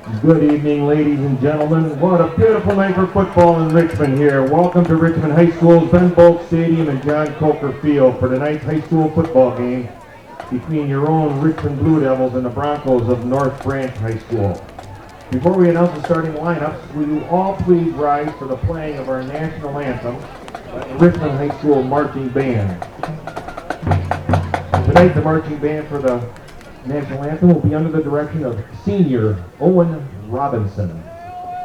Good evening, ladies and gentlemen. What a beautiful night for football in Richmond here. Welcome to Richmond High School's Ben Bolt Stadium and John Coker Field for tonight's high school football game between your own Richmond Blue Devils and the Broncos of North Branch High School. Before we announce the starting lineups, will you all please rise for the playing of our national anthem by the Richmond High School Marching Band. Tonight, the marching band for the national anthem will be under the direction of Senior Owen Robinson.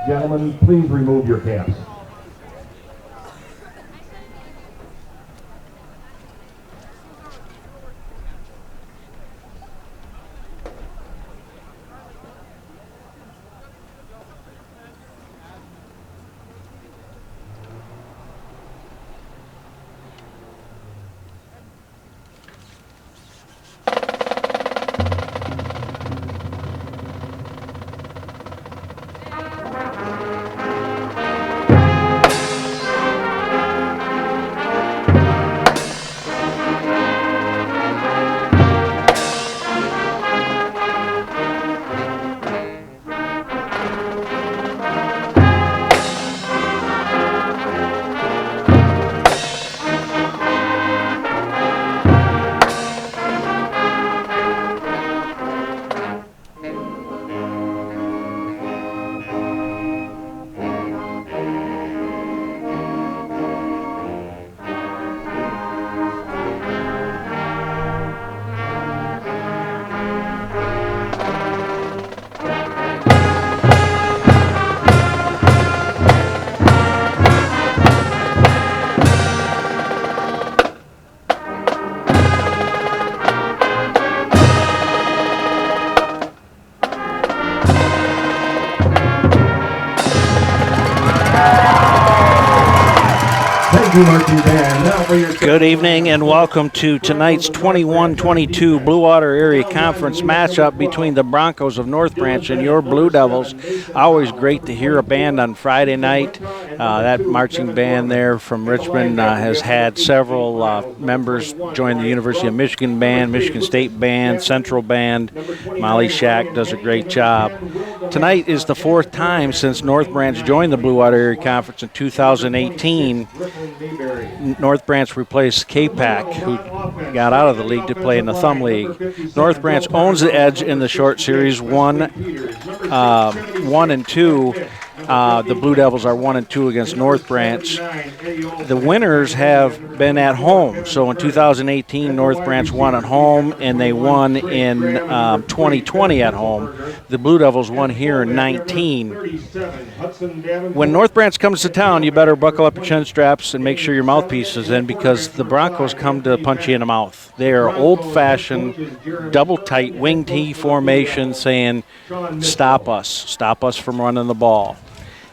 Gentlemen, please remove your caps. Good evening and welcome to tonight's 21-22 Blue Water Area Conference matchup between the Broncos of North Branch and your Blue Devils. Always great to hear a band on Friday night. That marching band there from Richmond has had several members join the University of Michigan Band, Michigan State Band, Central Band. Molly Shack does a great job. Tonight is the fourth time since North Branch joined the Blue Water Area Conference in 2018. North Branch replaced K-Pac, who got out of the league to play in the Thumb League. North Branch owns the edge in the short series, 1-2. The Blue Devils are 1-2 against North Branch. The winners have been at home. So in 2018, North Branch won at home, and they won in 2020 at home. The Blue Devils won here in 19. When North Branch comes to town, you better buckle up your chin straps and make sure your mouthpiece is in, because the Broncos come to punch you in the mouth. They are old-fashioned, double-tight wing T formation saying, stop us from running the ball.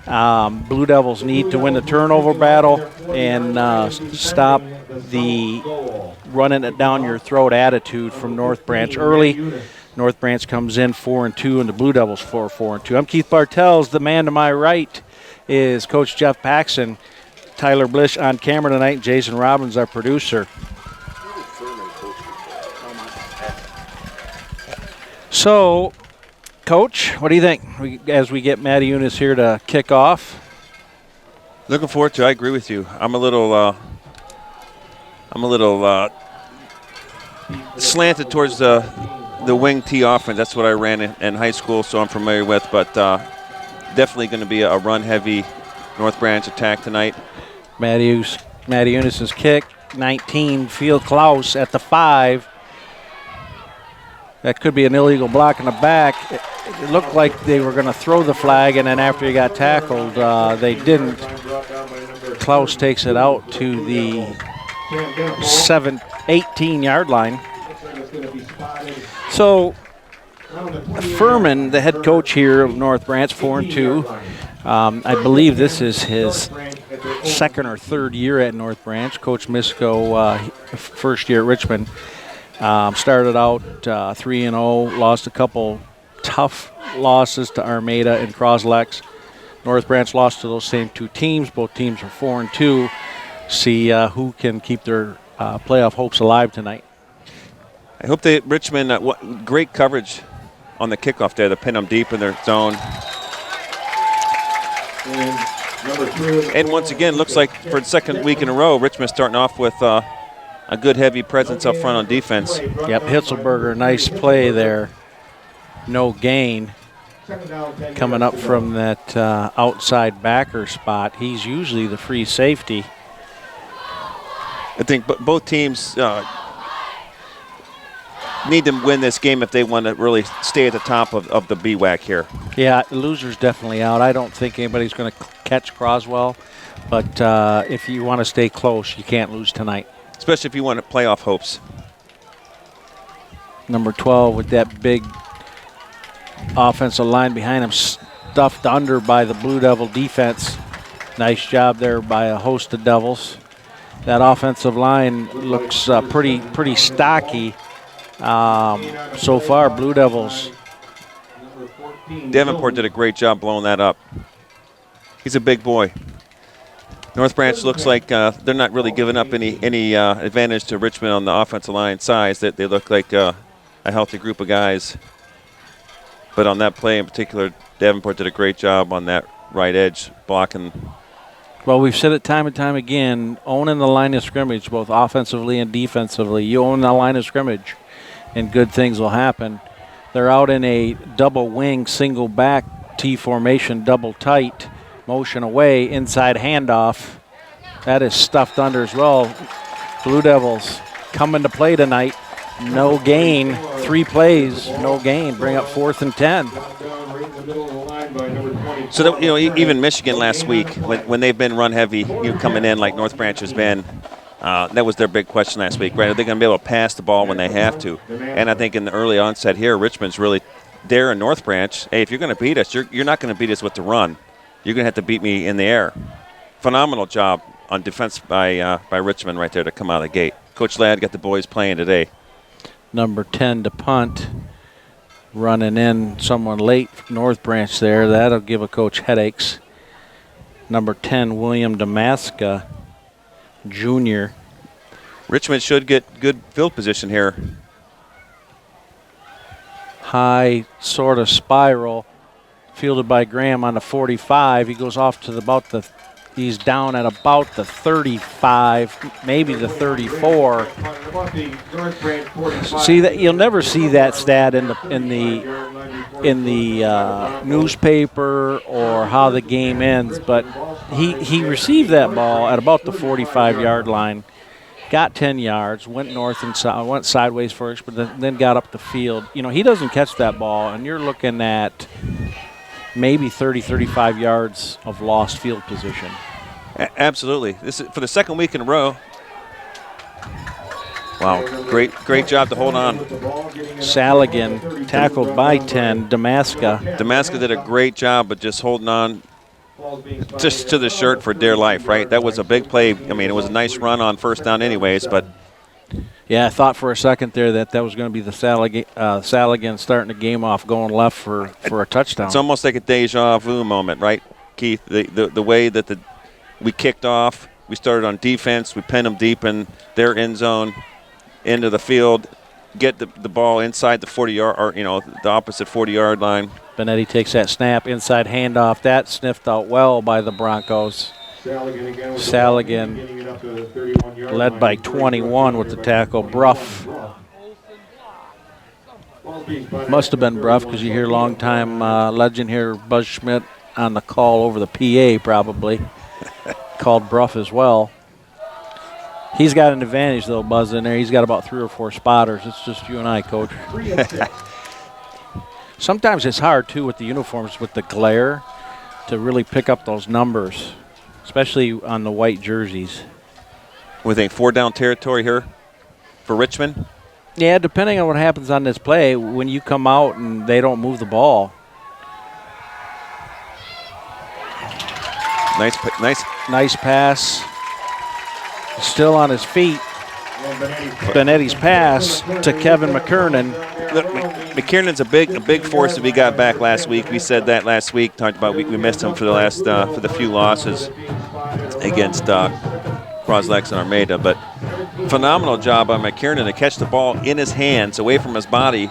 Blue Devils need to win the turnover battle and stop the running it down your throat attitude from North Branch early. North Branch comes in 4-2 and the Blue Devils 4-2. I'm Keith Bartels. The man to my right is Coach Jeff Paxson. Tyler Blish on camera tonight. Jason Robbins, our producer. So, Coach, what do you think as we get Matty Eunice here to kick off? Looking forward to it. I agree with you. I'm a little slanted towards the wing T offense. That's what I ran in high school, so I'm familiar with. But definitely going to be a run-heavy North Branch attack tonight. Matty Eunice's kick, 19. Field Klaus at the 5. That could be an illegal block in the back. It looked like they were going to throw the flag, and then after he got tackled, they didn't. Klaus takes it out to the 18-yard line. So Furman, the head coach here of North Branch, 4-2. I believe this is his second or third year at North Branch. Coach Misko, first year at Richmond. Started out 3-0, lost a couple tough losses to Armada and Croslex. North Branch lost to those same two teams. Both teams are 4-2. See who can keep their playoff hopes alive tonight. I hope that Richmond, great coverage on the kickoff there to pin them deep in their zone. And once again, looks like for the second week in a row, Richmond's starting off with a good heavy presence up front on defense. Yep, Hitzelberger, nice play there. No gain. Coming up from that outside backer spot. He's usually the free safety. I think both teams need to win this game if they want to really stay at the top of the BWAC here. Yeah, the loser's definitely out. I don't think anybody's going to catch Croswell, but if you want to stay close, you can't lose tonight. Especially if you want playoff hopes. Number 12 with that big offensive line behind him, stuffed under by the Blue Devil defense. Nice job there by a host of Devils. That offensive line looks pretty stocky so far. Blue Devils. Davenport did a great job blowing that up. He's a big boy. North Branch looks like they're not really giving up any advantage to Richmond on the offensive line size. That they look like a healthy group of guys. But on that play in particular, Davenport did a great job on that right edge blocking. Well, we've said it time and time again, owning the line of scrimmage, both offensively and defensively. You own the line of scrimmage, and good things will happen. They're out in a double wing, single back T formation, double tight, motion away, inside handoff. That is stuffed under as well. Blue Devils coming to play tonight. No gain, 3 plays, no gain. Bring up 4th and 10. So that, even Michigan last week, when they've been run heavy, coming in like North Branch has been, that was their big question last week, right? Are they going to be able to pass the ball when they have to? And I think in the early onset here, Richmond's really there in North Branch. Hey, if you're going to beat us, you're not going to beat us with the run. You're going to have to beat me in the air. Phenomenal job on defense by Richmond right there to come out of the gate. Coach Ladd got the boys playing today. Number 10 to punt. Running in someone late, North Branch there. That'll give a coach headaches. Number 10, William Damaska, junior. Richmond should get good field position here. High sort of spiral, fielded by Graham on the 45. He goes off to he's down at about the 35, maybe the 34. See that you'll never see that stat in the newspaper or how the game ends, but he received that ball at about the 45-yard line, got 10 yards, went north and went sideways first, but then got up the field. He doesn't catch that ball, and you're looking at maybe 30, 35 yards of lost field position. Absolutely. This is for the second week in a row. Wow, great job to hold on. Saligan tackled by 10, Damaska. Damaska did a great job of just holding on just to the shirt for dear life, right? That was a big play. I mean, it was a nice run on first down anyways, but. Yeah, I thought for a second there that was going to be the Saligan starting the game off going left for a touchdown. It's almost like a deja vu moment, right, Keith? The way that we kicked off, we started on defense, we pinned them deep in their end zone, into the field, get the ball inside the 40-yard, or the opposite 40-yard line. Benetti takes that snap, inside handoff. That sniffed out well by the Broncos. Saligan led by 21 with the tackle. Bruff. Must have been Bruff because you hear longtime legend here, Buzz Schmidt, on the call over the PA probably. Called Bruff as well. He's got an advantage, though, Buzz, in there. He's got about 3 or 4 spotters. It's just you and I, Coach. Sometimes it's hard, too, with the uniforms, with the glare, to really pick up those numbers, especially on the white jerseys. We think 4-down territory here for Richmond? Yeah, depending on what happens on this play, when you come out and they don't move the ball. Nice pass. Still on his feet. Benetti's pass to Kevin McKernan. Look, McKernan's a big force that we got back last week. We said that last week. Talked about we missed him for the few losses against Croslex and Armada, but phenomenal job by McKernan to catch the ball in his hands, away from his body,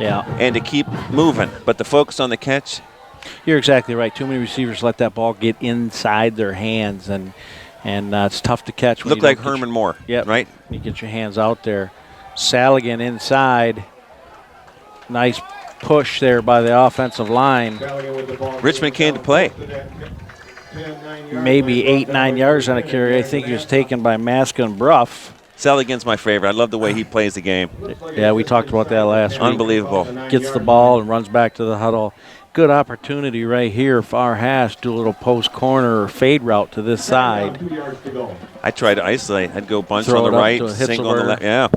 and to keep moving. But the focus on the catch. You're exactly right. Too many receivers let that ball get inside their hands, and it's tough to catch. Look like Herman Moore, right? You get your hands out there. Saligan inside. Nice push there by the offensive line. Richmond came to play. Maybe 8-9 yards on a carry. I think he was taken by Maska and Bruff. Saligan's my favorite. I love the way he plays the game. Yeah, we talked about that last week. Unbelievable. Gets the ball and runs back to the huddle. Good opportunity right here for our hash. Do a little post corner or fade route to this side. I try to isolate. I'd go bunch on the right, single on the left. Yeah.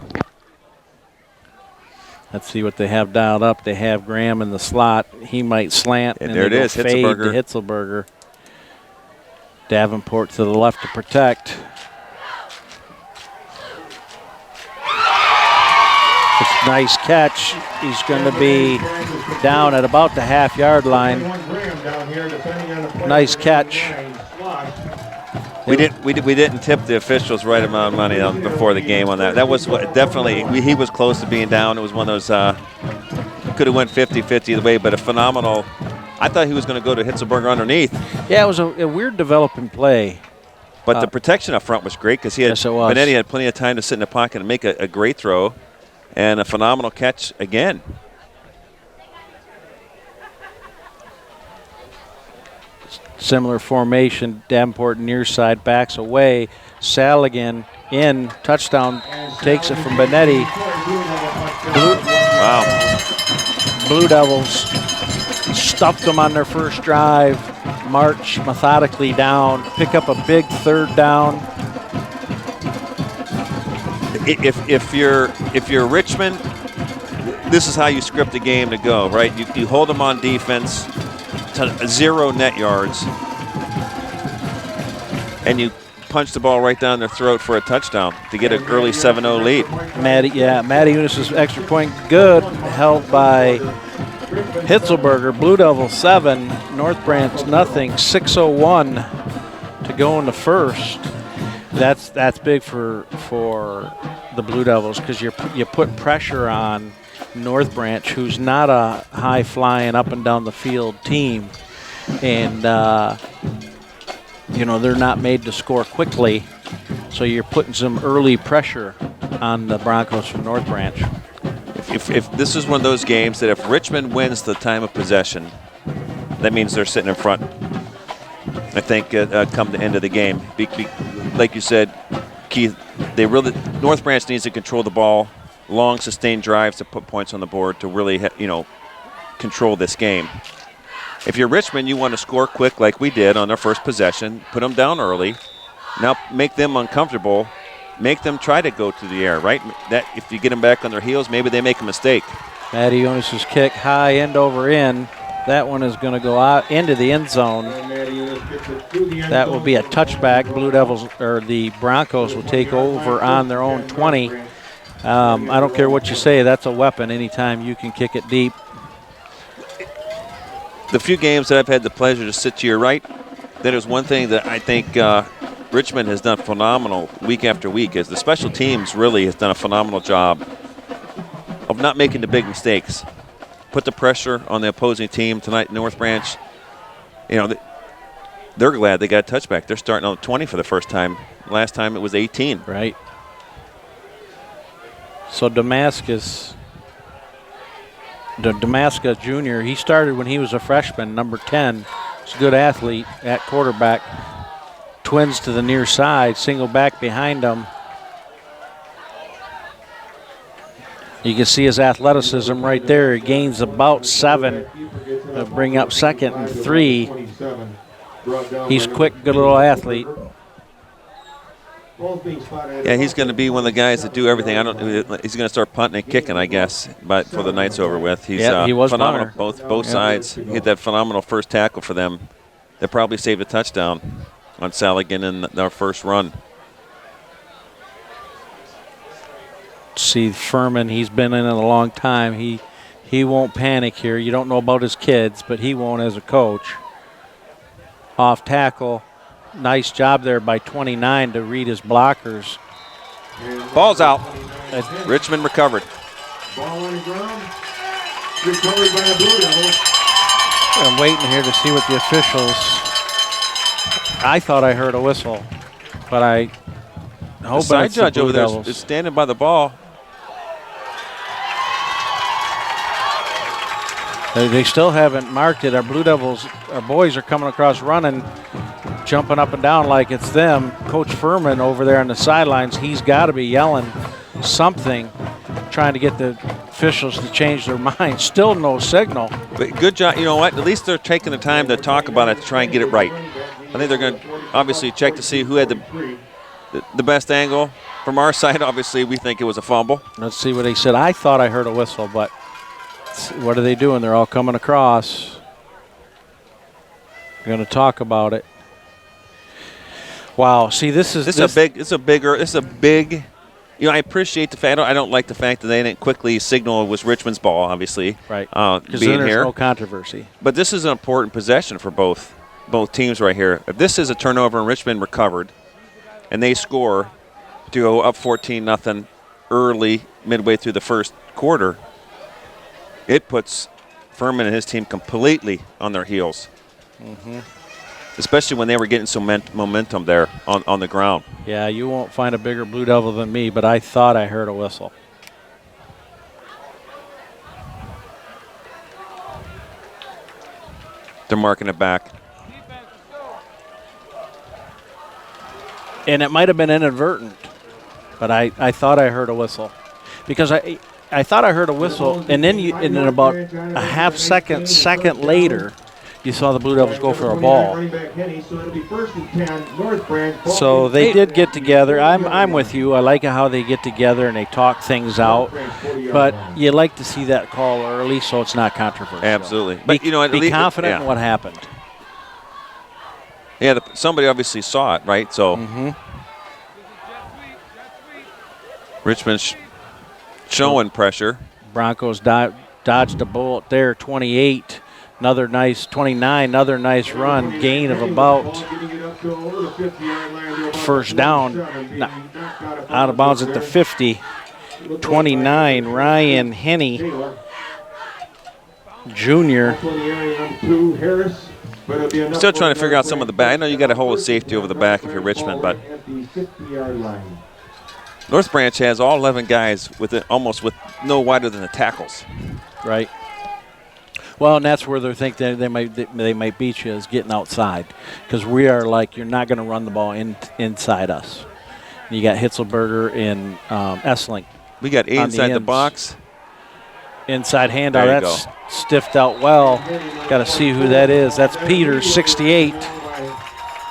Let's see what they have dialed up. They have Graham in the slot. He might slant. And and there it is, fade to Hitzelberger. Davenport to the left to protect. It's a nice catch. He's going to be down at about the half-yard line. Nice catch. We didn't tip the officials right amount of money before the game on that. That was definitely he was close to being down. It was one of those could have went 50-50 either way, but a phenomenal. I thought he was going to go to Hitzelberger underneath. Yeah, it was a weird developing play. But the protection up front was great because Benetti had plenty of time to sit in the pocket and make a great throw, and a phenomenal catch again. Similar formation. Davenport near side backs away. Saligan in, touchdown, takes it from Benetti. Wow. Blue Devils stuffed them on their first drive, march methodically down, pick up a big third down. If you're Richmond, this is how you script a game to go, right? You hold them on defense to 0 net yards, and you punch the ball right down their throat for a touchdown to get an early 7-0 lead. Matty Eunice's extra point good, held by Hitzelberger. Blue Devils 7, North Branch nothing. 6:01 to go in the first. That's big for the Blue Devils because you put pressure on North Branch, who's not a high-flying up and down the field team, and they're not made to score quickly. So you're putting some early pressure on the Broncos from North Branch. If this is one of those games that if Richmond wins the time of possession, that means they're sitting in front. I think come the end of the game, like you said, Keith, North Branch needs to control the ball, long sustained drives to put points on the board to really control this game. If you're Richmond, you want to score quick like we did on our first possession, put them down early, now make them uncomfortable. Make them try to go to the air, right? That if you get them back on their heels, maybe they make a mistake. Matty Eunice's kick, high end over in. That one is going to go out into the end zone. That will be a touchback. Blue Devils or the Broncos will take over on their own 20. I don't care what you say. That's a weapon. Anytime you can kick it deep. The few games that I've had the pleasure to sit to your right, there's one thing that I think Richmond has done phenomenal week after week is the special teams really has done a phenomenal job of not making the big mistakes. Put the pressure on the opposing team tonight. North Branch, they're glad they got a touchback. They're starting on 20 for the first time. Last time it was 18. Right. So Damascus Jr., he started when he was a freshman, number 10. He's a good athlete at quarterback. Twins to the near side, single back behind him. You can see his athleticism right there. He gains about 7 to bring up second and 3. He's quick, good little athlete. Yeah, he's going to be one of the guys that do everything. He's going to start punting and kicking, I guess, but for the night's over with. He's he was phenomenal. Both sides. He had that phenomenal first tackle for them. That probably saved a touchdown on Saligan in their first run. See Furman, he's been in it a long time. He won't panic here. You don't know about his kids, but he won't as a coach. Off tackle. Nice job there by 29 to read his blockers. Ball's out. Richmond recovered. recovered by the Blue Devils. I'm waiting here to see what the officials. I thought I heard a whistle, but I hope The side it's the judge Blue over there Devils. is standing by the ball. They still haven't marked it. Our Blue Devils, our boys are coming across running, jumping up and down like it's them. Coach Furman over there on the sidelines, he's got to be yelling something, trying to get the officials to change their minds. Still no signal. But good job. You know what? At least they're taking the time to talk about it to try and get it right. I think they're going to obviously check to see who had the best angle. From our side, obviously, we think it was a fumble. Let's see what he said. I thought I heard a whistle, but what are they doing? They're all coming across. They're going to talk about it. Wow. See, this is a big. You know, I appreciate the fact. I don't like the fact that they didn't quickly signal it was Richmond's ball, obviously. Right. Because then there's no controversy. But this is an important possession for both teams right here. If this is a turnover and Richmond recovered, and they score to go up 14-0 early, midway through the first quarter, it puts Furman and his team completely on their heels. Mm-hmm. Especially when they were getting some momentum there on the ground. Yeah, you won't find a bigger Blue Devil than me, but I thought I heard a whistle. They're marking it back. And it might have been inadvertent, but I thought I heard a whistle. Because I thought I heard a whistle, and then about a half second later, you saw the Blue Devils go for a ball. So they did get together. I'm with you. I like how they get together and they talk things out. But you like to see that call early so it's not controversial. Absolutely. But be confident in what happened. Yeah, somebody obviously saw it, right? So Richmond's showing pressure. Broncos dodged a bullet there, 28. Another nice 29, another nice run, gain of about first down, out of bounds at the 50. 29, Ryan Henney, junior. Still trying to figure out some of the back. I know you got to hold a safety over the back if you're Richmond, but North Branch has all 11 guys almost with no wider than the tackles. Right. Well, and that's where they think they might beat you, is getting outside, because we are like, you're not going to run the ball inside us. You got Hitzelberger and Essling. We got 8 inside the box. Inside handout, that's stiffed out well. Got to see who that is. That's Peters, 68.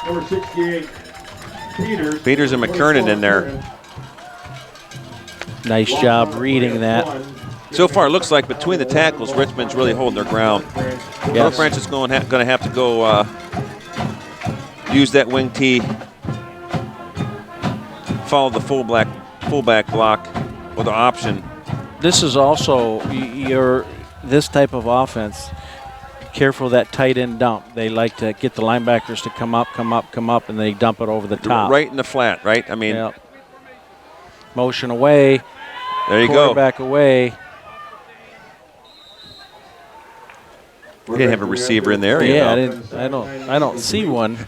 Number 68, Peters and McKernan in there. Nice job reading that. So far, it looks like between the tackles, Richmond's really holding their ground. Yes. North Branch is going to have to go use that wing tee, follow the fullback block with the option. This is also this type of offense. Careful of that tight end dump. They like to get the linebackers to come up, and they dump it over the top. Right in the flat, right? I mean, yep. Motion away. There you go. Quarterback away. We didn't have a receiver in there. Yeah, I don't see one.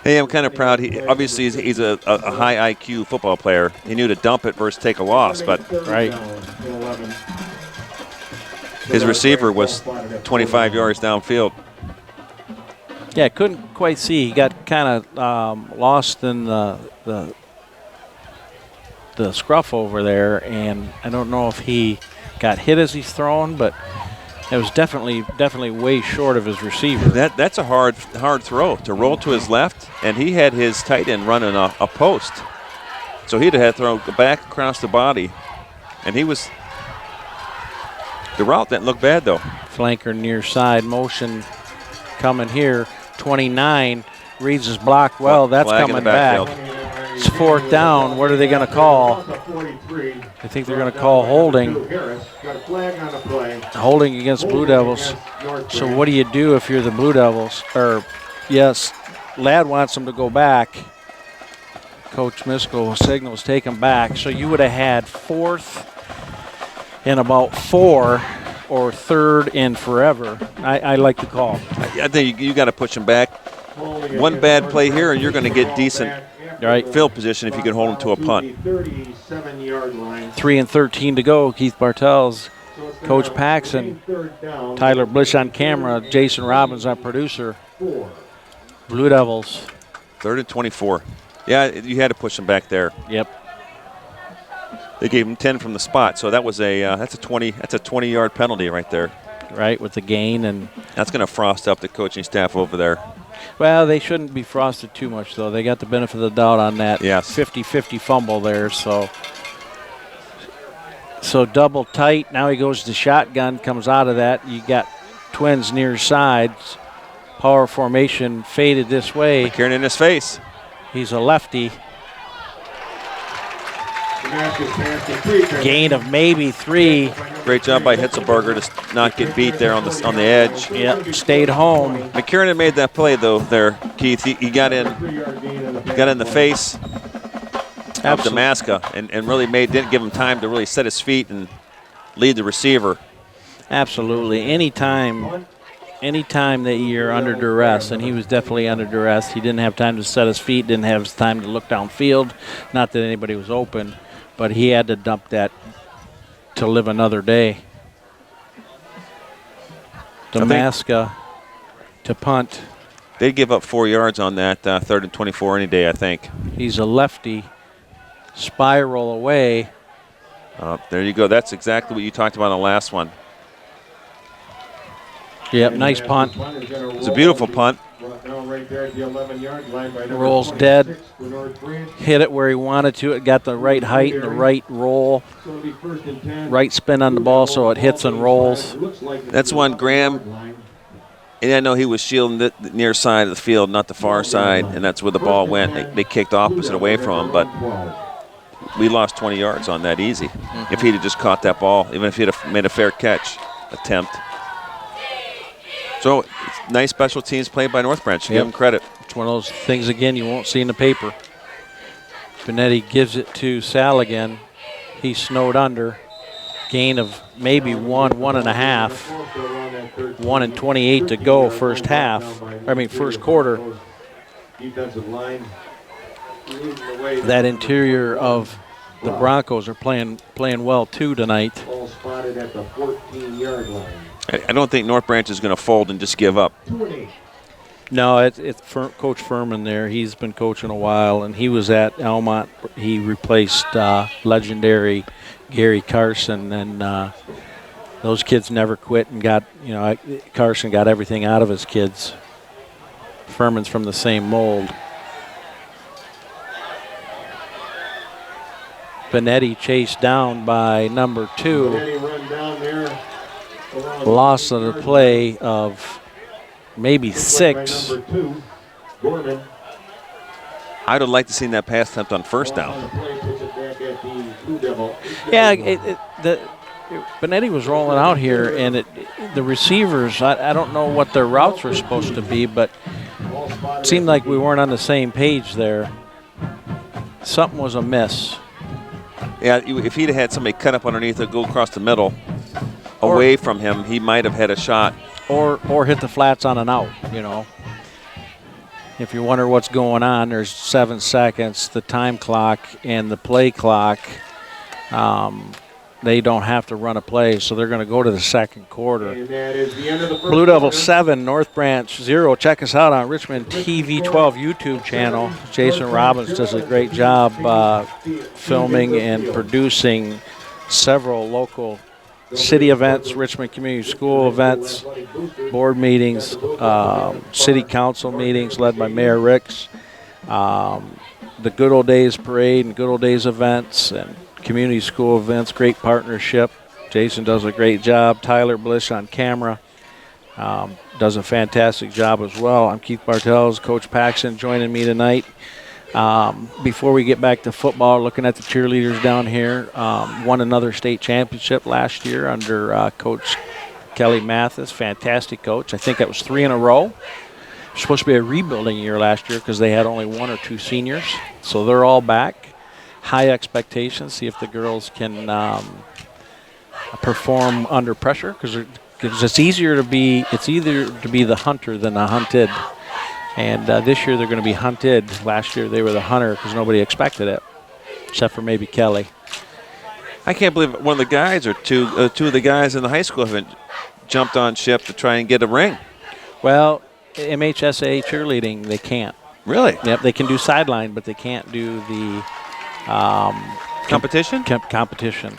Hey, I'm kind of proud. Obviously he's a high IQ football player. He knew to dump it versus take a loss, but right. His receiver was 25 yards downfield. Yeah, couldn't quite see. He got kind of lost in the scruff over there, and I don't know if he got hit as he's throwing, but it was definitely way short of his receiver. That's a hard throw to roll to his left, and he had his tight end running a post, so he'd have had to throw back across the body, and the route didn't look bad though. Flanker near side motion coming here. 29 reads his block well. That's coming back. It's fourth down. What are they going to call? I think they're going to call holding. Holding against Blue Devils. So what do you do if you're the Blue Devils? Yes, Ladd wants them to go back. Coach Miskell signals take them back. So you would have had fourth in about 4 or 3rd and forever. I like the call. I think you got to push them back. One bad play here, and you're going to get decent field position if you can hold them to a punt. 3 and 13 to go. Keith Bartels, Coach Paxson, Tyler Blish on camera, Jason Robbins, our producer. Blue Devils. 3rd and 24. Yeah, you had to push them back there. Yep. They gave him 10 from the spot, so that was that's a 20-yard penalty right there. Right, with the gain, and that's going to frost up the coaching staff over there. Well, they shouldn't be frosted too much, though. They got the benefit of the doubt on that 50-50 fumble there, so double tight. Now he goes to shotgun, comes out of that. You got twins near sides. Power formation faded this way. McKiernan in his face. He's a lefty. Gain of maybe 3. Great job by Hitzelberger to not get beat there on the edge. Yep, stayed home. McKiernan made that play though there, Keith. He got in the face of Damaska and really didn't give him time to really set his feet and lead the receiver. Absolutely. Anytime that you're under duress, and he was definitely under duress, he didn't have time to set his feet, didn't have time to look downfield. Not that anybody was open, but he had to dump that to live another day. Damaska to punt. They'd give up 4 yards on that 3rd and 24 any day, I think. He's a lefty. Spiral away. There you go. That's exactly what you talked about on the last one. Yep, nice punt. It's a beautiful punt. Rolls dead. Hit it where he wanted to. It got the right height and the right roll. Right spin on the ball so it hits and rolls. That's one Graham. And I know he was shielding the near side of the field, not the far side, and that's where the ball went. They kicked opposite away from him, but we lost 20 yards on that easy. If he'd have just caught that ball, even if he'd have made a fair catch attempt. So, nice special teams played by North Branch. Give them credit. It's one of those things, again, you won't see in the paper. Benetti gives it to Sal again. He's snowed under. Gain of maybe 1.5. 1 and 28 to go first quarter. That interior of the Broncos are playing well, too, tonight. All spotted at the 14-yard line. I don't think North Branch is going to fold and just give up. No, it's Coach Furman there. He's been coaching a while, and he was at Elmont. He replaced legendary Gary Carson, and those kids never quit and Carson got everything out of his kids. Furman's from the same mold. Benetti chased down by number 2. Loss of the play of maybe 6. I'd have liked to see that pass attempt on first down. Yeah, Benetti was rolling out here, and the receivers, I don't know what their routes were supposed to be, but it seemed like we weren't on the same page there. Something was amiss. Yeah, if he'd have had somebody cut up underneath it, go across the middle, away from him, he might have had a shot. Or hit the flats on an out, If you wonder what's going on, there's 7 seconds, the time clock and the play clock. They don't have to run a play, so they're going to go to the second quarter. Blue Devils 7, North Branch 0. Check us out on Richmond TV 12 YouTube channel. Jason Robbins does a great job filming and producing several local city events, Richmond Community School events, board meetings, city council meetings led by Mayor Ricks, the Good Old Days Parade and Good Old Days events, and community school events. Great partnership. Jason does a great job. Tyler Blish on camera does a fantastic job as well. I'm Keith Bartels. Coach Paxson joining me tonight. Before we get back to football, looking at the cheerleaders down here, won another state championship last year under Coach Kelly Mathis. Fantastic coach. I think that was 3 in a row. It was supposed to be a rebuilding year last year because they had only 1 or 2 seniors. So they're all back. High expectations. See if the girls can perform under pressure because it's either to be the hunter than the hunted. And this year they're going to be hunted. Last year they were the hunter because nobody expected it, except for maybe Kelly. I can't believe one of the guys or two of the guys in the high school haven't jumped on ship to try and get a ring. Well, MHSA cheerleading, they can't. Really? Yep, they can do sideline, but they can't do the competition? Competition.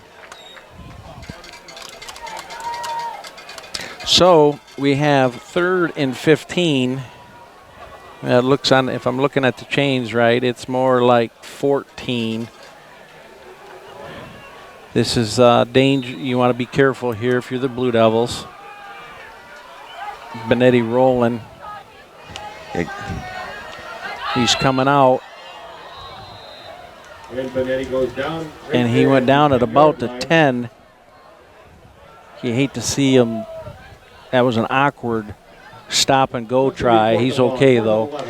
So we have 3rd and 15. It looks on, if I'm looking at the chains right, it's more like 14. This is danger. You want to be careful here if you're the Blue Devils. Benetti rolling. He's coming out. And Benetti goes down. And he went down at about the 10. You hate to see him. That was an awkward stop and go try. He's okay though.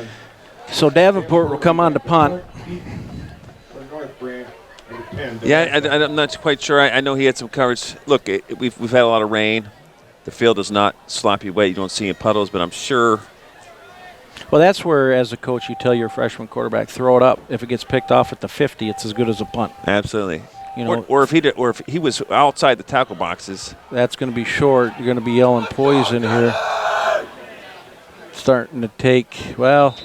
So Davenport will come on to punt. Yeah, I'm not quite sure. I know he had some coverage. Look, we've had a lot of rain. The field is not sloppy wet. You don't see any puddles, but I'm sure. Well, that's where, as a coach, you tell your freshman quarterback, throw it up. If it gets picked off at the 50, it's as good as a punt. Absolutely. You know, or if he was outside the tackle boxes. That's going to be short. You're going to be yelling poison here. Starting to take, well,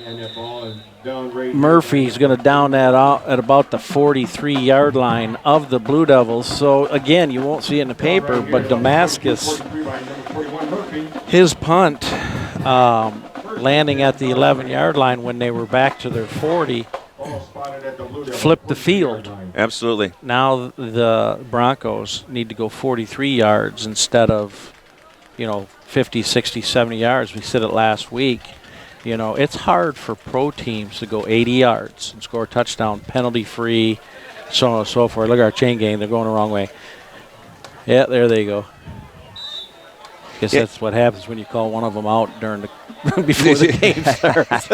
Murphy's going to down that out at about the 43-yard line of the Blue Devils. So, again, you won't see it in the paper, but Damascus, his punt landing at the 11-yard line when they were back to their 40, flipped the field. Absolutely. Now the Broncos need to go 43 yards instead of, 50, 60, 70 yards. We said it last week. It's hard for pro teams to go 80 yards and score a touchdown, penalty-free, so on and so forth. Look at our chain gang. They're going the wrong way. Yeah, there they go. Guess that's what happens when you call one of them out during before the game starts.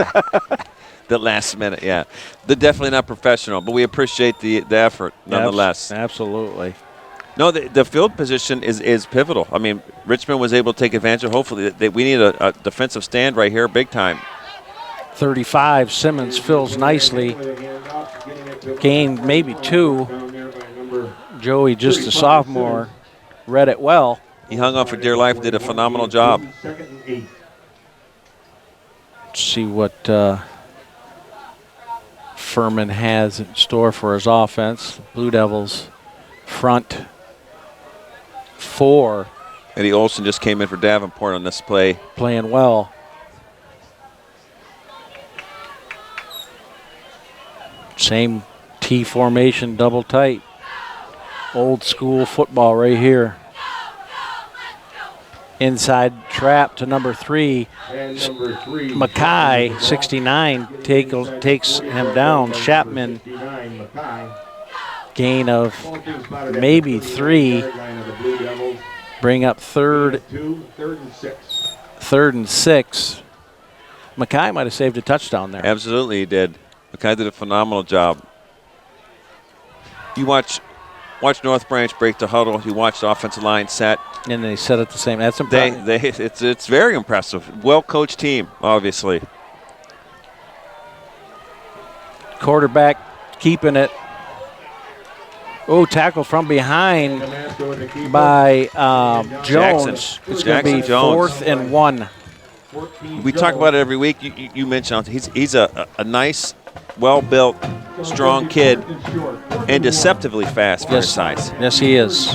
The last minute, yeah. They're definitely not professional, but we appreciate the effort nonetheless. Absolutely. No, the field position is pivotal. I mean, Richmond was able to take advantage of. Hopefully, we need a defensive stand right here, big time. 35, Simmons fills nicely. Gained maybe 2. Joey, just a sophomore, read it well. He hung on for dear life, did a phenomenal job. Let's see what Furman has in store for his offense. The Blue Devils front 4. Eddie Olson just came in for Davenport on this play. Playing well. Same T formation, double tight. Old school football right here. Inside trap to number 3. Mackay, 69, takes him down. Chapman, gain of maybe 3. Bring up third and 6. Mackay might have saved a touchdown there. Absolutely, he did. Mackay did a phenomenal job. You watch North Branch break the huddle. You watch the offensive line set. And they set it the same. That's impressive. It's very impressive. Well-coached team, obviously. Quarterback keeping it. Oh, tackle from behind by Jones. It's going to be 4th and 1. We talk about it every week. You mentioned he's a nice, well-built, strong kid and deceptively fast for his size. Yes, he is.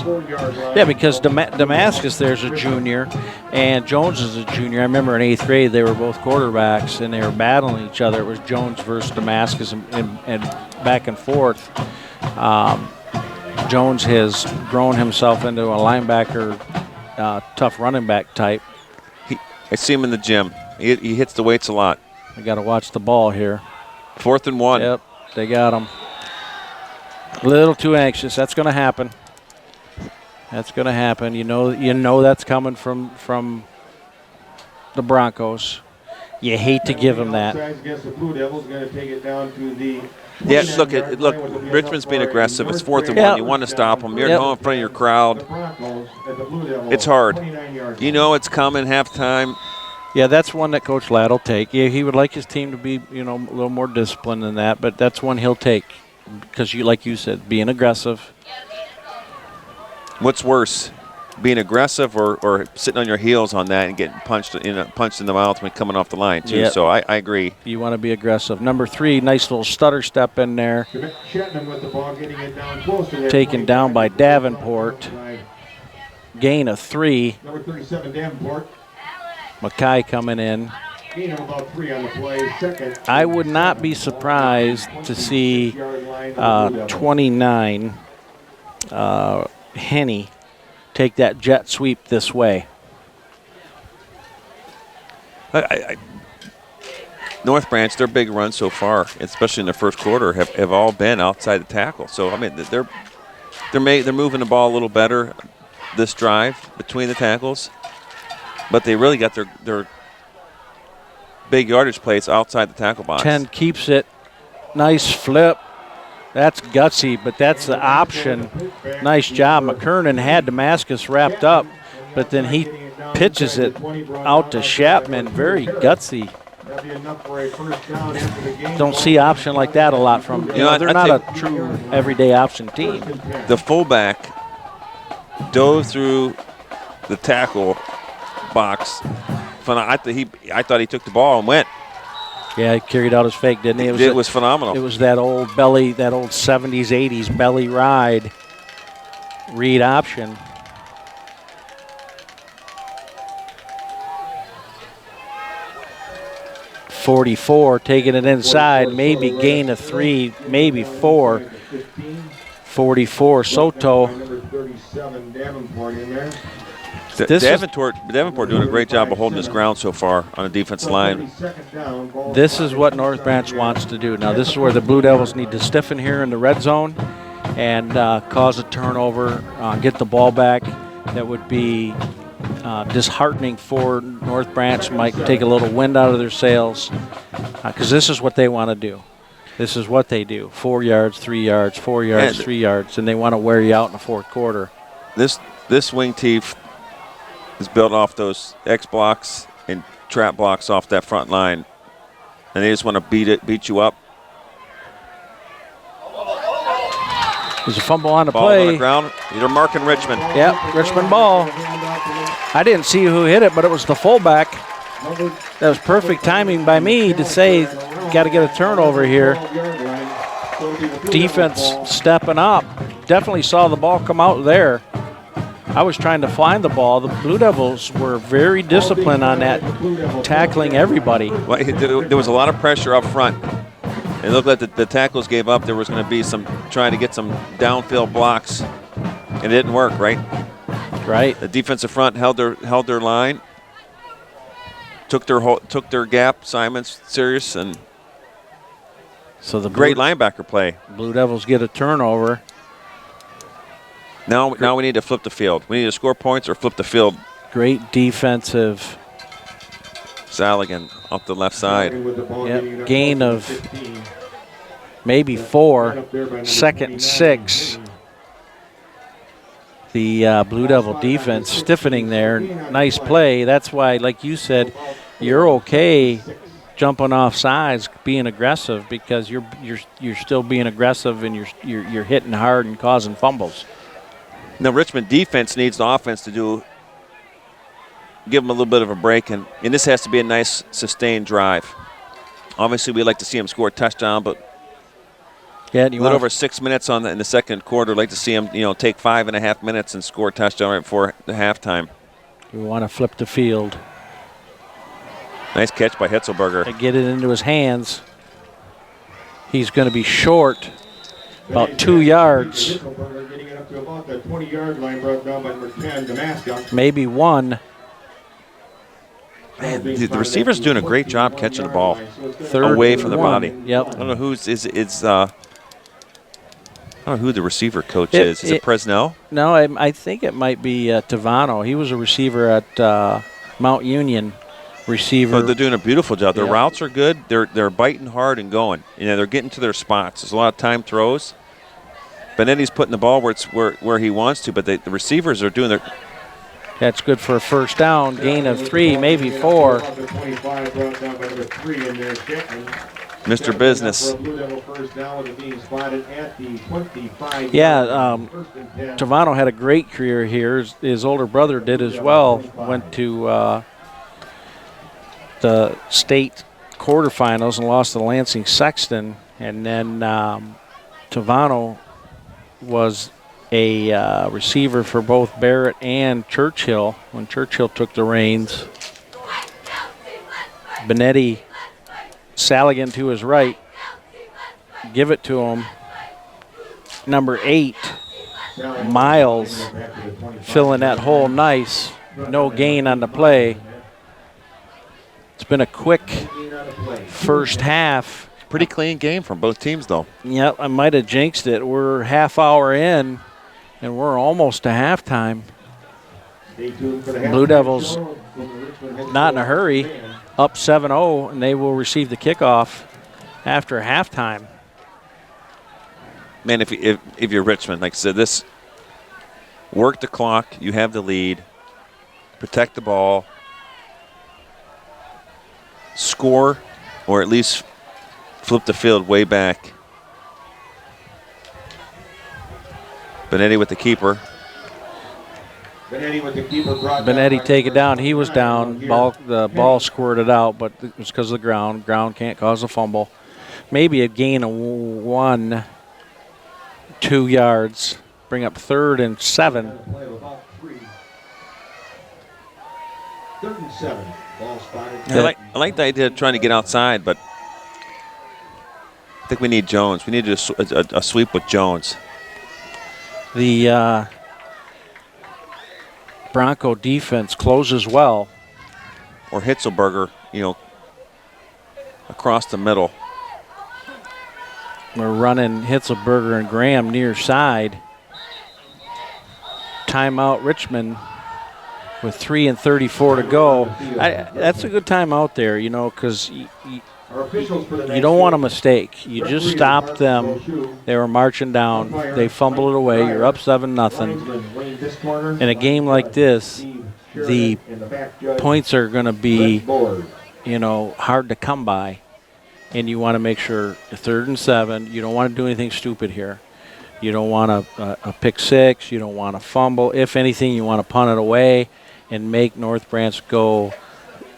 Yeah, because Damascus there's a junior and Jones is a junior. I remember in 8th grade they were both quarterbacks and they were battling each other. It was Jones versus Damascus and back and forth. Jones has grown himself into a linebacker, tough running back type. I see him in the gym. He hits the weights a lot. We got to watch the ball here. 4th and 1. Yep, they got him. A little too anxious. That's going to happen. That's going to happen. You know that's coming from the Broncos. You hate to give him that. Against the Blue Devils, going to take it down to the Yeah, look, Richmond's being aggressive. It's 4th and 1. You want to stop them. You're at home in front of your crowd. It's hard. You know it's coming halftime. Yeah, that's one that Coach Ladd will take. Yeah, he would like his team to be, a little more disciplined than that, but that's one he'll take because, like you said, being aggressive. What's worse, being aggressive or sitting on your heels on that and getting punched in the mouth when coming off the line, too? Yep. So I agree. You want to be aggressive. Number 3, nice little stutter step in there. Taken down by Davenport. Gain of 3. Number 37, Davenport. Mackay coming in. Gain of about 3 on the play. Second. I would not be surprised to see 29 Henny take that jet sweep this way. North Branch, their big run so far, especially in the first quarter, have all been outside the tackle. So I mean, they're moving the ball a little better this drive between the tackles, but they really got their big yardage plays outside the tackle box. 10 keeps it. Nice flip. That's gutsy, but that's the option. Nice job. McKernan had Damascus wrapped up, but then he pitches it out to Chapman. Very gutsy. Don't see option like that a lot from them. They're not a true everyday option team. The fullback dove through the tackle box. I thought he took the ball and went. Yeah, he carried out his fake, didn't he? It was phenomenal. It was that old 70s, 80s belly ride read option. .44, taking it inside, maybe gain of 3, maybe 4. 44, Soto. Davenport doing a great job of holding his ground so far on the defensive line. This is what North Branch wants to do. Now, this is where the Blue Devils need to stiffen here in the red zone and cause a turnover, get the ball back. That would be disheartening for North Branch. Might take a little wind out of their sails because this is what they want to do. This is what they do. 4 yards, 3 yards, 4 yards, 3 yards, and they want to wear you out in the fourth quarter. This wing tee is built off those X blocks and trap blocks off that front line, and they just want to beat you up. There's a fumble on the ball play. On the ground. They're marking Richmond. Yep, Richmond ball. I didn't see who hit it, but it was the fullback. That was perfect timing by me to say, got to get a turnover here. Defense stepping up. Definitely saw the ball come out there. I was trying to find the ball. The Blue Devils were very disciplined on that, tackling everybody. Well, there was a lot of pressure up front. It looked like the tackles gave up. There was going to be some trying to get some downfield blocks, and it didn't work. Right. The defensive front held their line, took their gap assignments serious, and so the great linebacker play. Blue Devils get a turnover. Now we need to flip the field. We need to score points or flip the field. Great defensive. Zaligan up the left side. Yep. Gain of maybe 4. 2nd and 6. The Blue Devil defense stiffening there. Nice play. That's why, like you said, you're okay jumping off sides, being aggressive because you're still being aggressive and you're hitting hard and causing fumbles. Now Richmond defense needs the offense to give them a little bit of a break, and this has to be a nice sustained drive. Obviously, we'd like to see them score a touchdown, but a little over 6 minutes in the second quarter. I'd like to see them, take 5.5 minutes and score a touchdown right before the halftime. We want to flip the field. Nice catch by Hitzelberger. To get it into his hands. He's going to be short, about 2 yards. Maybe 1. Man, the receiver's doing a great job catching the ball away from the body. Yep. I don't know I don't know who the receiver coach is. Is it Presnell? No, I think it might be Tavano. He was a receiver at Mount Union receiver. But they're doing a beautiful job. Their Yeah. routes are good. They're biting hard and going. They're getting to their spots. There's a lot of time throws. Benetti's putting the ball where he wants to, but the receivers are doing their. That's good for a first down. Gain of 3, maybe 4. Mr. Business. Yeah, Tavano had a great career here. His older brother did as well. Went to the state quarterfinals and lost to Lansing Sexton. And then Tavano was a receiver for both Barrett and Churchill when Churchill took the reins. Benetti, Saligan to his right, give it to him. Number 8, Miles, filling that hole nice. No gain on the play. It's been a quick first half. Pretty clean game from both teams, though. Yep, I might have jinxed it. We're half hour in, and we're almost to halftime. Blue Devils not in a hurry, up 7-0, and they will receive the kickoff after halftime. Man, if you're Richmond, like I said, this work the clock. You have the lead. Protect the ball. Score, or at least flip the field way back. Benetti with the keeper. Benetti take it down. He was down. The ball squirted out, but it was because of the ground. Ground can't cause a fumble. Maybe a gain of 1, 2 yards. Bring up 3rd and 7. 3rd and 7. Ball spotted. I like the idea of trying to get outside, but I think we need Jones. We need a sweep with Jones. The Bronco defense closes well. Or Hitzelberger, across the middle. We're running Hitzelberger and Graham near side. Timeout Richmond with 3:34 to go. That's a good timeout there, because you don't want a mistake. You just stopped them. They were marching down. They fumbled it away. You're up 7-0. In a game like this, the points are going to be, hard to come by. And you want to make sure 3rd and 7. You don't want to do anything stupid here. You don't want a pick 6. You don't want to fumble. If anything, you want to punt it away and make North Branch go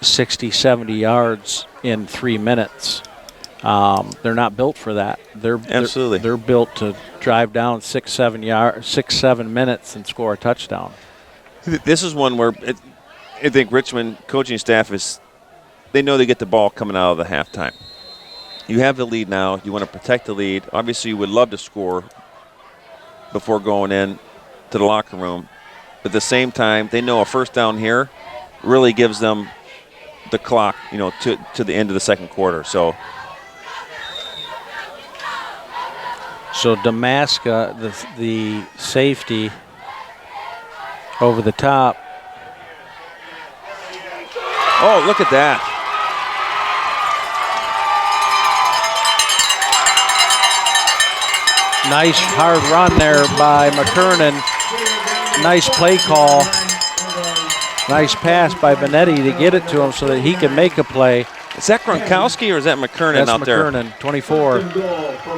60, 70 yards in 3 minutes. They're not built for that. Absolutely. They're built to drive down 6, 7 minutes and score a touchdown. This is one where I think Richmond coaching staff they know they get the ball coming out of the halftime. You have the lead now. You want to protect the lead. Obviously, you would love to score before going in to the locker room. But at the same time, they know a first down here really gives them the clock, to the end of the second quarter. So Damaska, the safety, over the top. Oh, look at that. Nice hard run there by McKernan. Nice play call. Nice pass by Benetti to get it to him so that he can make a play. Is that Gronkowski or is that McKernan out there? That's McKernan, 24.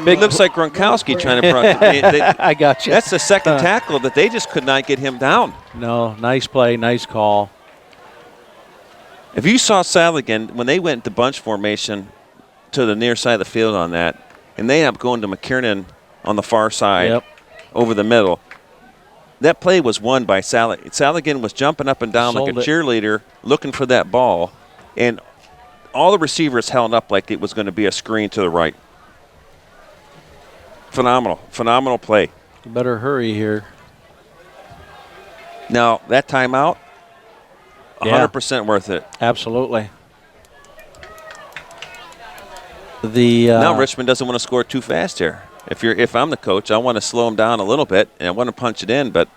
It looks like Gronkowski trying to I got you. That's the second tackle that they just could not get him down. No, nice play, nice call. If you saw Saligan, when they went to bunch formation to the near side of the field on that, and they ended up going to McKernan on the far side over the middle, that play was won by Saligan. Saligan was jumping up and down like a cheerleader looking for that ball, and all the receivers held up like it was going to be a screen to the right. Phenomenal play. You better hurry here. Now, that timeout, 100% worth it. Absolutely. Now Richmond doesn't want to score too fast here. If I'm the coach, I want to slow them down a little bit, and I want to punch it in, but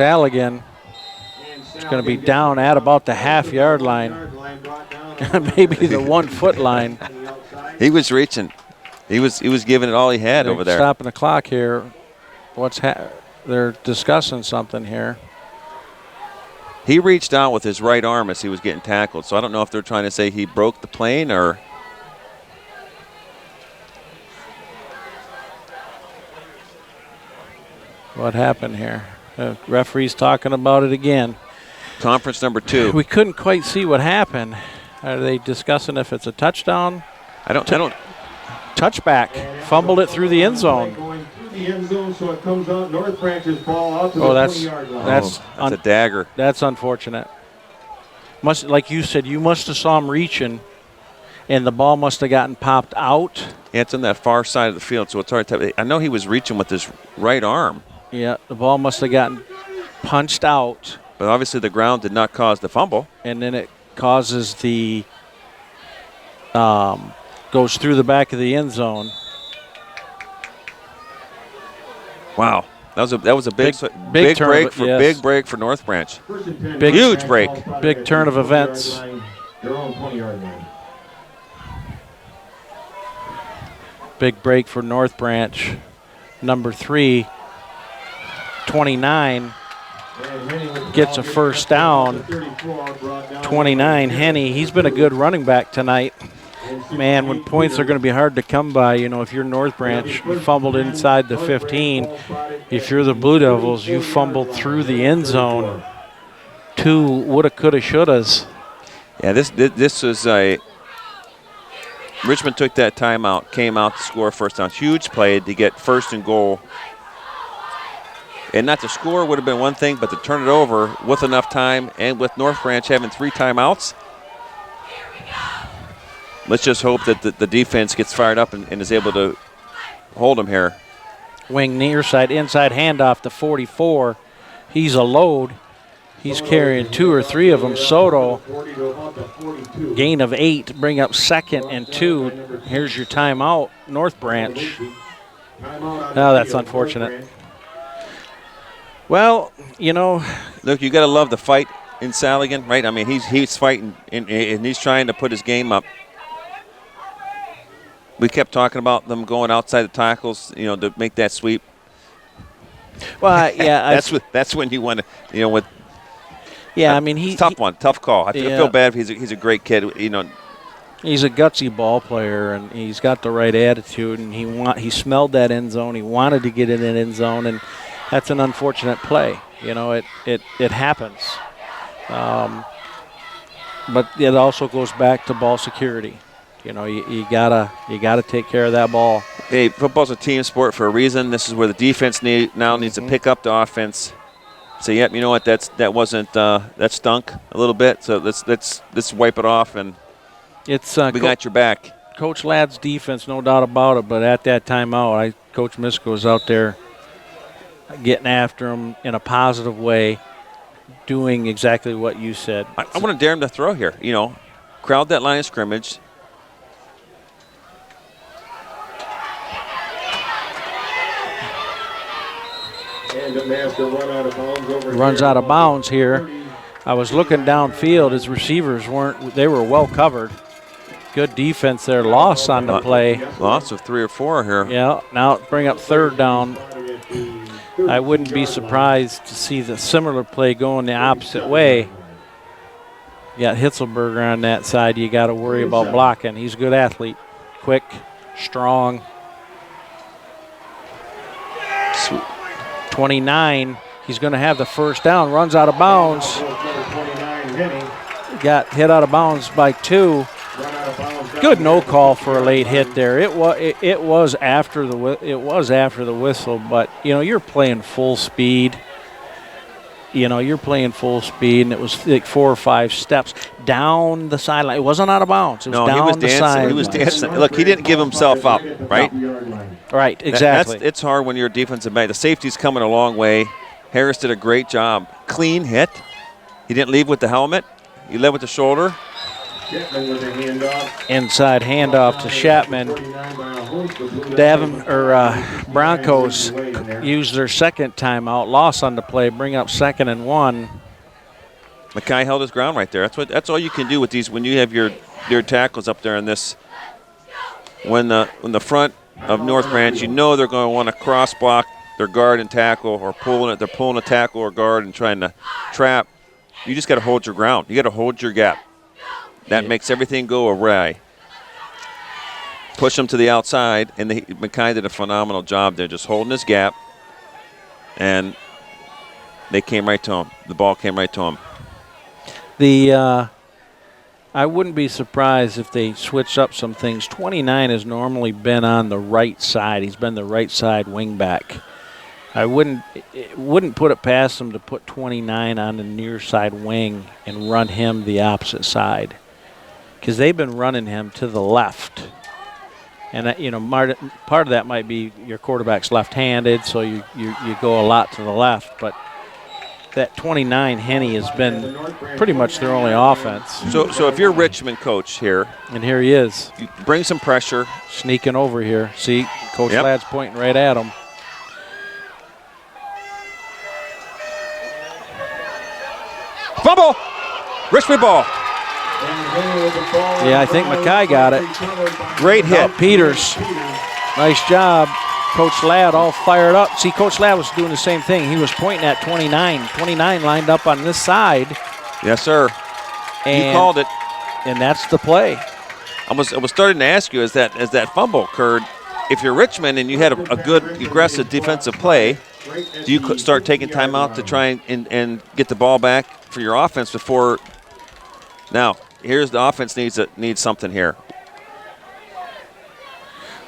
Saligan is going to be down at about the half-yard line, maybe the 1 foot line. He was reaching. He was giving it all he had over there. Stopping the clock here. They're discussing something here. He reached out with his right arm as he was getting tackled, so I don't know if they're trying to say he broke the plane or. What happened here? The referee's talking about it again. Conference number 2. We couldn't quite see what happened. Are they discussing if it's a touchdown? I don't. Touchback. Fumbled it through the end zone. Going through the end zone, so it comes out North Branch's ball out to the 20-yard line. That's a dagger. That's unfortunate. Like you said, you must have saw him reaching, and the ball must have gotten popped out. Yeah, it's on that far side of the field, so it's hard to. I know he was reaching with his right arm. Yeah, the ball must have gotten punched out. But obviously the ground did not cause the fumble. And then it causes the goes through the back of the end zone. Wow, that was a big break for North Branch. Huge break. Big turn of events. Their own 20-yard line. Big break for North Branch. Number 3, 29, gets a first down. 29, Henny, he's been a good running back tonight. Man, when points are going to be hard to come by, if you're North Branch, you fumbled inside the 15. If you're the Blue Devils, you fumbled through the end zone. 2 woulda, coulda, shouldas. Yeah, this was a Richmond took that timeout, came out to score first down. Huge play to get 1st and goal. And not to score would have been one thing, but to turn it over with enough time and with North Branch having 3 timeouts, let's just hope that the defense gets fired up and is able to hold them here. Wing near side, inside handoff to 44. He's a load. He's carrying 2 or 3 of them. Soto, gain of 8, bring up 2nd and 2. Here's your timeout, North Branch. Oh, that's unfortunate. Well, Look, you got to love the fight in Saligan, right? I mean, he's fighting and he's trying to put his game up. We kept talking about them going outside the tackles, to make that sweep. Well, yeah, that's when you want to, with. Yeah, I mean tough call. I feel bad if he's a great kid, He's a gutsy ball player, and he's got the right attitude, and he smelled that end zone. He wanted to get in an end zone, and that's an unfortunate play. It happens. But it also goes back to ball security. You gotta take care of that ball. Hey, football's a team sport for a reason. This is where the defense now needs to pick up the offense. Say, yep, you know what? That stunk a little bit. So let's wipe it off, and we got your back. Coach Ladd's defense, no doubt about it. But at that timeout, Coach Misko was out there getting after him in a positive way, doing exactly what you said. I want to dare him to throw here. Crowd that line of scrimmage. Runs out of bounds here. I was looking downfield. His receivers they were well covered. Good defense there. Loss on the play. Loss of 3 or 4 here. Yeah, now bring up 3rd down. I wouldn't be surprised to see the similar play going the opposite way. You got Hitzelberger on that side. You got to worry about blocking. He's a good athlete. Quick, strong. 29, he's going to have the first down, runs out of bounds. Got hit out of bounds by 2. Good no call for a late hit there. It was after the whistle, but you're playing full speed. You're playing full speed, and it was like 4 or 5 steps down the sideline. It wasn't out of bounds. It was down he was the dancing. sideline. He was dancing. Look, he didn't give himself up, right? Right, exactly. It's hard when you're a defensive back. The safety's coming a long way. Harris did a great job. Clean hit. He didn't leave with the helmet. He led with the shoulder. Inside handoff to Chapman. Broncos used their second timeout, loss on the play, bring up 2nd and 1. Mackay held his ground right there. That's all you can do with these when you have your tackles up there in this. When the front of North Branch, you know they're going to want to cross block their guard and tackle, or they're pulling a tackle or guard and trying to trap. You just got to hold your ground. You got to hold your gap. That makes everything go awry. Push him to the outside, and Mackay did a phenomenal job there, just holding his gap, and they came right to him. The ball came right to him. I wouldn't be surprised if they switched up some things. 29 has normally been on the right side. He's been the right side wing back. I wouldn't put it past them to put 29 on the near side wing and run him the opposite side, because they've been running him to the left. And part of that might be your quarterback's left-handed, so you go a lot to the left. But that 29 Henny has been pretty much their only offense. So if you're Richmond coach here, and here he is, you bring some pressure, sneaking over here. See, Coach Ladd's pointing right at him. Fumble! Richmond ball. Yeah, I think Mackay got it. Great hit. Peters, nice job. Coach Ladd all fired up. See, Coach Ladd was doing the same thing. He was pointing at 29. 29 lined up on this side. Yes, sir. And, you called it. And that's the play. I was starting to ask you, as that fumble occurred, if you're Richmond and you had a good aggressive defensive play, do you start taking time out to try and get the ball back for your offense before? Now, here's the offense needs something here.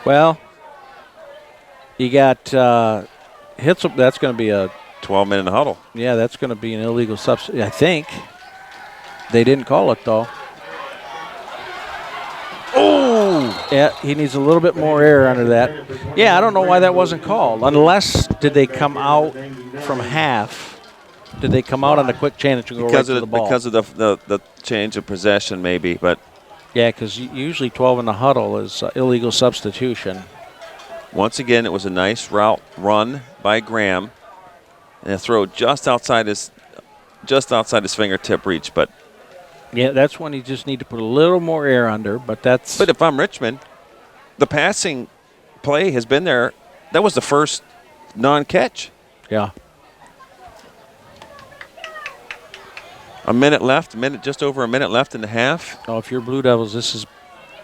Well, you got hits. That's going to be a 12-minute huddle. Yeah, that's going to be an illegal substitute. I think they didn't call it though. Oh, yeah, he needs a little bit more air under that. Yeah, I don't know why that wasn't called. Unless did they come out from half? Did they come out on a quick change to go right to the ball? Because of the change of possession, maybe, but. Yeah, because usually 12 in the huddle is illegal substitution. Once again, it was a nice route run by Graham, and a throw just outside his fingertip reach. But yeah, that's when you just need to put a little more air under. But if I'm Richmond, the passing play has been there. That was the first non-catch. Yeah. Just over a minute left in the half. Oh, if you're Blue Devils, this is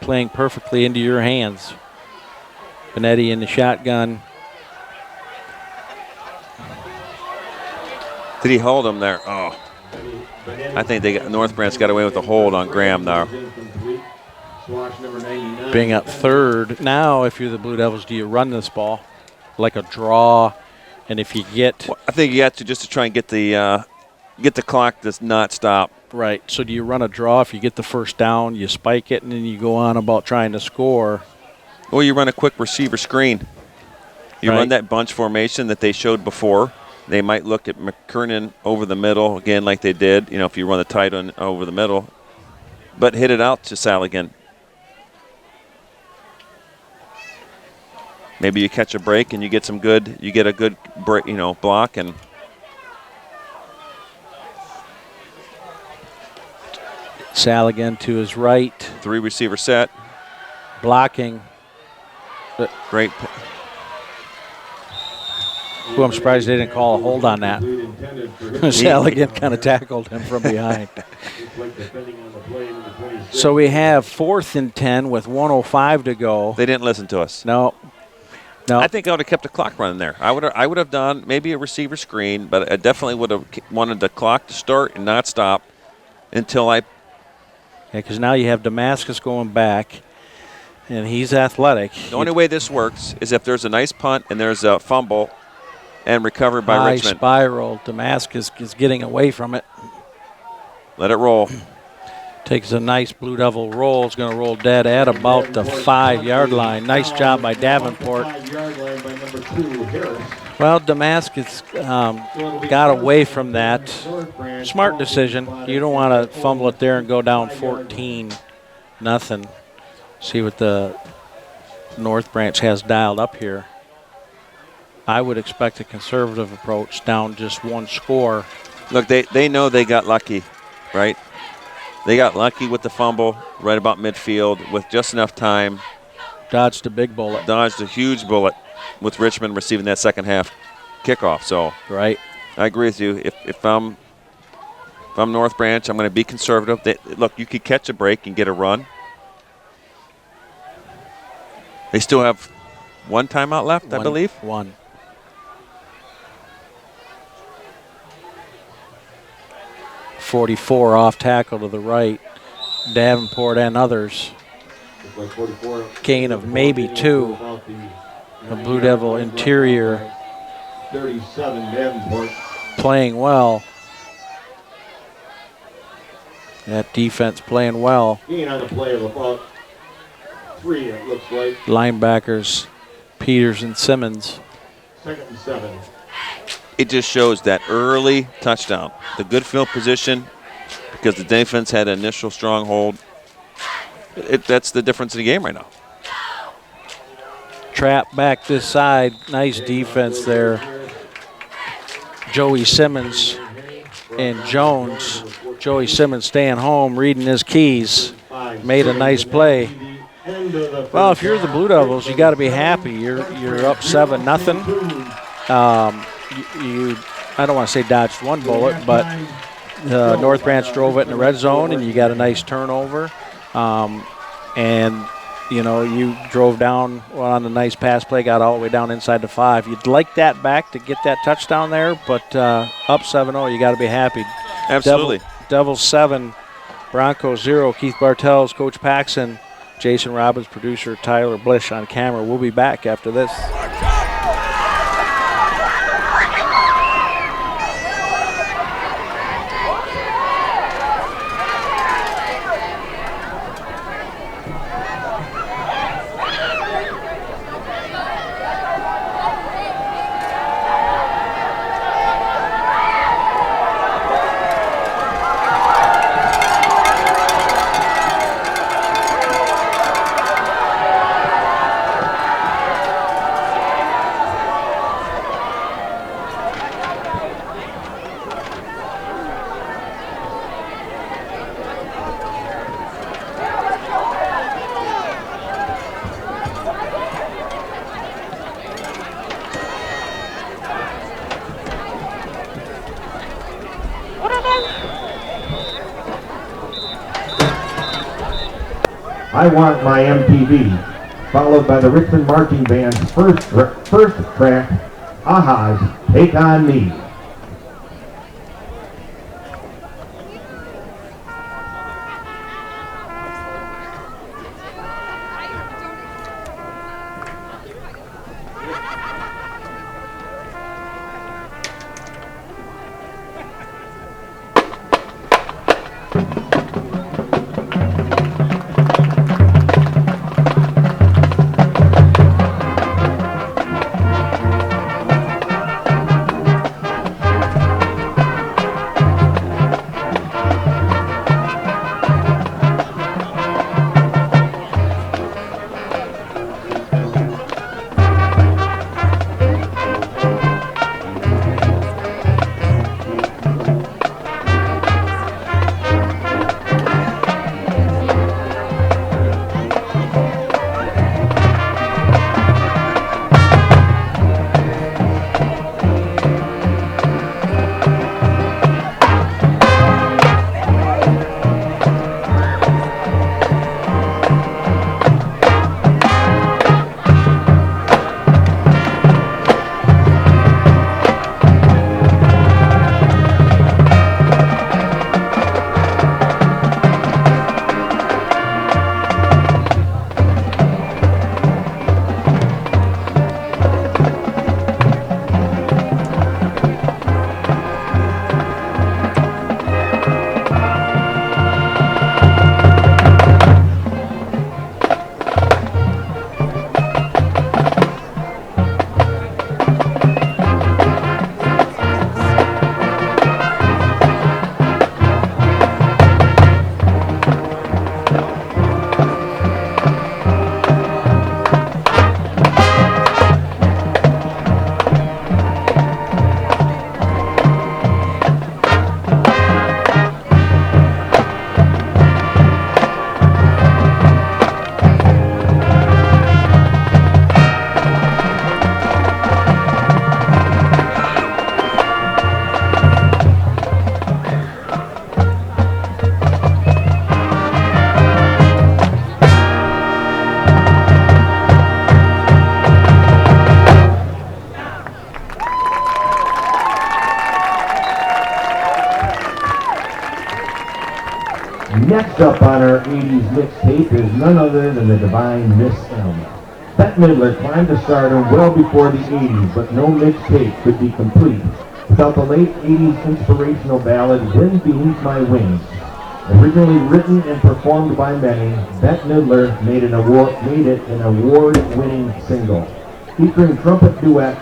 playing perfectly into your hands. Benetti in the shotgun. Did he hold him there? Oh. I think North Branch got away with a hold on Graham there. Being up third. Now, if you're the Blue Devils, do you run this ball like a draw? And if you get... Well, I think you have to just to try and get the clock to not stop. Right. So do you run a draw? If you get the first down, you spike it, and then you go on about trying to score. Or you run a quick receiver screen. You run that bunch formation that they showed before. They might look at McKernan over the middle, again, like they did, if you run the tight end over the middle. But hit it out to Saligan. Maybe you catch a break and you get a good break, block, and Saligan to his right. 3 receiver set. Blocking. Great. Well, I'm surprised they didn't call a hold on that. Saligan kind of tackled him from behind. So we have 4th and 10 with 1:05 to go. They didn't listen to us. No. I think I would have kept the clock running there. I would have done maybe a receiver screen, but I definitely would have wanted the clock to start and not stop until I. Yeah, because now you have Damascus going back, and he's athletic. The only way this works is if there's a nice punt and there's a fumble and recovered by Richmond. High spiral. Damascus is getting away from it. Let it roll. Takes a nice Blue Devil roll. Is going to roll dead at about the 5-yard line. Nice job by Davenport. Well, Damascus got away from that. Smart decision. You don't want to fumble it there and go down 14. nothing. See what the North Branch has dialed up here. I would expect a conservative approach, down just one score. Look, they know they got lucky, right? They got lucky with the fumble right about midfield with just enough time. Dodged a big bullet. Dodged a huge bullet with Richmond receiving that second half kickoff. So right, I agree with you. If I'm North Branch, I'm going to be conservative. Look, you could catch a break and get a run. They still have one timeout left, I believe. One. .44 off tackle to the right. Davenport and others. Gain of maybe 2. The Blue Devil interior 37 Davenport playing well. That defense playing well. gain on the play of about 3, it looks like. Linebackers Peters and Simmons. 2nd and 7. It just shows that early touchdown. The good field position, because the defense had an initial stronghold. That's the difference in the game right now. Trap back this side. Nice defense there. Joey Simmons and Jones. Joey Simmons staying home, reading his keys. Made a nice play. Well, if you're the Blue Devils, you got to be happy. You're up 7-0. You I don't want to say dodged one bullet, but North Branch drove it in the red zone, and you got a nice turnover. And you know, you drove down on a nice pass play, got all the way down inside the 5. You'd like that back to get that touchdown there, but up 7-0, you got to be happy. Absolutely. Devils 7, Broncos 0. Keith Bartels, Coach Paxson, Jason Robbins, producer Tyler Blish on camera. We'll be back after this. I Want My MTV, followed by the Richmond Marching Band's first track, Aha's Take On Me. Next up on our 80s mixtape is none other than the divine Miss M. Bette Midler climbed to stardom well before the 80s, but no mixtape could be complete without the late 80s inspirational ballad Wind Beneath My Wings. Originally written and performed by many, Bette Midler made it an award-winning single. Featuring trumpet duet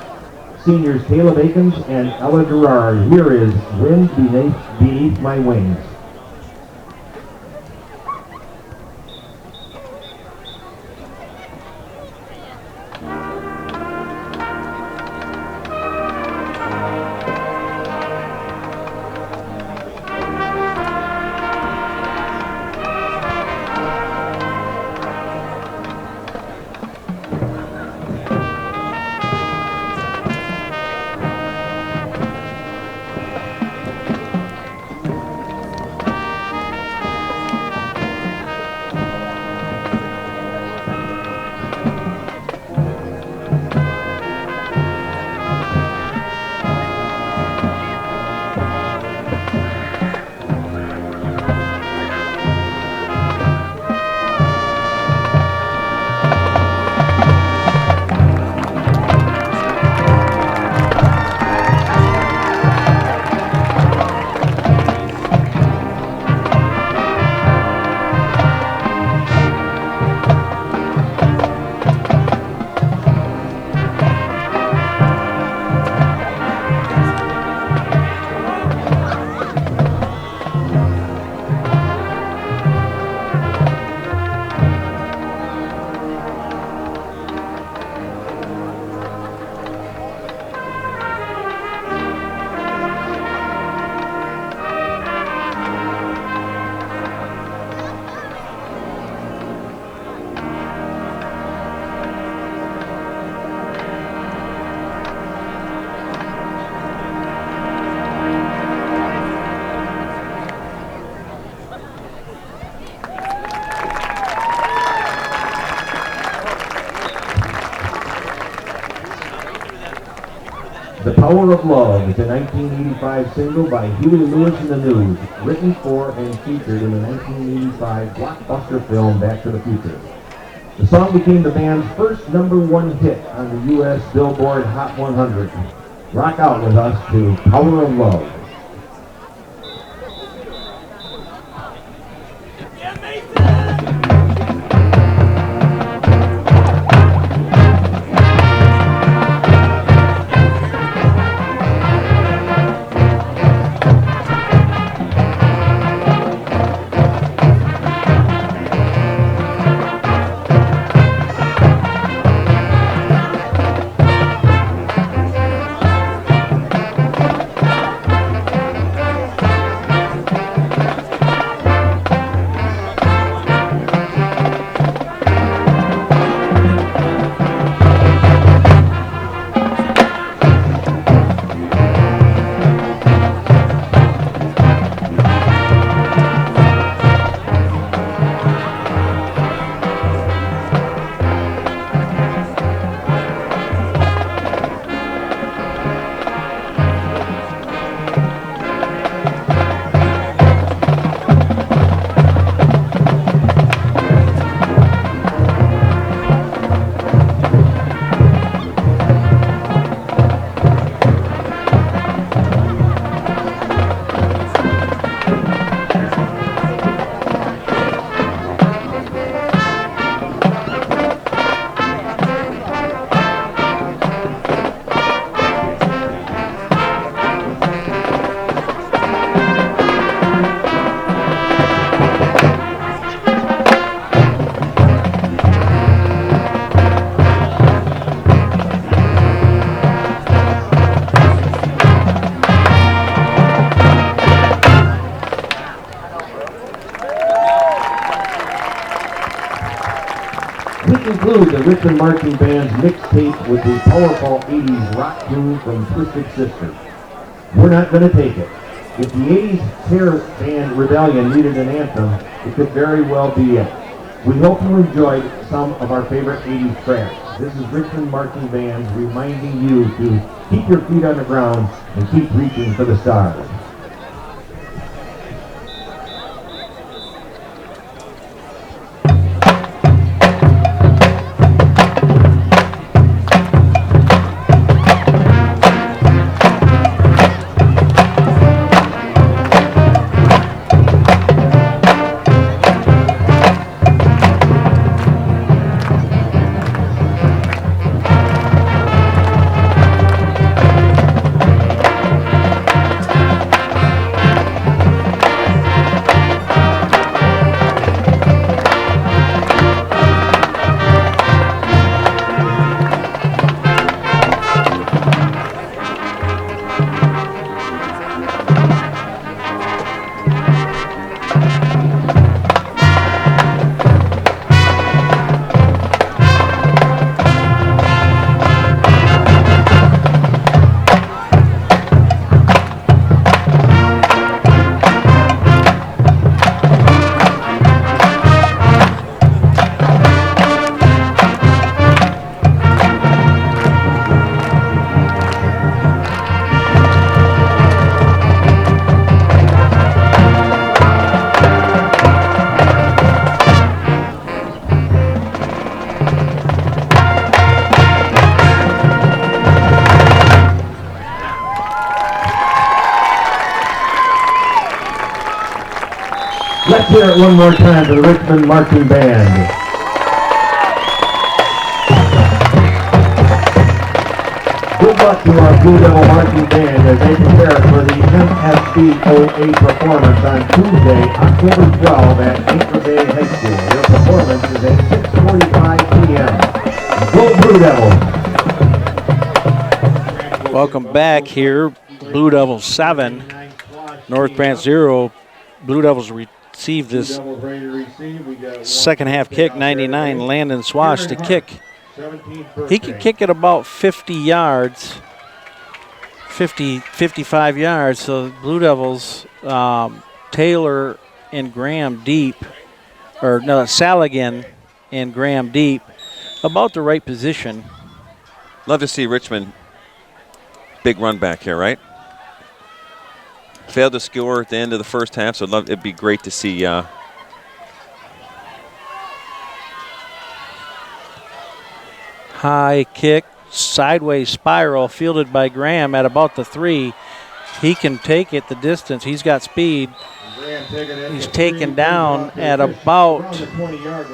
seniors Caleb Akins and Ella Gerard, here is Wind Beneath My Wings. The Power of Love is a 1985 single by Huey Lewis and the News, written for and featured in the 1985 blockbuster film Back to the Future. The song became the band's first #1 hit on the U.S. Billboard Hot 100. Rock out with us to Power of Love. Conclude the Richmond Marching Band's mixtape with the powerful 80s rock tune from Twisted Sister. We're not going to take it. If the 80s hair band Rebellion needed an anthem, it could very well be it. We hope you enjoyed some of our favorite 80s tracks. This is Richmond Marching Band reminding you to keep your feet on the ground and keep reaching for the stars. Let's hear it one more time for the Richmond Marching Band. Good luck to our Blue Devil Marching Band as they prepare for the MSBOA performance on Tuesday, October 12 at Anchor Bay High School. Their performance is at 6:45 p.m. Go Blue Devils! Welcome back here. Blue Devils 7, North Branch 0. Blue Devils receive this second half kick, 99. Landon Swash to kick. He can kick it about 50 yards, 55 yards. So Blue Devils, Taylor and Graham deep, or no, Saligan and Graham deep, about the right position. Love to see Richmond big run back here, right? Failed to score at the end of the first half, so it'd be great to see. High kick, sideways spiral, fielded by Graham at about the 3. He can take it the distance. He's got speed. He's taken down at about the 20-yard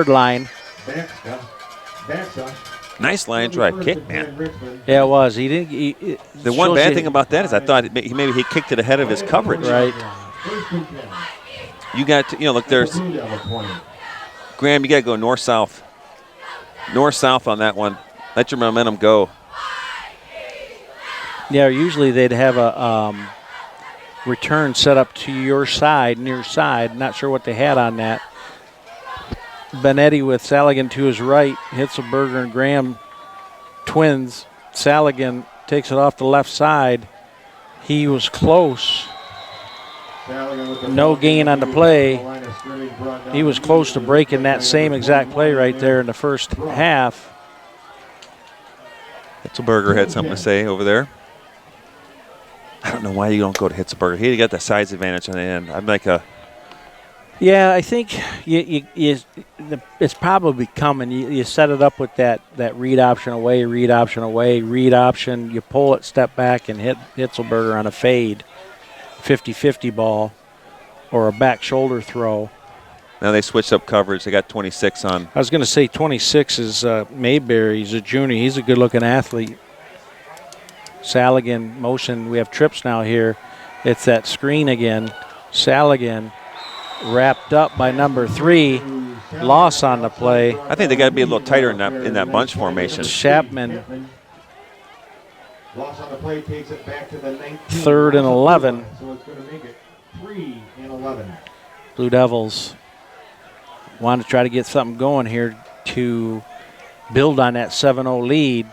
line. Nice line drive kick, man. Yeah, it was. He didn't. The one bad thing about that is I thought maybe he kicked it ahead of his coverage. Right. You got to, look, there's Graham. You got to go north-south. North-south on that one. Let your momentum go. Yeah, usually they'd have a return set up to your side, near side. Not sure what they had on that. Benetti with Saligan to his right. Hitzelberger and Graham twins. Saligan takes it off the left side. He was close. No gain on the play. He was close to breaking that same exact play right there in the first half. Hitzelberger had something to say over there. I don't know why you don't go to Hitzelberger. He got the size advantage on the end. I'm like a... Yeah, I think it's probably coming. You set it up with that read option away, read option away, read option. You pull it, step back, and hit Hitzelberger on a fade, 50-50 ball, or a back shoulder throw. Now they switched up coverage. They got 26 on. I was going to say 26 is Mayberry. He's a junior. He's a good-looking athlete. Saligan motion. We have trips now here. It's that screen again. Saligan wrapped up by number 3. Loss on the play. I think they got to be a little tighter in that bunch formation. Chapman. Loss on the play takes it back to the 19. 3rd and 11. So it's going to make it 3 and 11. Blue Devils want to try to get something going here to build on that 7-0 lead.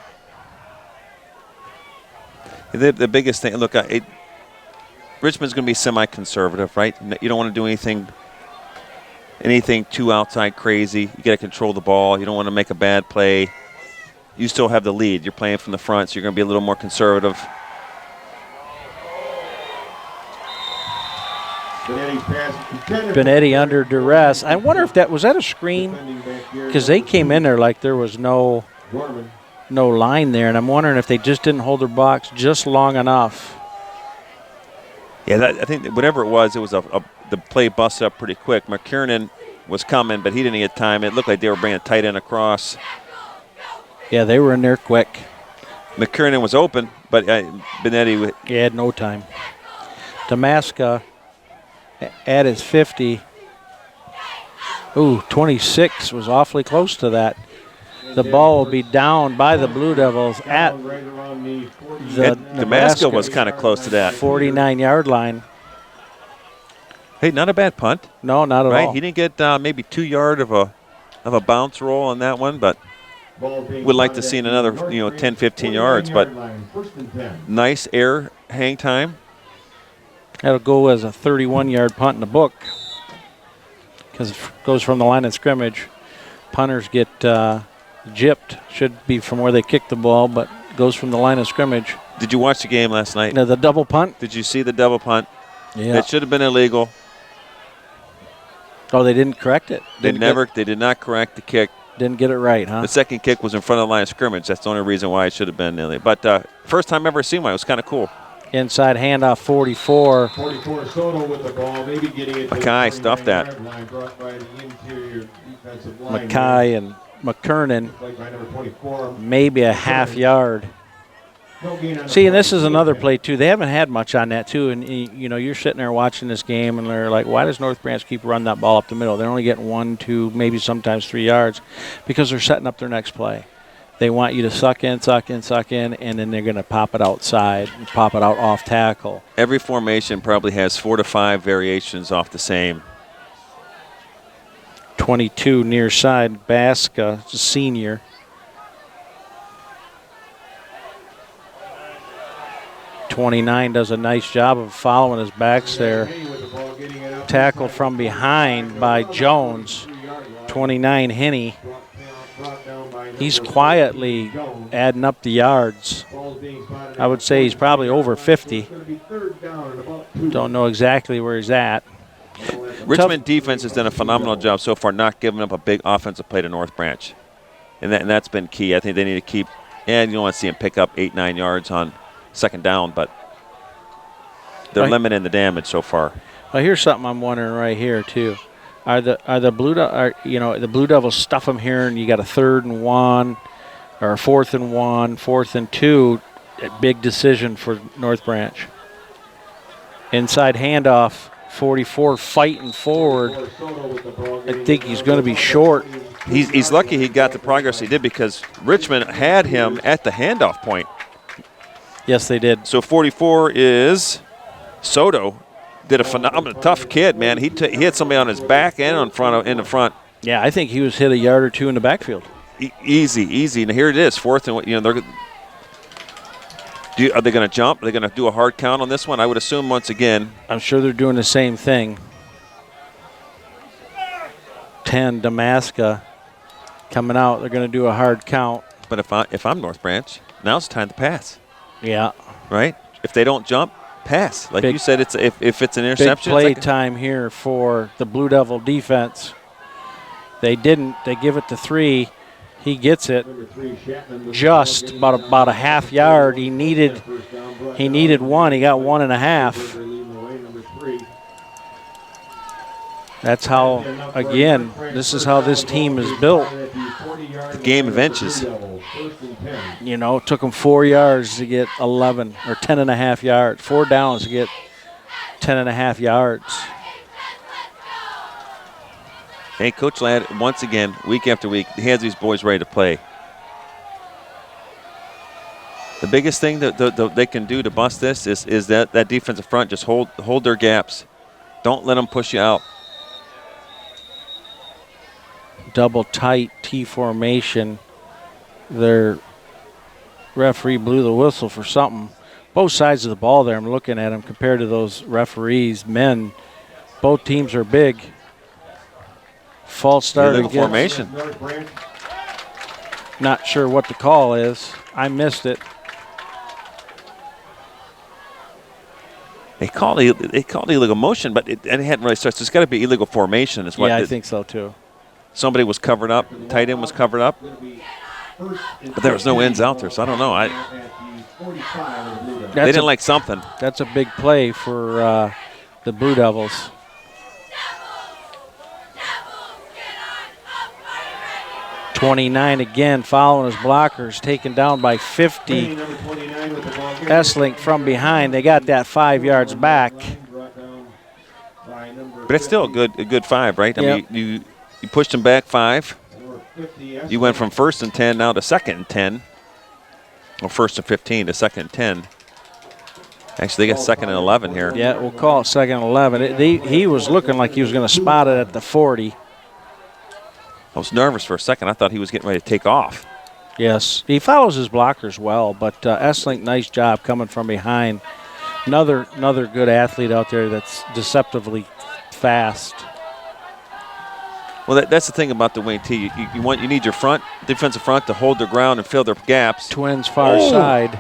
The biggest thing, look, Richmond's going to be semi-conservative, right? You don't want to do anything too outside crazy. You got to control the ball. You don't want to make a bad play. You still have the lead. You're playing from the front, so you're going to be a little more conservative. Benetti under duress. I wonder if was that a screen? Because they came in there like there was no line there, and I'm wondering if they just didn't hold their box just long enough. Yeah, I think that whatever it was the play busted up pretty quick. McKiernan was coming, but he didn't get time. It looked like they were bringing a tight end across. Yeah, they were in there quick. McKiernan was open, but Benetti. He had no time. Damaska at his 50. Ooh, 26 was awfully close to that. The ball will be down by the Blue Devils at the Nebraska was kind of close to that 49-yard line. Hey, not a bad punt. No, not at all. He didn't get maybe 2 yard of a bounce roll on that one, but would like to see another 10, 15 yards. But nice air hang time. That'll go as a 31-yard punt in the book because it goes from the line of scrimmage. Punters get gypped. Should be from where they kick the ball, but goes from the line of scrimmage. Did you watch the game last night? No, the double punt? Did you see the double punt? Yeah. It should have been illegal. Oh, they didn't correct it? They did not correct the kick. Didn't get it right, huh? The second kick was in front of the line of scrimmage. That's the only reason why it should have been illegal. But first time ever seen one. It was kind of cool. Inside handoff, 44. 44 Soto with the ball, maybe getting it to Mackay the stuffed that. 29-yard line, brought by the interior defensive line. Mackay and McKernan, Played by number 24. maybe a half yard. No gain on the See, and this play. is another play, too. They haven't had much on that, too. And, you know, you're sitting there watching this game, and they're like, why does North Branch keep running that ball up the middle? They're only getting 1, 2, maybe sometimes 3 yards because they're setting up their next play. They want you to suck in, and then they're going to pop it outside and pop it out off tackle. Every formation probably has 4 to 5 variations off the same. 22 near side, Basca, senior. .29 does a nice job of following his backs there. Tackled from behind by Jones. 29 Henney. He's quietly adding up the yards. I would say he's probably over 50. Don't know exactly where he's at. Richmond defense has done a phenomenal job so far not giving up a big offensive play to North Branch. And that's been key. I think they need to keep, and you don't want to see them pick up 8, 9 yards on second down, but they're limiting the damage so far. Well, here's something I'm wondering right here too. Are the Blue Devils stuff them here, and you got a 3rd and 1, or a 4th and 1, 4th and 2, a big decision for North Branch. Inside handoff, 44 fighting forward. I think he's going to be short. He's lucky he got the progress he did because Richmond had him at the handoff point. Yes, they did. So 44 is Soto. Did a phenomenal, tough kid, man. He hit somebody on his back and in the front. Yeah, I think he was hit a yard or two in the backfield. Easy. And here it is, 4th and are they going to jump? Are they going to do a hard count on this one? I would assume once again. I'm sure they're doing the same thing. 10 Damasca coming out. They're going to do a hard count. But if I'm North Branch, now's the time to pass. Yeah. Right? If they don't jump, pass. Like you said, it's if it's an interception. Big play it's like time here for the Blue Devil defense. They didn't. They give it to 3. He gets it just about a half yard. He needed 1. He got 1.5. That's how, again, this is how this team is built. the game of inches. You know, it took them 4 yards to get 11 or 10.5 yards. 4 downs to get 10.5 yards. Hey, Coach Ladd, once again, week after week, he has these boys ready to play. The biggest thing that they can do to bust this is that defensive front. Just hold their gaps. Don't let them push you out. Double tight T formation. Their referee blew the whistle for something. Both sides of the ball there, I'm looking at them compared to those referees. Men, both teams are big. False start Illegal against. formation. Not sure what the call is. I missed it. They called illegal motion, but it hadn't really started. So it's got to be illegal formation. Is what? Yeah, I think so too. Somebody was covered up. Tight end was covered up, but there was no ends out there. So I don't know. They didn't like something. That's a big play for the Blue Devils. .29 again, following his blockers, taken down by 50. S-Link from behind. They got that 5 yards back. But it's still a good 5, right? I mean, you pushed him back 5. You went from 1st and 10 now to 2nd and 10. Or 1st and 15 to 2nd and 10. Actually, they got 2nd and 11 here. Yeah, we'll call it 2nd and 11. He was looking like he was going to spot it at the 40. I was nervous for a second. I thought he was getting ready to take off. Yes, he follows his blockers well, but S-Link, nice job coming from behind. Another good athlete out there that's deceptively fast. Well, that's the thing about the wing T. You need your defensive front to hold their ground and fill their gaps. Twins far side.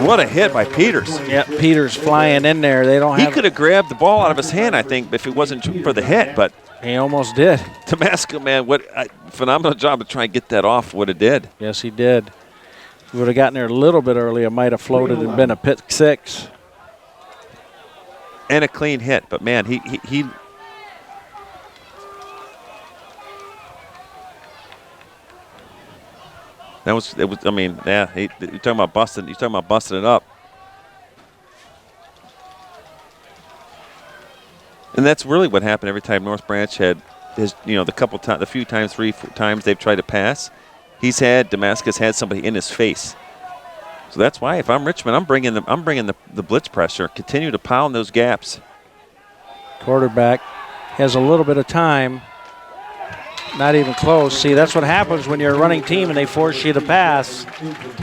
What a hit by Peters. Yeah, Peters flying in there. He could have grabbed the ball out of his hand, I think, if it wasn't for the hit, but he almost did. Damasco, man, what a phenomenal job to try and get that off what it did. Yes, he did. we would have gotten there a little bit early, it might have floated and been a pick six. And a clean hit, but man, he that was it was. I mean, yeah, you're talking about busting. You're talking about busting it up, and that's really what happened every time North Branch had his. You know, the few times, 3 times they've tried to pass, Damascus had somebody in his face. So that's why if I'm Richmond, I'm bringing the blitz pressure. Continue to pound those gaps. Quarterback has a little bit of time. Not even close. See, that's what happens when you're a running team and they force you to pass.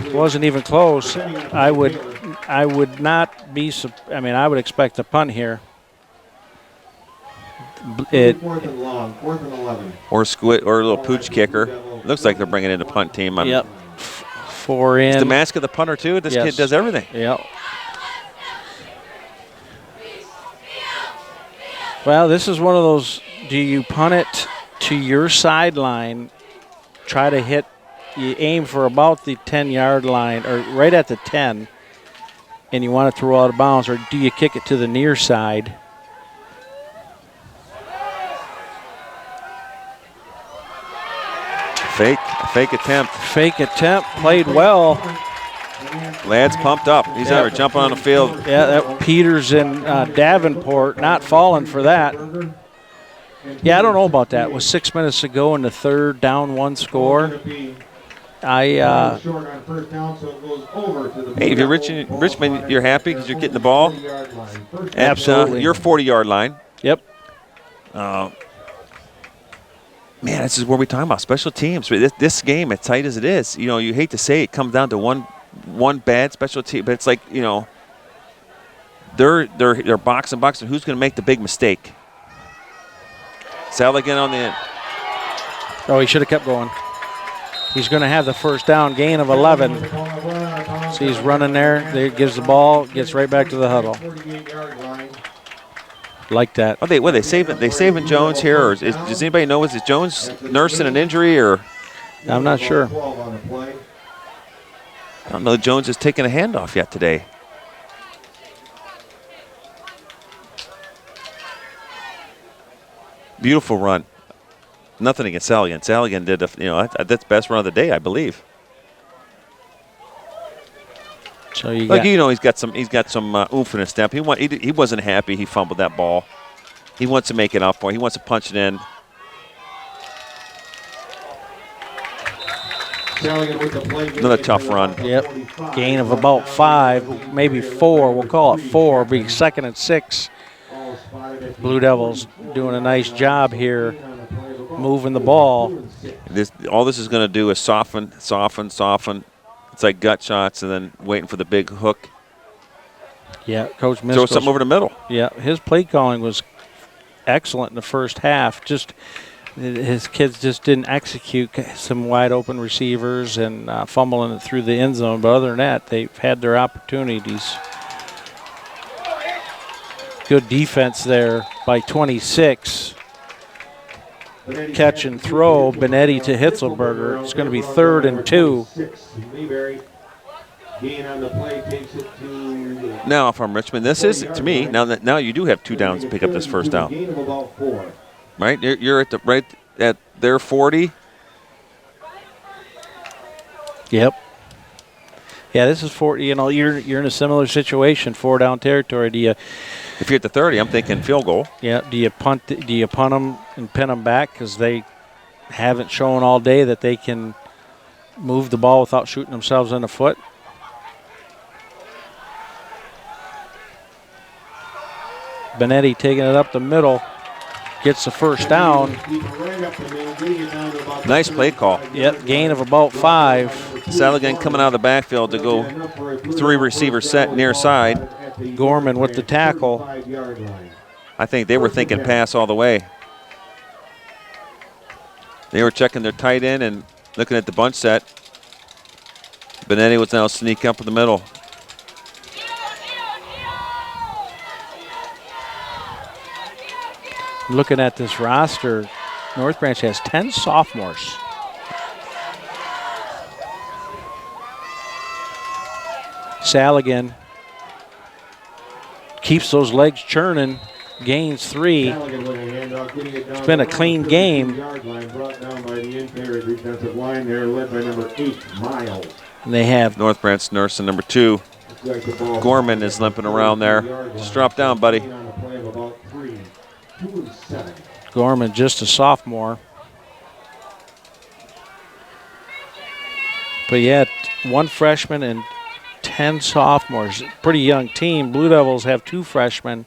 It wasn't even close. I would not be. I mean, I would expect a punt here. Fourth and long, 4th and 11. Or a little pooch kicker. Looks like they're bringing in a punt team. Yep. 4 in. Is Damascus the punter too? This kid does everything. Yep. Well, this is one of those, do you punt it to your sideline, try to hit, you aim for about the 10-yard line or right at the 10, and you want to throw out of bounds, or do you kick it to the near side? Fake attempt. Fake attempt, played well. Lad's pumped up. He's out there jumping on the field. Yeah, that Peters and Davenport not falling for that. Yeah, I don't know about that. With 6 minutes to go in the third, down 1 score. Hey, if you're Richmond, you're happy because you're getting the ball. Absolutely. Your 40-yard line. Yep. Man, this is what we're talking about, special teams. This game, as tight as it is, you know, you hate to say it comes down to one bad special team, but it's like, you know, they're boxing. Who's going to make the big mistake? Saligan on the end. Oh, he should have kept going. He's going to have the first down, gain of 11. So he's running there. Gives the ball, gets right back to the huddle. Like that. Are they saving Jones here, or does anybody know, is Jones nursing an injury, or? I'm not sure. I don't know. Jones is taking a handoff yet today. Beautiful run. Nothing against Saligan. Saligan did, that's best run of the day, I believe. So he's got some oomph in his step. He wasn't happy. He fumbled that ball. He wants to make it up for it. He wants to punch it in. Another tough run. Yep. Gain of about 5, maybe 4. We'll call it 4. Be 2nd and 6. Blue Devils doing a nice job here, moving the ball. All this is going to do is soften. It's like gut shots and then waiting for the big hook. Yeah, Coach Miskell's, throw something over the middle. Yeah, his play calling was excellent in the first half. Just his kids just didn't execute some wide open receivers and fumbling it through the end zone. But other than that, they've had their opportunities. Good defense there by 26. Catch and throw, Benetti to Hitzelberger. It's going to be 3rd and 2. Now, if I'm Richmond, this is, to me, now you do have 2 downs to pick up this first down. Right? You're at their 40. Yep. Yeah, this is 40. You know, you're in a similar situation, 4 down territory. If you're at the 30, I'm thinking field goal. Yeah. Do you punt them and pin them back because they haven't shown all day that they can move the ball without shooting themselves in the foot? Benetti taking it up the middle, gets the first down. Nice play call. Yep, gain of about 5. Saligan coming out of the backfield to go 3 receiver set near side. Gorman with the tackle. I think they were thinking pass all the way. They were checking their tight end and looking at the bunch set. Benetti was now sneak up in the middle. Looking at this roster, North Branch has 10 sophomores. Saligan keeps those legs churning, gains 3. It's been a clean game. And they have North Branch nursing number 2. Gorman is limping around there. Just drop down, buddy. Gorman, just a sophomore. But yeah, 1 freshman and 10 sophomores. Pretty young team. Blue Devils have 2 freshmen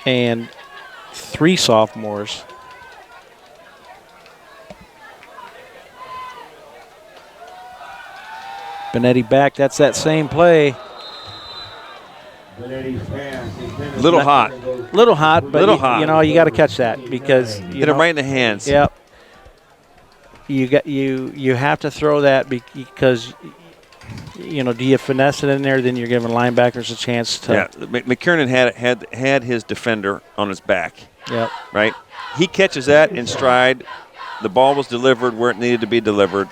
and 3 sophomores. Benetti back. That's that same play. Little hot. Little hot, but Little you, hot. you know, you got to catch that because you Hit know, him right in the hands. Yep. You have to throw that because you know, do you finesse it in there? Then you're giving linebackers a chance to. Yeah, McKiernan had his defender on his back. Yep. Right. He catches that in stride. The ball was delivered where it needed to be delivered.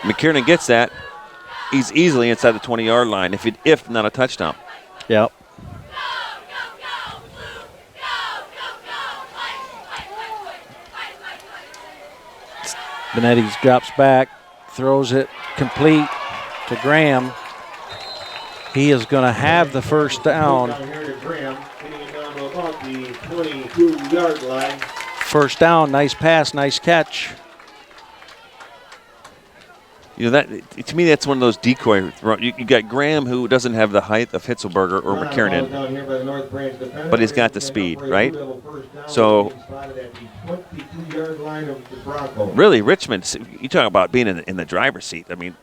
McKiernan gets that. He's easily inside the 20-yard line, if not a touchdown. Yep. Benetti drops back, throws it complete to Graham. He is going to have the first down. First down, nice pass, nice catch. You know, that to me, that's one of those decoy. You got Graham, who doesn't have the height of Hitzelberger or McKiernan, but he's got the speed, right? So, really, Richmond, you talk about being in the driver's seat. I mean,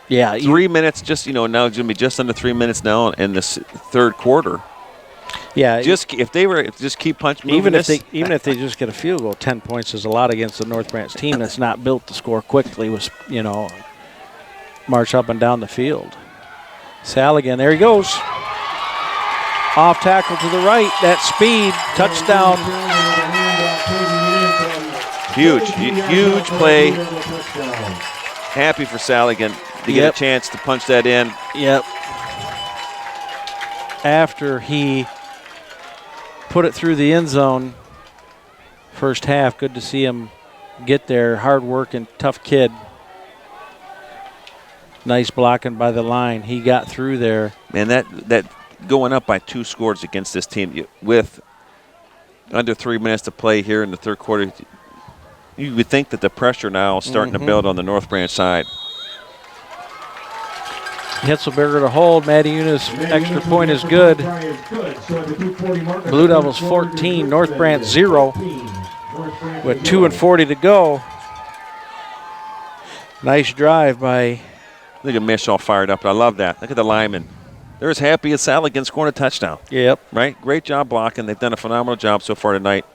yeah, 3 minutes, just, you know, now it's going to be just under 3 minutes now in this third quarter. Yeah, if they just keep punching, even if they just get a field goal, 10 points is a lot against the North Branch team that's not built to score quickly. Was, you know, march up and down the field. Saligan, there he goes, off tackle to the right. That speed, touchdown. Huge play. Happy for Saligan to get a chance to punch that in. Yep. After he put it through the end zone first half, good to see him get there. Hard working, tough kid. Nice blocking by the line. He got through there. And that going up by 2 scores against this team with under 3 minutes to play here in the third quarter, you would think that the pressure now is starting to build on the North Branch side. Hitzelberger to hold. Matty Eunice, extra point is good. Blue Devils 14, North Branch 0 with 2:40 to go. Nice drive by. Look at Mish all fired up. I love that. Look at the linemen. They're as happy as Saligan scoring a touchdown. Yep. Right? Great job blocking. They've done a phenomenal job so far tonight.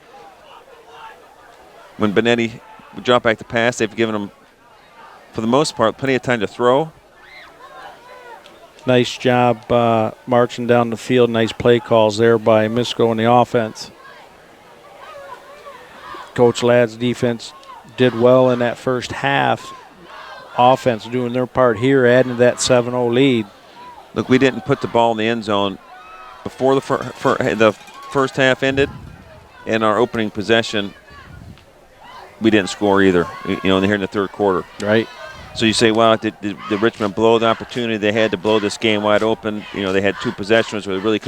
When Benetti would drop back to pass, they've given them, for the most part, plenty of time to throw. Nice job marching down the field. Nice play calls there by Misko in the offense. Coach Ladd's defense did well in that first half. Offense doing their part here, adding to that 7-0 lead. Look, we didn't put the ball in the end zone before the first half ended. In our opening possession, we didn't score either, you know, here in the third quarter. Right. So you say, well, did Richmond blow the opportunity they had to blow this game wide open? You know, they had 2 possessions where they really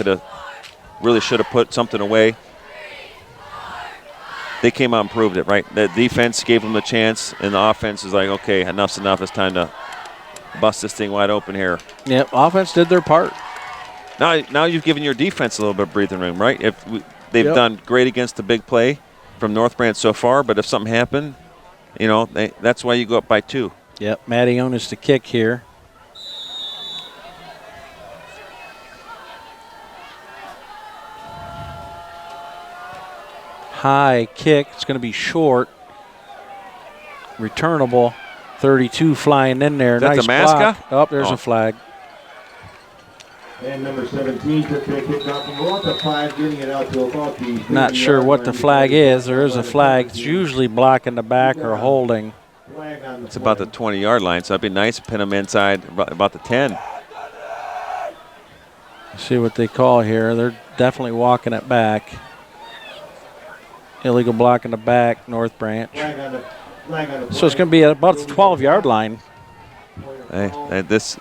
should have put something away. They came out and proved it, right? The defense gave them a chance, and the offense is like, okay, enough's enough. It's time to bust this thing wide open here. Yep, offense did their part. Now you've given your defense a little bit of breathing room, right? They've done great against the big play from North Branch so far, but if something happened, you know, that's why you go up by 2. Yep, Matty Jonas to kick here. High kick. It's going to be short. Returnable. 32 flying in there. Is that nice the mascot? block. Oh, there's a flag. And number 17 took the kick off from about the 5, getting it out to about the. Not sure what the flag is. There is a flag. It's usually blocking the back or holding. It's about the 20-yard line, so it'd be nice to pin them inside about the 10. See what they call here. They're definitely walking it back. Illegal block in the back, North Branch. So it's going to be about the 12-yard line. Hey, this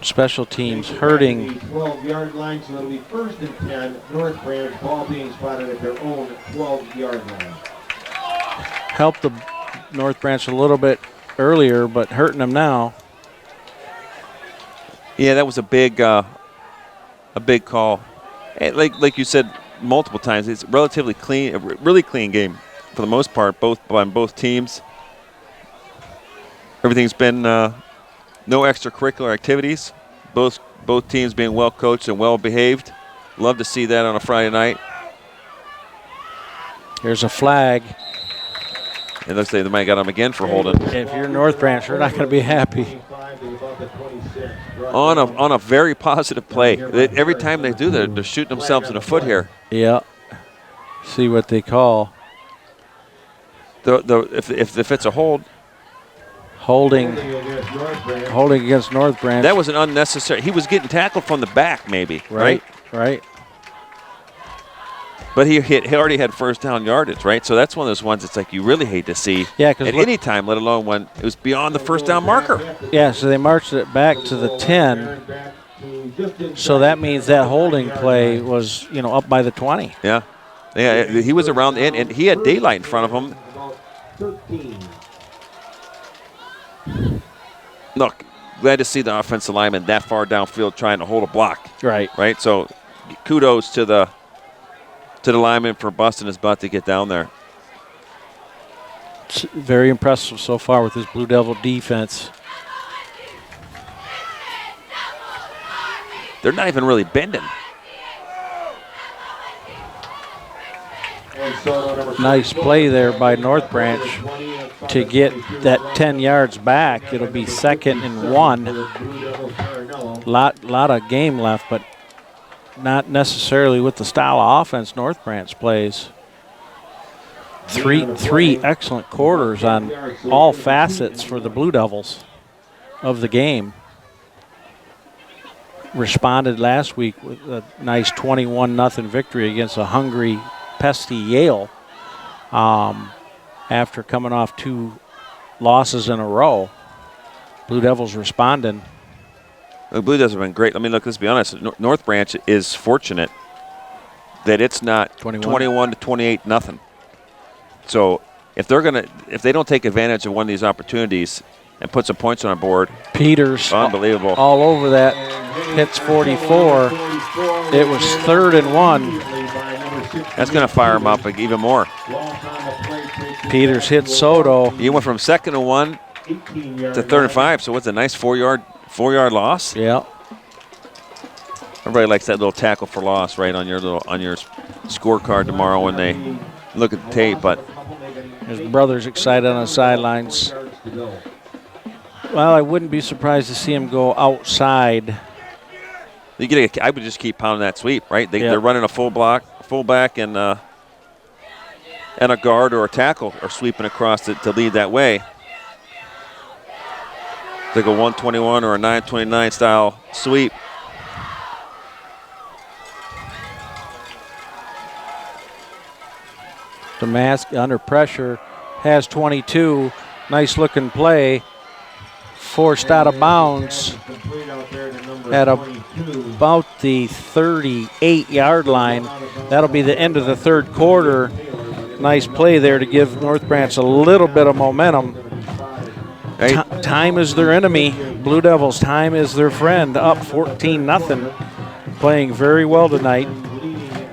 special teams hurting. 12-yard line, so it'll be 1st and 10. North Branch, ball being spotted at their own 12-yard line. Helped the North Branch a little bit earlier, but hurting them now. Yeah, that was a big call. And like you said multiple times, it's relatively clean, a really clean game for the most part, on both teams. Everything's been no extracurricular activities. Both teams being well coached and well behaved. Love to see that on a Friday night. Here's a flag. It looks like they might have got him again for holding. If you're North Branch, you're not going to be happy. On a very positive play. Every time they do that, they're shooting themselves in the foot here. Yeah. See what they call. If it's a hold. Holding against North Branch. That was an unnecessary. He was getting tackled from the back, maybe. Right. But he already had first down yardage, right? So that's one of those ones that's like you really hate to see at any time, let alone when it was beyond the first down marker. Yeah, so they marched it back to the 10. So that means that holding play was, up by the 20. Yeah, he was around the end, and he had daylight in front of him. Look, glad to see the offensive lineman that far downfield trying to hold a block. Right. So kudos to the lineman for busting his butt to get down there. It's very impressive so far with this Blue Devil defense. They're not even really bending. Nice play there by North Branch to get that 10 yards back. It'll be 2nd and 1. Lot of game left, but not necessarily with the style of offense North Branch plays. Three excellent quarters on all facets for the Blue Devils of the game. Responded last week with a nice 21-0 victory against a hungry, pesty Yale after coming off 2 losses in a row. Blue Devils responding. The Blue Devils have been great. I mean, look, let's be honest. North Branch is fortunate that it's not 21 to 28 nothing. So if they don't take advantage of one of these opportunities and put some points on the board, Peters unbelievable. All over that. Hits 44. It was 3rd and 1. That's going to fire him up even more. Peters hits Soto. He went from 2nd and 1 to 3rd and 5. So what's a nice 4-yard loss? Yeah. Everybody likes that little tackle for loss, right, on your scorecard tomorrow when they look at the tape. But his brother's excited on the sidelines. Well, I wouldn't be surprised to see him go outside. I would just keep pounding that sweep, right? They're running a fullback, and a guard or a tackle are sweeping across to lead that way. It's like a 121 or a 929 style sweep. The mask under pressure has 22. Nice looking play. Forced out of bounds at about the 38-yard line. That'll be the end of the 3rd quarter. Nice play there to give North Branch a little bit of momentum. Time is their enemy. Blue Devils, time is their friend. Up 14-0. Playing very well tonight.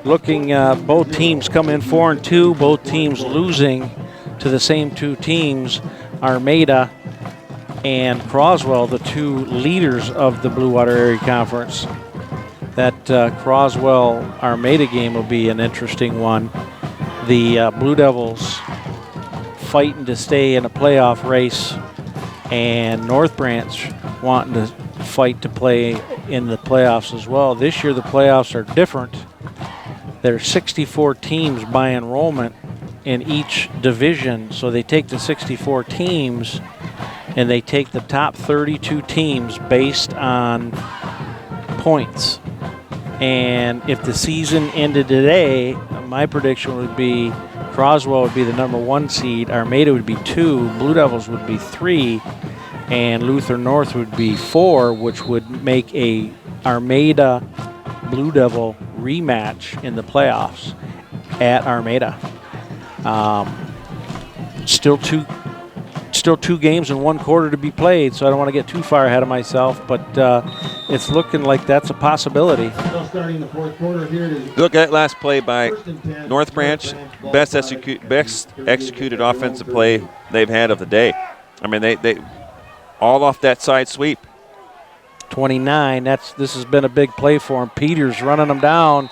Looking, both teams come in 4-2. Both teams losing to the same 2 teams. Armada and Croswell, the 2 leaders of the Blue Water Area Conference. That Croswell-Armada game will be an interesting one. The Blue Devils fighting to stay in a playoff race, and North Branch wanting to fight to play in the playoffs as well. This year the playoffs are different. There are 64 teams by enrollment in each division. So they take the 64 teams and they take the top 32 teams based on points. And if the season ended today, my prediction would be Croswell would be the number 1 seed, Armada would be 2, Blue Devils would be 3, and Luther North would be 4, which would make a Armada Blue Devil rematch in the playoffs at Armada. Still two games and 1 quarter to be played, so I don't want to get too far ahead of myself, but it's looking like that's a possibility. Starting the 4th quarter here, it is Look at that last play by North Branch. Best executed offensive play they've had of the day. I mean, they all off that side sweep. 29. This has been a big play for him. Peters running them down.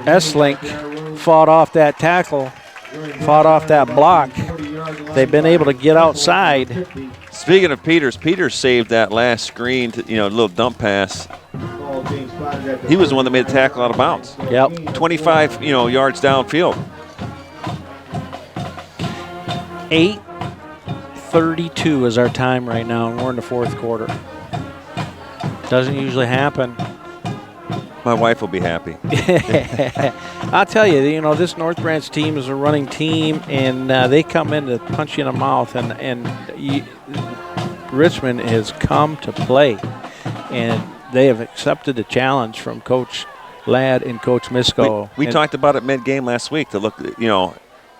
Esslink fought off that tackle, fought off that block. They've been able to get outside. Speaking of Peters, Peters saved that last screen, little dump pass. He was the one that made the tackle out of bounds. Yep. 25, yards downfield. 8:32 is our time right now, and we're in the 4th quarter. Doesn't usually happen. My wife will be happy. I'll tell you, this North Branch team is a running team, and they come in to punch you in the mouth, and Richmond has come to play, and they have accepted the challenge from Coach Ladd and Coach Misko. We talked about it mid-game last week to look,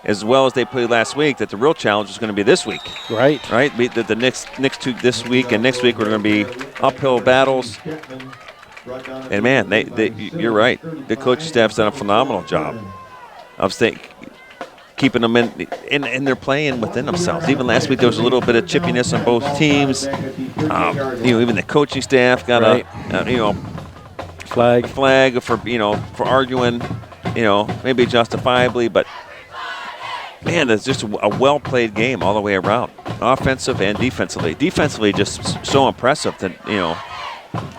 as well as they played last week, that the real challenge is going to be this week. Right. Right? The next 2 this week and next week we're going to be uphill battles. And, man, you're right. The coaching staff's done a phenomenal job of keeping them in, and they're playing within themselves. Even last week there was a little bit of chippiness on both teams. Even the coaching staff got a flag for arguing, maybe justifiably, but man, it's just a well-played game all the way around, offensive and defensively. Defensively, just so impressive that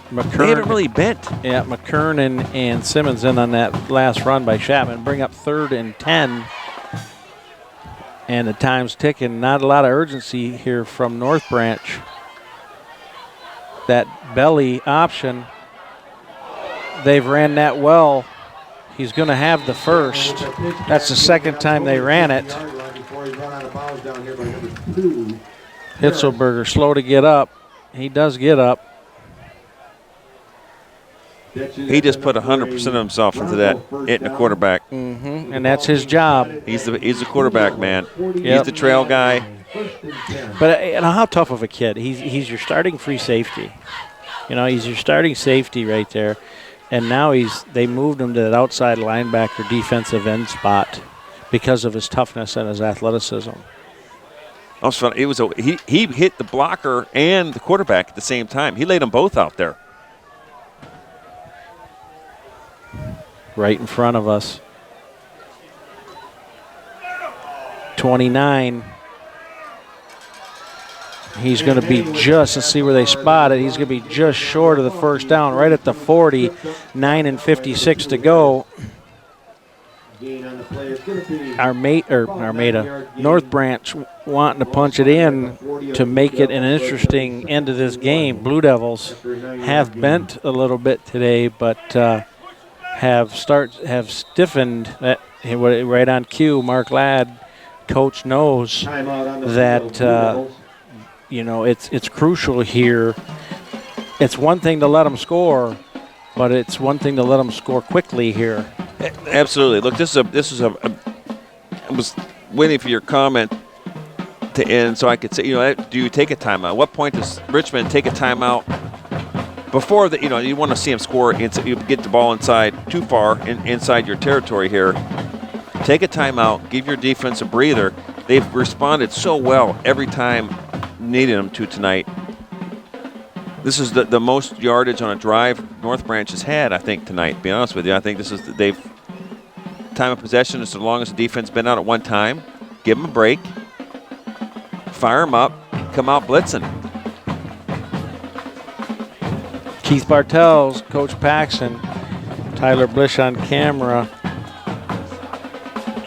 McKern, they haven't really bent. Yeah, McKern and Simmons in on that last run by Chapman bring up 3rd and 10. And the time's ticking. Not a lot of urgency here from North Branch. That belly option, they've ran that well. He's going to have the first. That's the 2nd time they ran it. Hitzelberger slow to get up. He does get up. He just put 100% of himself into that, hitting the quarterback. And that's his job. He's the quarterback, man. Yep. He's the trail guy. But how tough of a kid. He's your starting free safety. He's your starting safety right there. And now they moved him to that outside linebacker defensive end spot because of his toughness and his athleticism. It was fun. He hit the blocker and the quarterback at the same time. He laid them both out there. Right in front of us. 29. He's going to be let's see where they spot it. He's going to be just short of the first down, right at the 40, 9:56 to go. Armada, North Branch wanting to punch it in to make it an interesting end of this game. Blue Devils have bent a little bit today, but have stiffened right on cue. Mark Ladd, coach, knows that it's crucial here. It's one thing to let them score, but it's one thing to let them score quickly here. Absolutely. Look, I was waiting for your comment to end so I could say, do you take a timeout? At what point does Richmond take a timeout? Before you want to see them score, you get the ball too far inside your territory here. Take a timeout, give your defense a breather. They've responded so well every time needed them to tonight. This is the most yardage on a drive North Branch has had, I think, tonight, to be honest with you. I think time of possession is as long as the defense been out at one time. Give them a break. Fire them up. Come out blitzing. Keith Bartels, Coach Paxson, Tyler Blish on camera.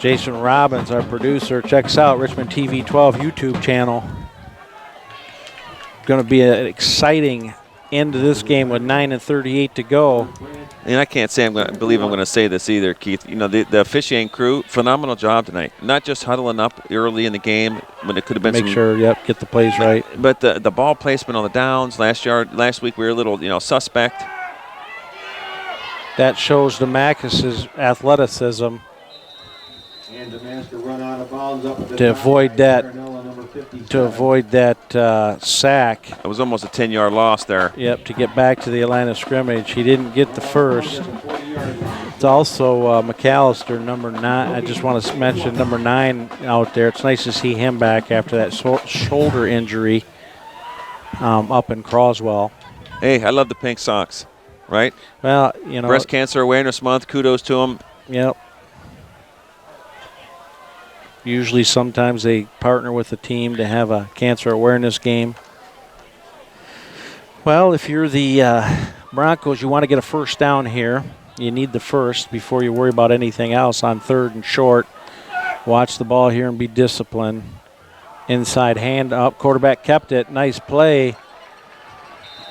Jason Robbins, our producer, checks out Richmond TV 12 YouTube channel. Going to be an exciting end to this game with 9:38 to go. And I can't say I'm going to say this either, Keith. You know, the officiating crew, phenomenal job tonight. Not just huddling up early in the game when it could have been get the plays right. But the ball placement on the downs last week we were a little, suspect. That shows DeMacus's athleticism to avoid that sack. It was almost a 10-yard loss there. Yep, to get back to the line of scrimmage. He didn't get the first. It's also McAllister, number 9. I just want to mention number 9 out there. It's nice to see him back after that shoulder injury up in Croswell. Hey, I love the pink socks, right? Well, Breast Cancer Awareness Month, kudos to him. Yep. Usually sometimes they partner with a team to have a cancer awareness game. Well, if you're the Broncos, you want to get a first down here. You need the first before you worry about anything else on 3rd and short. Watch the ball here and be disciplined. Inside hand up. Quarterback kept it. Nice play.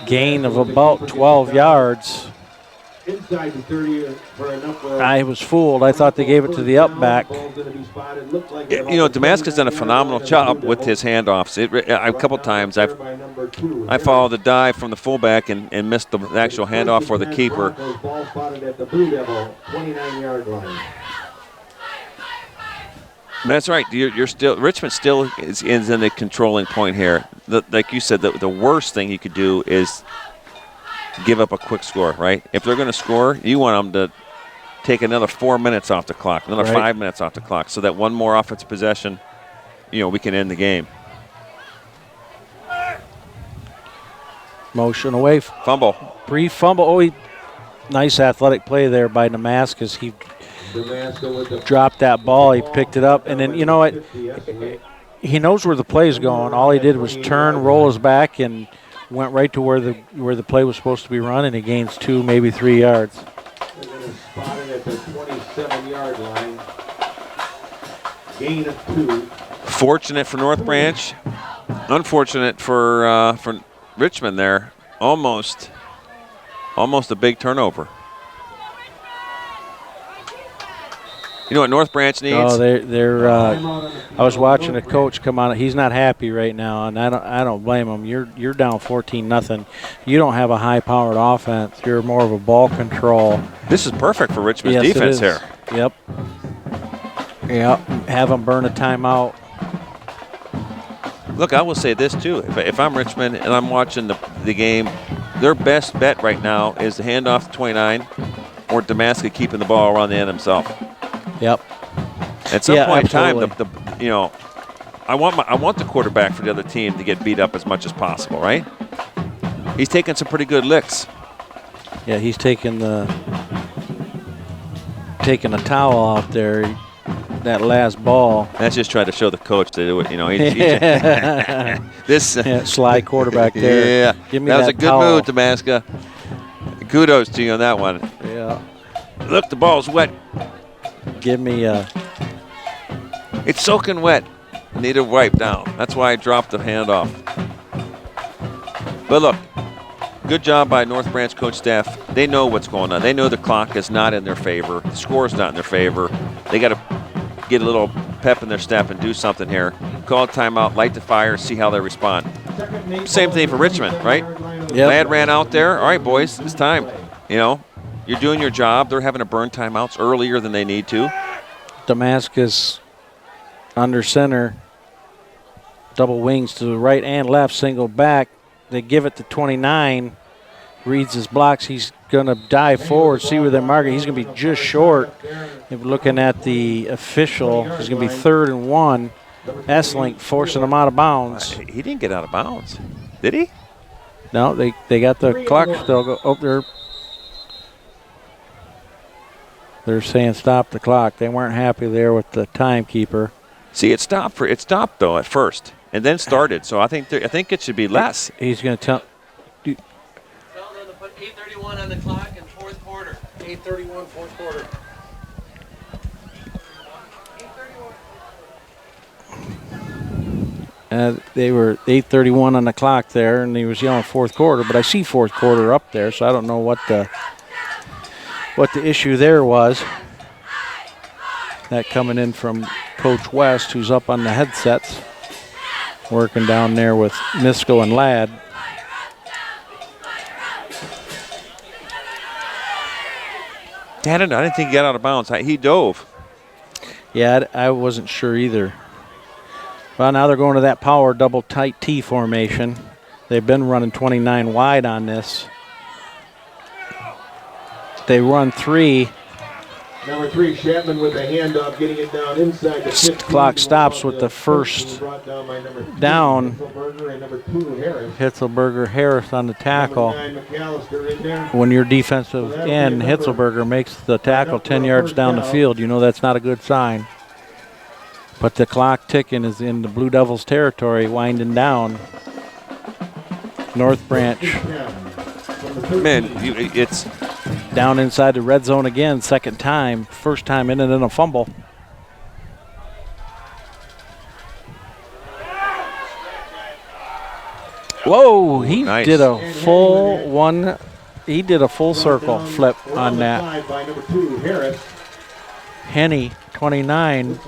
Gain of about 12 yards. Inside the 30 for enough. I was fooled. I thought they gave it to the up back. Damascus done a phenomenal job with his handoffs. A couple times I followed the dive from the fullback and missed the actual handoff for the keeper. Ball spotted at the Blue Devil 29-yard line. That's right. Richmond still is in the controlling point here. Like you said, the worst thing you could do is give up a quick score, right? If they're going to score, you want them to take another 4 minutes off the clock, another 5 minutes off the clock, so that one more offensive possession, we can end the game. Motion away. Fumble. Brief fumble. Oh, nice athletic play there by Damascus. He dropped that ball. He picked it up. And then, you know what? He knows where the play is going. All he did was turn, roll his back, and went right to where the play was supposed to be run, and he gains 2, maybe 3 yards. Spotted at the 27-yard line. Gain of 2. Fortunate for North Branch. Unfortunate for Richmond there. Almost a big turnover. You know what North Branch needs? Oh, they're. I was watching a coach come on. He's not happy right now, and I don't blame him. You're down 14-0. You don't have a high-powered offense. You're more of a ball control. This is perfect for Richmond's defense here. Yep. Have them burn a timeout. Look, I will say this too. If I'm Richmond and I'm watching the game, their best bet right now is to hand off to 29 or Damascus keeping the ball around the end himself. Yep. At some point in time, I want the quarterback for the other team to get beat up as much as possible, right? He's taking some pretty good licks. Yeah, he's taking a towel out there. That last ball. That's just trying to show the coach to do it. Sly quarterback there. Yeah, give me that was that a good towel. move, Damascus. Kudos to you on that one. Yeah. Look, the ball's wet. Give me It's soaking wet. Need to wipe down. That's why I dropped the handoff. But look, good job by North Branch coach staff. They know what's going on. They know the clock is not in their favor. The score is not in their favor. They got to get a little pep in their step and do something here. Call a timeout, light the fire, see how they respond. Same thing for Richmond, right? Yep. Lad ran out there. All right, boys, it's time. You're doing your job. They're having to burn timeouts earlier than they need to. Damascus under center. Double wings to the right and left, single back. They give it to 29. Reads his blocks. He's going to dive forward, see where they're marking. He's going to be just short. If we're looking at the official, he's going to be 3rd and 1. S-Link forcing him out of bounds. He didn't get out of bounds, did he? No, they got the clock still up there. They're saying stop the clock. They weren't happy there with the timekeeper. See, it stopped though at first, and then started. So I think it should be less. He's going to tell. Tell them to put 8:31 on the clock in fourth quarter. 8:31, fourth quarter. They were 8:31 on the clock there, and he was yelling fourth quarter. But I see fourth quarter up there, so I don't know what the issue there was. That coming in from Coach West, who's up on the headsets, working down there with Misko and Ladd. I didn't think he got out of bounds. He dove. Yeah, I wasn't sure either. Well, now they're going to that power double tight T formation. They've been running 29 wide on this. They run 3. Number 3, Chapman with the handoff, getting it down inside the 15. Clock stops with the first down. Hitzelberger Harris on the tackle. When your defensive end, Hitzelberger, makes the tackle 10 yards down the field, you know that's not a good sign. But the clock ticking is in the Blue Devils territory, winding down. North Branch. Man, it's down inside the red zone again, second time. First time in and in a fumble. Whoa, he nice. did a full one. He did a full circle flip on that. Henny, 29,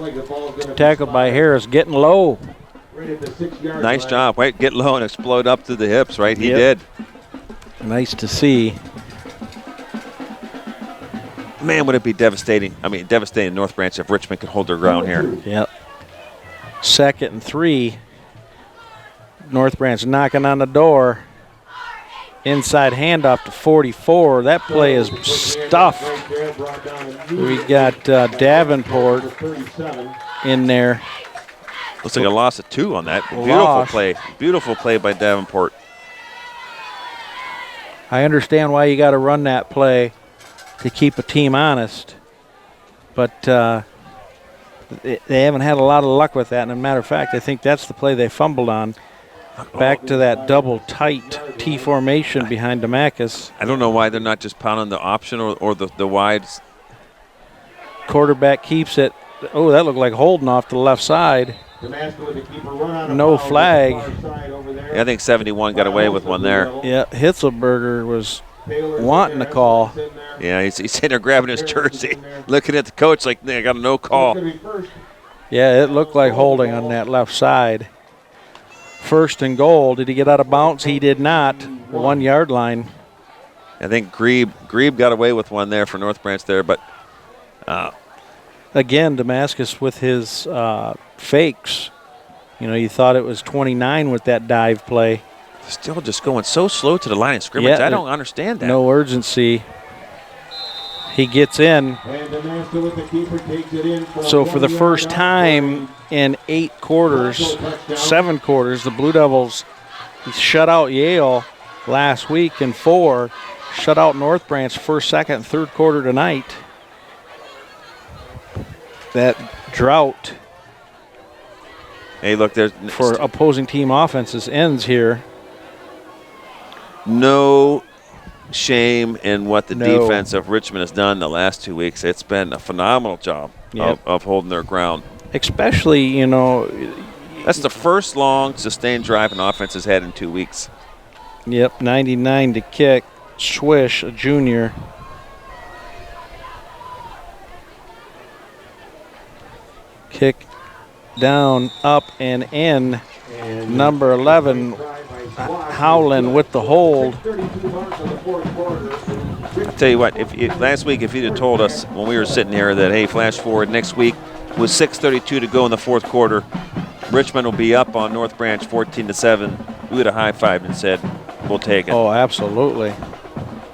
tackled by Harris, getting low. Nice job. Wait, get low and explode up to the hips, right? He did. Nice to see. Man, would it be devastating. I mean, devastating North Branch if Richmond could hold their ground here. Yep. 2nd and 3. North Branch knocking on the door. Inside handoff to 44. That play is stuffed. We got Davenport in there. Looks like a loss of 2 on that. Beautiful Loss. play. Beautiful play by Davenport. I understand why you got to run that play to keep a team honest, but they haven't had a lot of luck with that. And as a matter of fact, I think that's the play they fumbled on. Back to that double tight T formation behind Demakis. I don't know why they're not just pounding the option or the wides. Quarterback keeps it. Oh, that looked like holding off to the left side. No flag. Yeah, I think 71 got away with one there. Yeah, Hitzelberger was wanting the call. Yeah, he's sitting there grabbing his jersey, looking at the coach like, I got a no call. Yeah, it looked like holding on that left side. 1st and goal. Did he get out of bounds? He did not. 1 yard line. I think Grebe got away with one there for North Branch there, but again, Damascus with his fakes. You know, you thought it was 29 with that dive play. Still just going so slow to the line of scrimmage. Yeah, I don't understand that. No urgency. He gets in. So for the first time in 8 quarters, 7 quarters, the Blue Devils shut out Yale last week in 4, shut out North Branch 1st, 2nd, and 3rd quarter tonight. That drought Hey, look, there's for opposing team offenses ends here. No shame in what the No. defense of Richmond has done the last 2 weeks. It's been a phenomenal job of holding their ground. Especially, you know. That's the first long, sustained drive an offense has had in 2 weeks. Yep, 99 to kick. Swish, a junior. Kick down, up, and in. Number 11, Howland with the hold. I'll tell you what, last week if you'd have told us when we were sitting here that, hey, flash forward next week with 6:32 to go in the 4th quarter, Richmond will be up on North Branch 14-7, we would have high-fived and said, we'll take it. Oh, absolutely.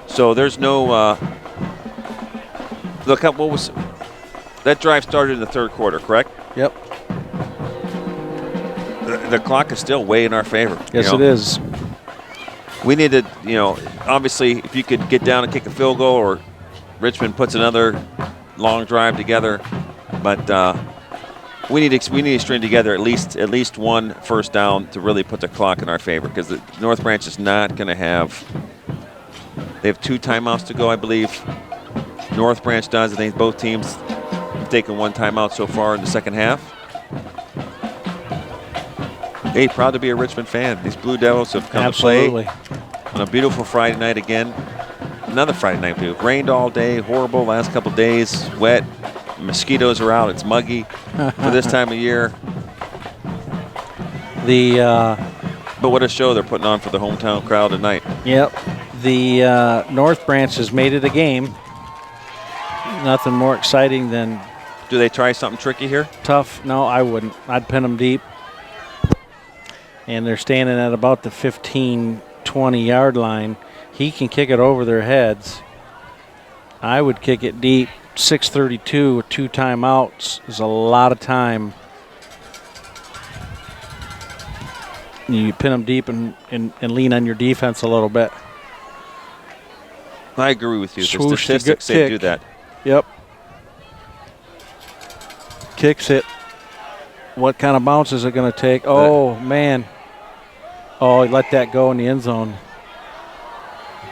So there's no look, what was that drive started in the 3rd quarter, correct? Yep. The clock is still way in our favor. Yes, it is. We need to, obviously, if you could get down and kick a field goal, or Richmond puts another long drive together, but we need to string together at least one first down to really put the clock in our favor, because the North Branch is not going to have. They have 2 timeouts to go, I believe. North Branch does. I think both teams have taken 1 timeout so far in the second half. Hey, proud to be a Richmond fan. These Blue Devils have come Absolutely. to play on a beautiful Friday night again. Another Friday night, too. Rained all day, horrible last couple days, wet. Mosquitoes are out. It's muggy for this time of year. But what a show they're putting on for the hometown crowd tonight. Yep. The North Branch has made it a game. Nothing more exciting than Do they try something tricky here? tough. No, I wouldn't. I'd pin them deep. And they're standing at about the 15, 20-yard line. He can kick it over their heads. I would kick it deep. 6:32 with 2 timeouts is a lot of time. You pin them deep and lean on your defense a little bit. I agree with you. The Swoosh, statistics say kick. do that. Yep. Kicks it. What kind of bounce is it going to take? Oh, man. Oh, he let that go in the end zone.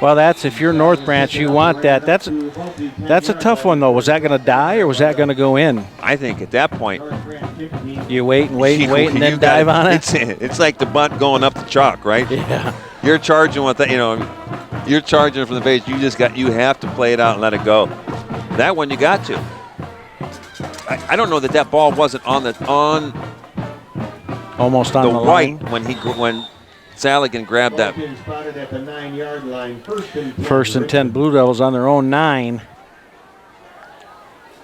Well, that's if you're North Branch, you want that. That's a tough one, though. Was that going to die or was that going to go in? I think at that point, You wait and wait and wait and then dive on it? It's like the bunt going up the chalk, right? Yeah. You're charging with that, you're charging from the base. You have to play it out and let it go. That one you got to. I don't know that ball wasn't almost on the line. white when Saligan grabbed that. First and 10, Blue Devils on their own 9.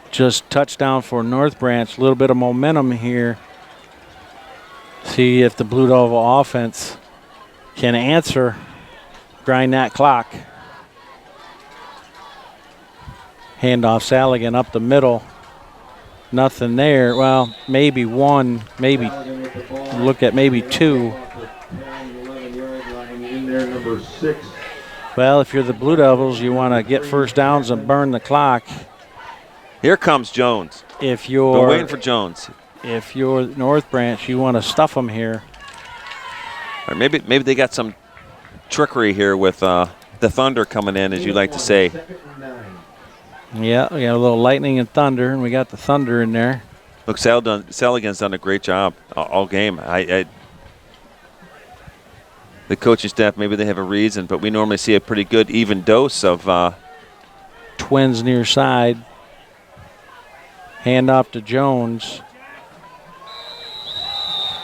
Just touchdown for North Branch. A little bit of momentum here. See if the Blue Devil offense can answer, grind that clock. Handoff Saligan up the middle. Nothing there. Well, maybe one, maybe look at maybe 2. Well, if you're the Blue Devils, you want to get first downs and burn the clock. Here comes Jones. If They're you're waiting for Jones. If you're North Branch, you want to stuff them here. Or maybe they got some trickery here with the thunder coming in, as you like to say. Yeah, we got a little lightning and thunder, and we got the thunder in there. Look, Saligan's done a great job all game. The coaching staff, maybe they have a reason, but we normally see a pretty good even dose of Twins near side. Hand off to Jones.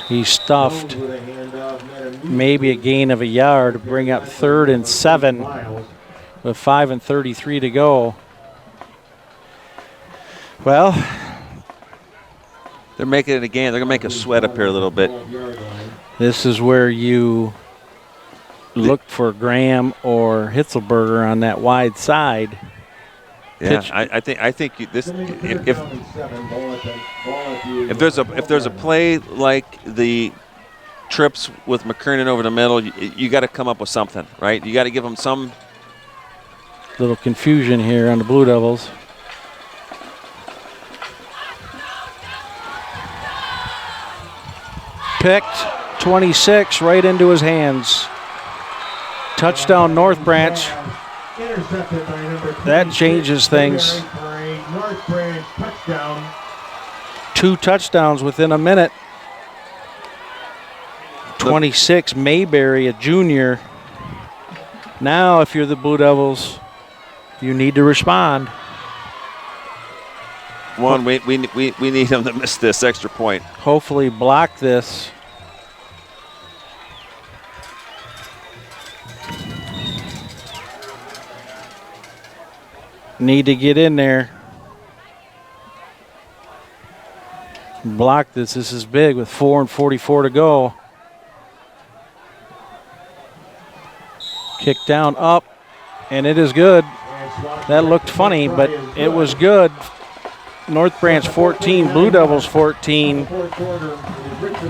He's stuffed. Maybe a gain of a yard to bring up 3rd and 7 with 5:33 to go. Well, they're making it again. They're going to make us sweat up here a little bit. this is where you look for Graham or Hitzelberger on that wide side. Yeah, I think this if there's a play like the trips with McKernan over the middle, you got to come up with something, right? You got to give them some little confusion here on the Blue Devils. Picked 26 right into his hands. Touchdown North Branch. That changes things. 2 touchdowns within a minute. 26 Mayberry, a junior. Now, if you're the Blue Devils, you need to respond. One, we need him to miss this extra point. Hopefully block this. Need to get in there. Block this. This is big with 4:44 to go. Kick down, up, and it is good. That looked funny, but it was good. North Branch 14, Blue Devils 14.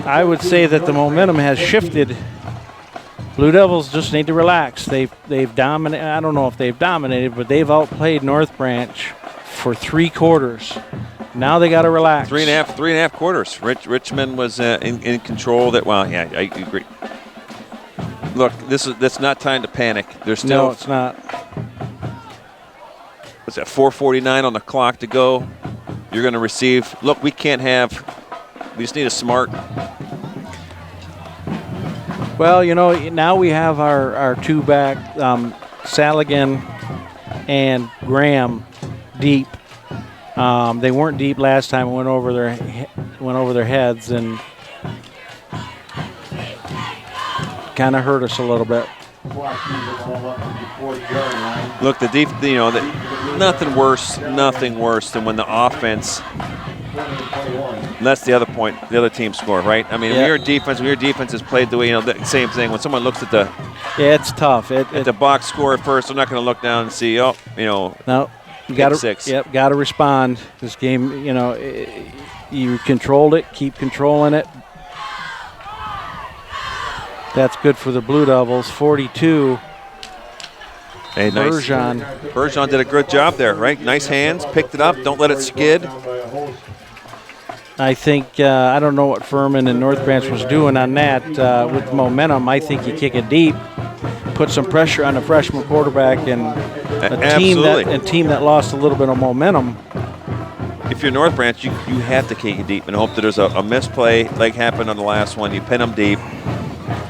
I would say that the momentum has shifted. Blue Devils just need to relax. They've dominated. I don't know if they've dominated, but they've outplayed North Branch for 3 quarters. Now they got to relax. 3.5 quarters. Richmond was in control. I agree. Look, that's not time to panic. There's still No, it's not. What's that? 4:49 on the clock to go. You're going to receive. Look, we just need a smart. Well, you know, now we have our two back, Saligan and Graham, deep. They weren't deep last time. It went over their heads and kind of hurt us a little bit. Look, nothing worse than when the offense lets the other team score, right? I mean, when your defense is played the way, the same thing. When someone looks at the it's tough. At the box score at first, they're not going to look down and see, no, you got to 6. Yep, got to respond. This game, you controlled it, keep controlling it. That's good for the Blue Devils. 42. Hey, nice. Bergeron did a good job there, right? Nice hands, picked it up, don't let it skid. I think, I don't know what Furman and North Branch was doing on that with momentum. I think you kick it deep, put some pressure on the freshman quarterback and a team that lost a little bit of momentum. If you're North Branch, you have to kick it deep and hope that there's a misplay like happened on the last one. You pin them deep,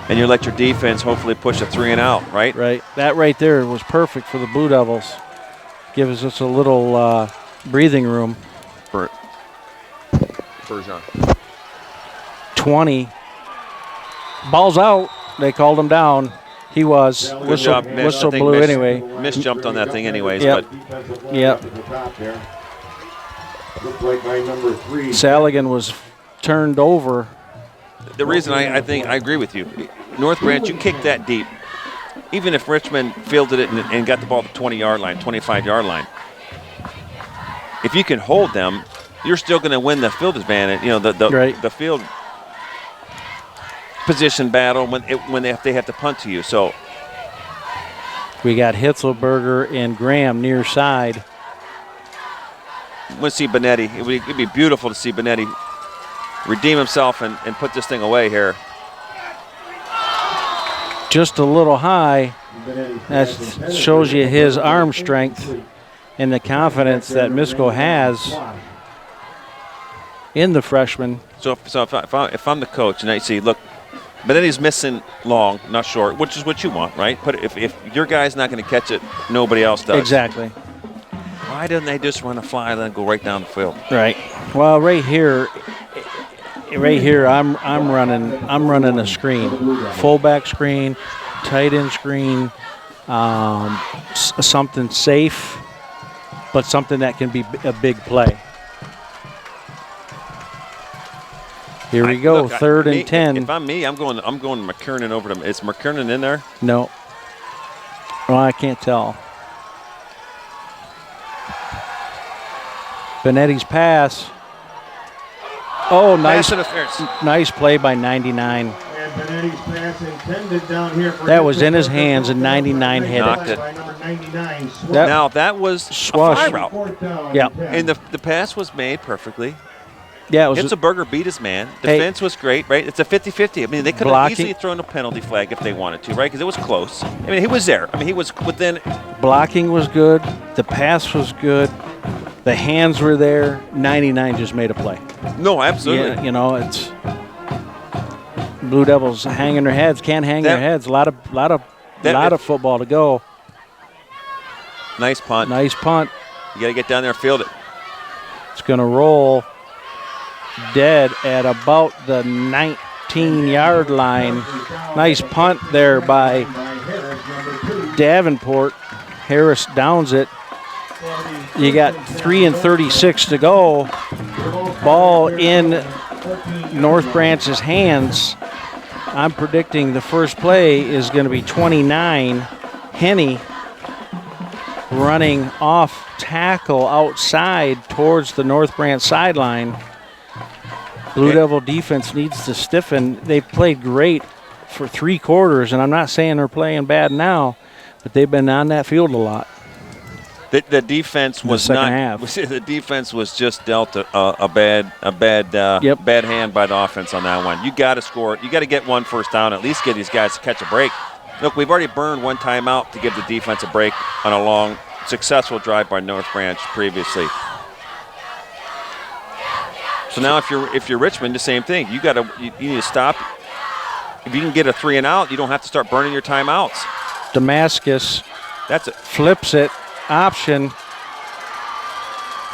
and you let your defense hopefully push a 3 and out, right? Right. That right there was perfect for the Blue Devils. Gives us a little breathing room. For Bergeron. 20. Ball's out. They called him down. He was. Whistle blew anyway. Misjumped on that thing anyways. Yep. But Yep. Saligan was turned over. The reason I think I agree with you, North Branch, you kick that deep. Even if Richmond fielded it and got the ball at the 20-yard line, 25-yard line, if you can hold them, you're still going to win the field advantage. The field position battle when they have to punt to you. So we got Hitzelberger and Graham near side. We'll see Benetti. It'd be beautiful to see Benetti redeem himself and put this thing away here. Just a little high. That shows you his arm strength and the confidence that Misko has in the freshman. So if I'm the coach and I see, look, Benetti's missing long, not short, which is what you want, right? But if your guy's not going to catch it, nobody else does. Exactly. Why didn't they just run a fly and then go right down the field? Right. Well, right here, I'm running a screen, fullback screen, tight end screen, something safe, but something that can be a big play. Here we go, third and 10. If I'm me, I'm going McKernan over to him. Is McKernan in there? No. Well, I can't tell. Benetti's pass. Oh, nice play by 99. And Benetti's pass intended down here for that was in his hands, and 99 hit knocked it. it. Now that was Swash. a fly route. Yeah. And the pass was made perfectly. Yeah, it was. Hitzelberger beat his man. Defense was great, right? It's a 50-50. I mean, they could have easily thrown a penalty flag if they wanted to, right? Because it was close. I mean, he was there. I mean, he was within. Blocking was good. The pass was good. The hands were there. 99 just made a play. No, absolutely. Yeah, it's Blue Devils hanging their heads. Can't hang their heads. A lot of football to go. Nice punt. Nice punt. You got to get down there and field it. It's going to roll dead at about the 19-yard line. Nice punt there by Davenport. Harris downs it. You got 3:36 to go. Ball in North Branch's hands. I'm predicting the first play is going to be 29. Henney running off tackle outside towards the North Branch sideline. Blue Devil defense needs to stiffen. They've played great for 3 quarters, and I'm not saying they're playing bad now, but they've been on that field a lot. The defense was not. Half. The defense was just dealt a bad hand by the offense on that one. You got to score. You got to get one first down. At least get these guys to catch a break. Look, we've already burned one timeout to give the defense a break on a long, successful drive by North Branch previously. So now, if you're Richmond, the same thing. You need to stop. if you can get a 3 and out, you don't have to start burning your timeouts. Damascus That's it. flips it, option.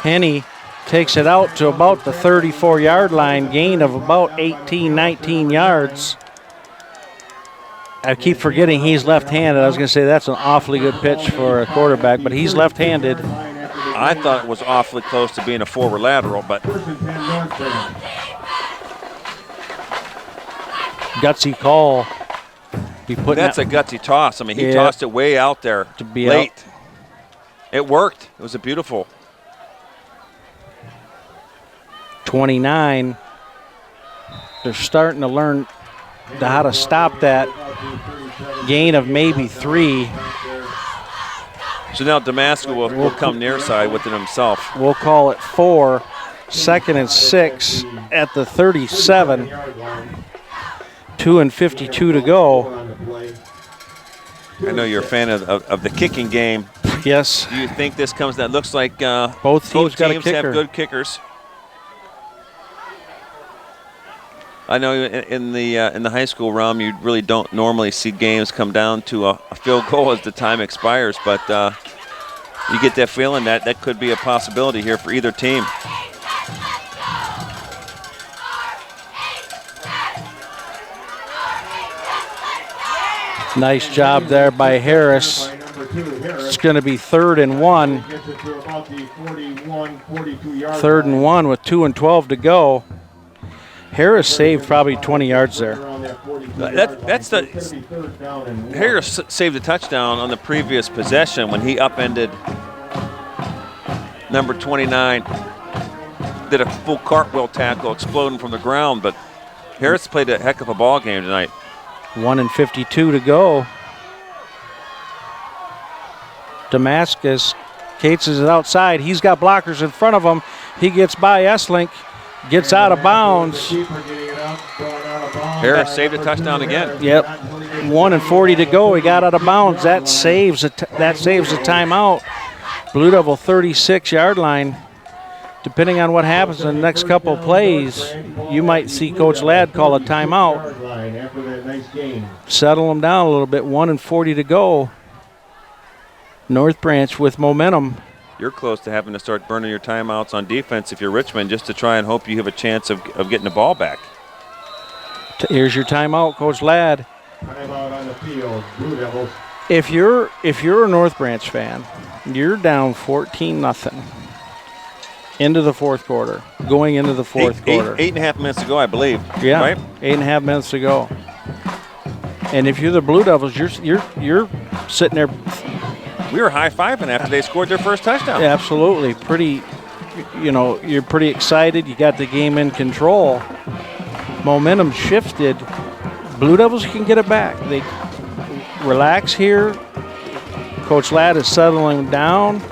Henny takes it out to about the 34-yard line, gain of about 18, 19 yards. I keep forgetting he's left-handed. I was going to say that's an awfully good pitch for a quarterback, but he's left-handed. I thought it was awfully close to being a forward lateral, but Gutsy call. that's a gutsy toss. I mean, he Yeah. tossed it way out there To be late. out. It worked. It was a beautiful. 29. They're starting to learn how to stop that gain of maybe 3. So now Damascus will come near side with it himself. We'll call it 4. 2nd and 6 at the 37. 2:52 to go. I know you're a fan of the kicking game. Yes. Do you think this comes? That looks like Both teams got a have kicker. good kickers. I know in the high school realm, you really don't normally see games come down to a field goal as the time expires, but you get that feeling that could be a possibility here for either team. Nice job there by Harris. It's going to be 3rd and 1. 3rd and 1 with 2 and 12 to go. Harris saved probably 20 yards there. Harris saved a touchdown on the previous possession when he upended number 29. Did a full cartwheel tackle, exploding from the ground, but Harris played a heck of a ball game tonight. 1:52 to go. Damascus cases it outside. He's got blockers in front of him. He gets by Esslink, gets out of bounds. Harris saved a touchdown again. Yep. 1:40 to go. He got out of bounds. That saves the timeout. Blue Devil 36-yard line. Depending on what happens in the next couple of plays, you might see Coach Ladd call a timeout. Settle them down a little bit. 1:40 to go. North Branch with momentum. You're close to having to start burning your timeouts on defense if you're Richmond, just to try and hope you have a chance of getting the ball back. Here's your timeout, Coach Ladd. Timeout on the field, Blue Devils. If you're a North Branch fan, you're down 14-0 into the fourth quarter, going into the fourth quarter. 8.5 minutes to go, I believe. Yeah, right? 8.5 minutes to go. And if you're the Blue Devils, you're sitting there. We were high-fiving after they scored their first touchdown. Absolutely, you're pretty excited. You got the game in control. Momentum shifted. Blue Devils can get it back. They relax here. Coach Ladd is settling down.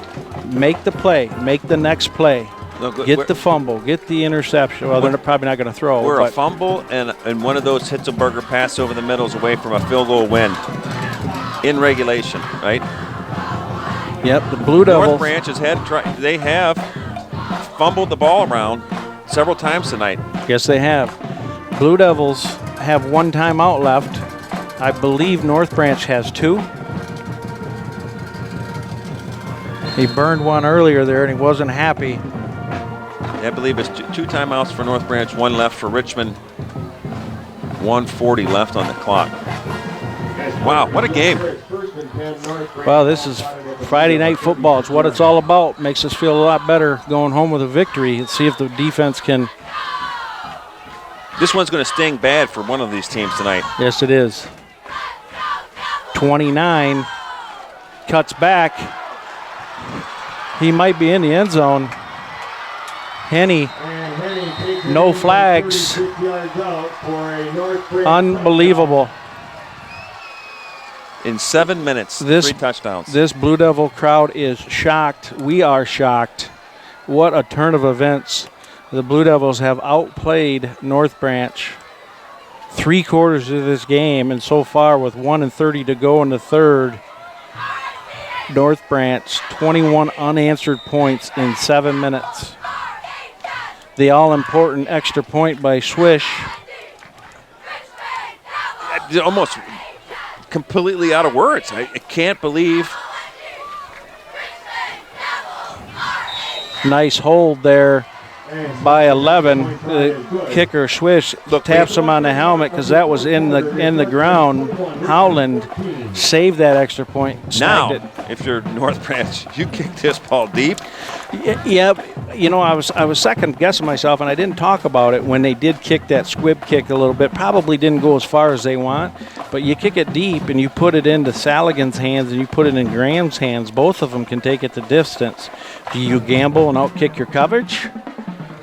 Make the play. Make the next play. Get the fumble. Get the interception. Well, they're probably not going to throw. We're a fumble and one of those Hitzelberger pass over the middle is away from a field goal win in regulation, right? Yep, the Blue Devils. North Branch they have fumbled the ball around several times tonight. Yes, they have. Blue Devils have 1 timeout left. I believe North Branch has 2. He burned one earlier there, and he wasn't happy. I believe it's 2 timeouts for North Branch, 1 left for Richmond. 1:40 left on the clock. Wow, what a game. Well, this is Friday night football. It's what it's all about. Makes us feel a lot better going home with a victory. Let's see if the defense can. This one's going to sting bad for one of these teams tonight. Yes, it is. 29 cuts back. He might be in the end zone. Henny, no flags. Unbelievable. In 7 minutes, 3 touchdowns. This Blue Devil crowd is shocked. We are shocked. What a turn of events. The Blue Devils have outplayed North Branch 3 quarters of this game, and so far with 1:30 to go in the third, North Branch 21 unanswered points in 7 minutes. The all-important extra point by Swish. almost completely out of words. I can't believe. Nice hold there by 11. The kicker Swish taps him on the helmet because that was in the ground. Howland saved that extra point. Now, It. if you're North Branch, you kick this ball deep. Yeah, you know, I was second guessing myself, and I didn't talk about it when they did kick that squib kick a little bit. Probably didn't go as far as they want, but you kick it deep and you put it into Saligan's hands and you put it in Graham's hands. Both of them can take it the distance. Do you gamble and outkick your coverage,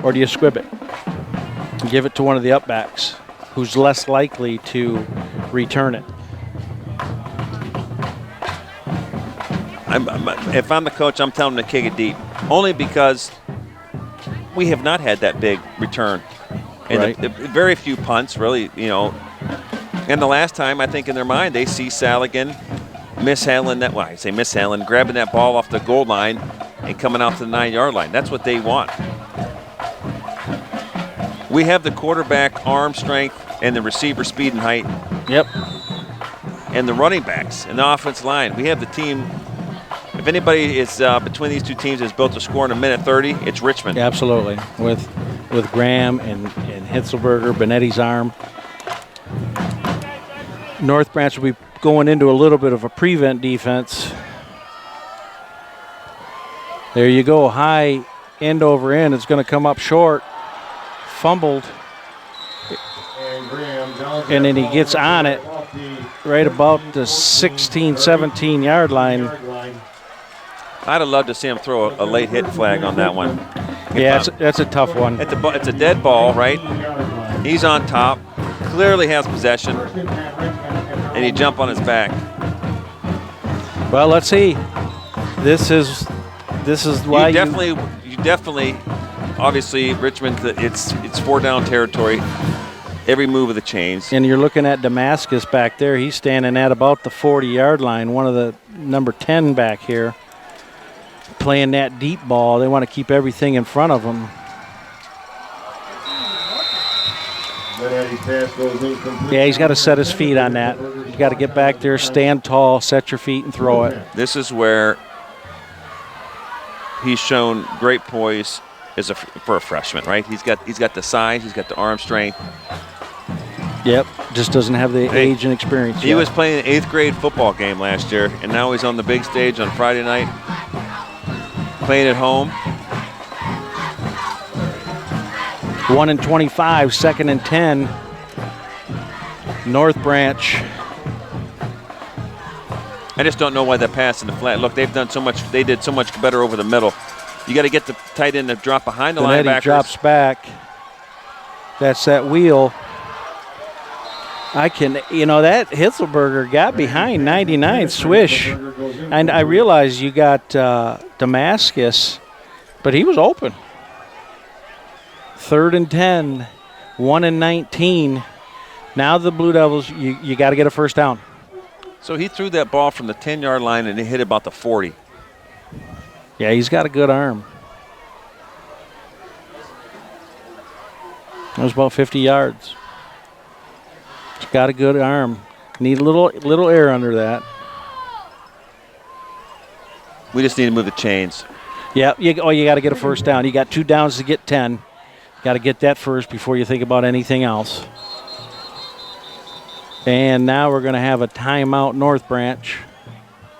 or do you squib it and give it to one of the upbacks who's less likely to return it? If I'm the coach, I'm telling them to kick it deep, only because we have not had that big return. And Right. Very few punts, really, you know. And the last time, I think in their mind, they see Saligan mishandling that. Well, I say mishandling, grabbing that ball off the goal line and coming out to the 9-yard line. That's what they want. We have the quarterback arm strength and the receiver speed and height. Yep. And the running backs and the offensive line. We have the team. If anybody is between these two teams has built a score in a minute 30, it's Richmond. Absolutely. With Graham and Hitzelberger, Benetti's arm. North Branch will be going into a little bit of a prevent defense. There you go. High end over end. It's going to come up short. Fumbled. And then he gets on it right about the 16, 17-yard line. I'd have loved to see him throw a late hit flag on that one. Yeah, that's a tough one. It's a dead ball, right? He's on top, clearly has possession, and he jump on his back. Well, let's see. This is why you definitely, obviously Richmond. It's 4-down territory. Every move of the chains. And you're looking at Damascus back there. He's standing at about the 40-yard line. One of the number 10 back here. Playing that deep ball. They want to keep everything in front of them. Yeah, he's got to set his feet on that. You got to get back there, stand tall, set your feet, and throw it. This is where he's shown great poise for a freshman, right? He's got the size, he's got the arm strength. Yep, just doesn't have the age and experience He yet. was playing an 8th grade football game last year, and now he's on the big stage on Friday night, playing at home. 1 and 25, 2nd and 10. North Branch. I just don't know why that pass in the flat. Look, they've done so much. They did so much better over the middle. You got to get the tight end to drop behind the Benetti linebackers. drops back. That's that wheel. That Hitzelberger got behind 99, swish. And I realize you got Damascus, but he was open. 3rd and 10, 1 and 19. Now the Blue Devils, you got to get a first down. So he threw that ball from the 10-yard line and it hit about the 40. Yeah, he's got a good arm. That was about 50 yards. He's got a good arm. Need a little air under that. We just need to move the chains. Yeah, you got to get a first down. You got 2 downs to get 10. Got to get that first before you think about anything else. And now we're going to have a timeout, North Branch.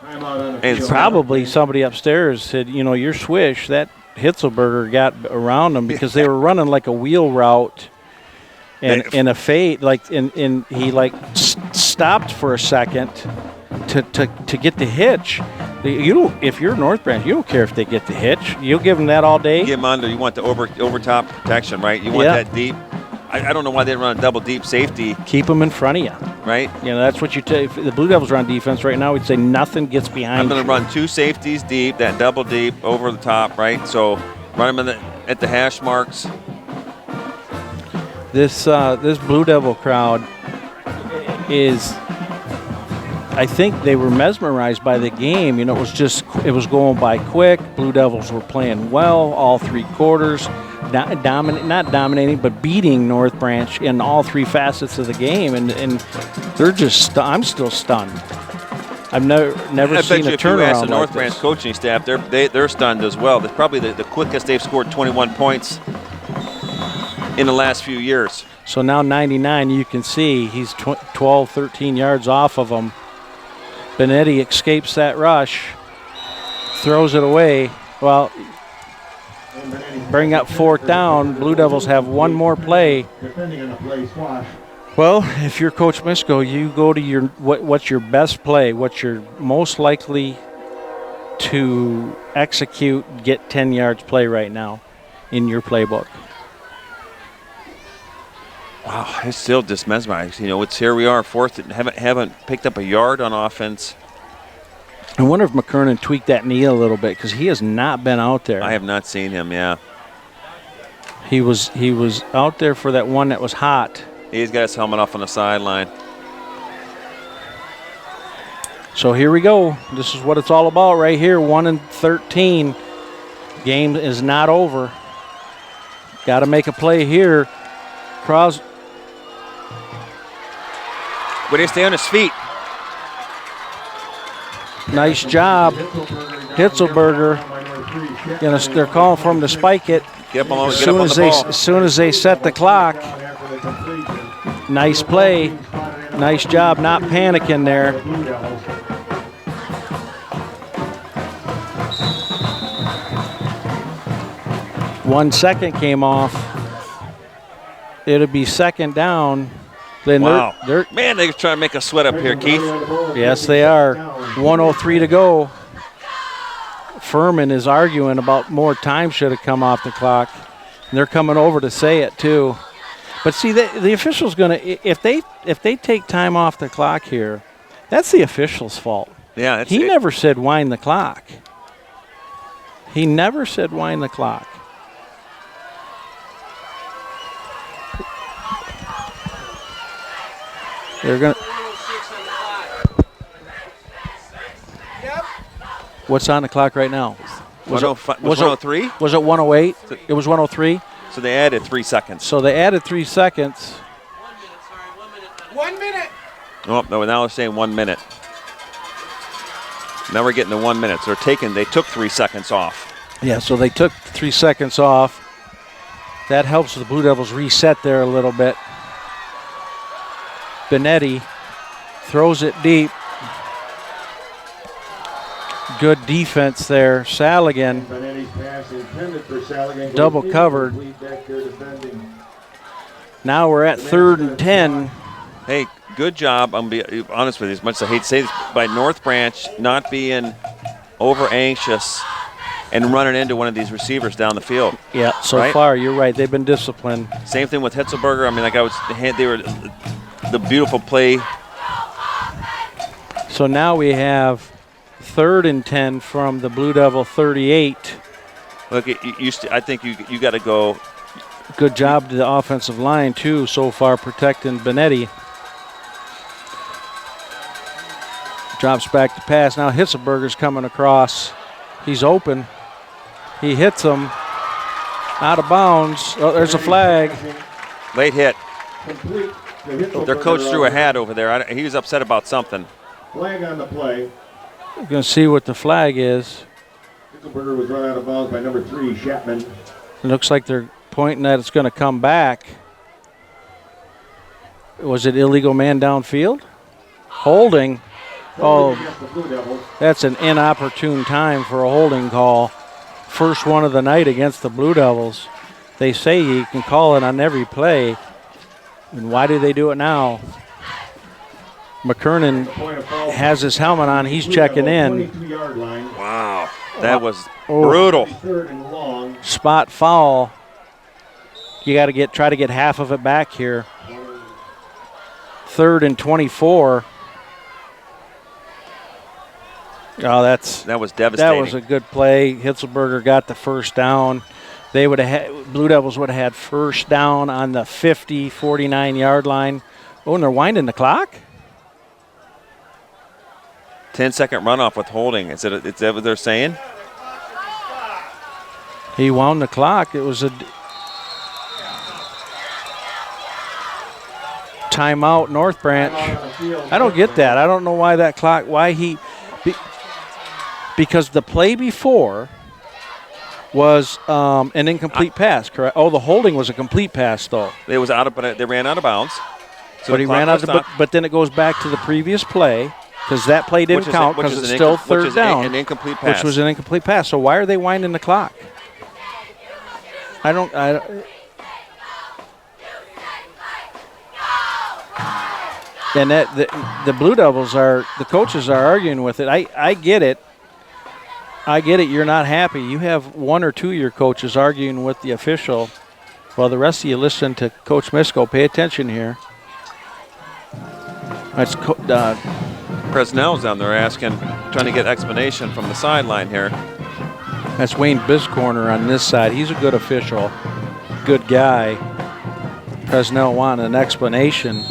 And Probably somebody upstairs said, your swish, that Hitzelberger got around them because they were running like a wheel route and a fade, and he stopped for a second to get the hitch. If you're North Branch, you don't care if they get the hitch. You'll give them that all day. Give them under. You want the over top protection, right? You want that deep. I don't know why they run a double deep safety. Keep them in front of you. Right? That's what you take. If the Blue Devils are on defense right now, we'd say nothing gets behind I'm going you. to run 2 safeties deep, that double deep over the top, right? So run them at the hash marks. This Blue Devil crowd is, I think they were mesmerized by the game. It was going by quick. Blue Devils were playing well all 3 quarters. not dominating, but beating North Branch in all three facets of the game, and they're just. I'm still stunned. I've never seen a turnaround. If you ask the North Branch coaching staff, they're stunned as well. That's probably the quickest they've scored 21 points in the last few years. So now 99, you can see he's 12, 13 yards off of him. Benetti escapes that rush, throws it away. Well, bring up fourth down. Blue Devils have one more play. Well, if you're Coach Misko, you go to your what's your best play, what's your most likely to execute, get 10 yards play right now in your playbook. Wow, it's still just mesmerized. You know, it's here we are, fourth, and haven't picked up a yard on offense. I wonder if McKernan tweaked that knee a little bit because he has not been out there. I have not seen him, yeah. He was out there for that one that was hot. He's got his helmet off on the sideline. So here we go. This is what it's all about right here. 1-13. Game is not over. Got to make a play here. Would he stay on his feet? Nice job. Hitzelberger. They're calling for him to spike it. Get up on As soon as they set the clock. Nice play. Nice job not panicking there. One second came off. It'll be second down. Then wow. They're man, they're trying to make us sweat up here, Keith. Yes, they are. 1:03 to go. Furman is arguing about more time should have come off the clock. And they're coming over to say it too. But see, the official's going to, if they take time off the clock here, that's the official's fault. Yeah, he never said wind the clock. He never said wind the clock. They're going to. What's on the clock right now? Was it 103? Was it 108? It was 103. So they added 3 seconds. So they added 3 seconds. 1 minute. Oh, no, now they're saying 1 minute. Now we're getting to 1 minute. So they took 3 seconds off. Yeah, so they took 3 seconds off. That helps the Blue Devils reset there a little bit. Benetti throws it deep. Good defense there. Saligan double covered. Now we're at 3rd and 10. Hey, good job. I'm going to be honest with you, as much as I hate to say this, by North Branch not being over anxious and running into one of these receivers down the field. Yeah, so far you're right. They've been disciplined. Same thing with Hitzelberger. I mean, they were the beautiful play. So now we have 3rd and 10 from the Blue Devil 38. Look, I think you got to go. Good job to the offensive line, too, so far protecting Benetti. Drops back to pass. Now Hitzelberger's coming across. He's open. He hits him. Out of bounds. Oh, there's a flag. Late hit. Their coach threw a hat over there. He was upset about something. Flag on the play. We're going to see what the flag is. Hitzelberger was run out of bounds by number 3, Chapman. It looks like they're pointing that it's going to come back. Was it illegal man downfield? Holding. Oh, that's an inopportune time for a holding call. First one of the night against the Blue Devils. They say you can call it on every play. And why do they do it now? McKernan has his helmet on. He's checking in. Wow, that was brutal. Spot foul. You got to try to get half of it back here. 3rd and 24. Oh, that was devastating. That was a good play. Hitzelberger got the first down. They would have Blue Devils would have had first down on the 50, 49-yard line. Oh, and they're winding the clock? 10-second runoff with holding. Is that what they're saying? He wound the clock. It was Timeout, North Branch. I don't get that. I don't know why that clock, because the play before was an incomplete pass, correct? Oh, the holding was a complete pass, though. It was out of, but they ran out of bounds. So but he ran out of, but then it goes back to the previous play because that play didn't count because it's still third down. An incomplete pass. Which was an incomplete pass. So why are they winding the clock? And the Blue Devils the coaches are arguing with it. I get it. I get it. You're not happy. You have one or two of your coaches arguing with the official. Well, the rest of you listen to Coach Misko. Pay attention here. That's Presnell's down there trying to get explanation from the sideline here. That's Wayne Biscorner on this side. He's a good official, good guy. Presnell wanted an explanation.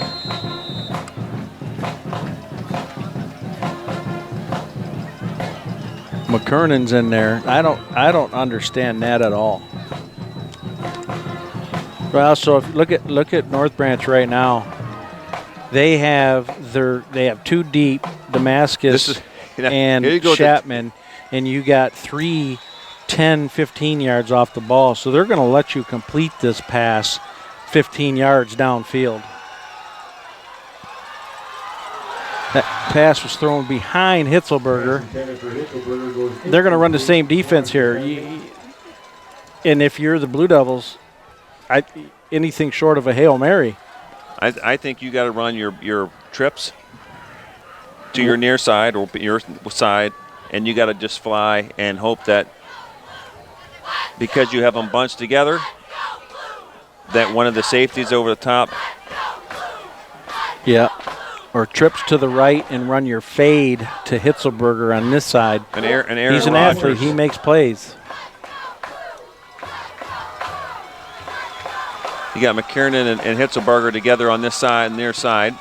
McKernan's in there. I don't understand that at all. Well, so if look at North Branch right now. They have two deep, Damascus and Chapman, and you got 3, 10, 15 yards off the ball. So they're going to let you complete this pass 15 yards downfield. That pass was thrown behind Hitzelberger. They're going to run the same defense here. And if you're the Blue Devils, anything short of a Hail Mary. I think you got to run your trips to your near side or your side, and you got to just fly and hope that because you have them bunched together, that one of the safeties over the top. Yeah. Or trips to the right and run your fade to Hitzelberger on this side. He's an athlete. He makes plays. You got McKiernan and Hitzelberger together on this side, near side.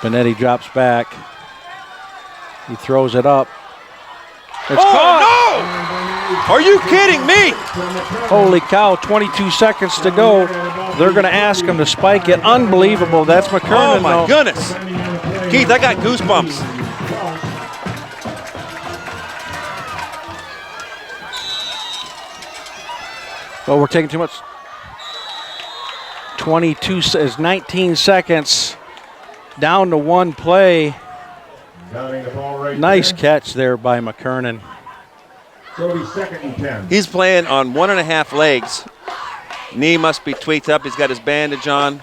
Benetti drops back. He throws it up. It's caught. No! Are you kidding me? Holy cow, 22 seconds to go. They're going to ask him to spike it. Unbelievable. That's McKernan. Oh, my goodness. Keith, I got goosebumps. Well, we're taking too much. 22 is 19 seconds. Down to one play. Nice catch there by McKernan. So he's 2nd and 10. He's playing on 1.5 legs. Knee must be tweaked up. He's got his bandage on.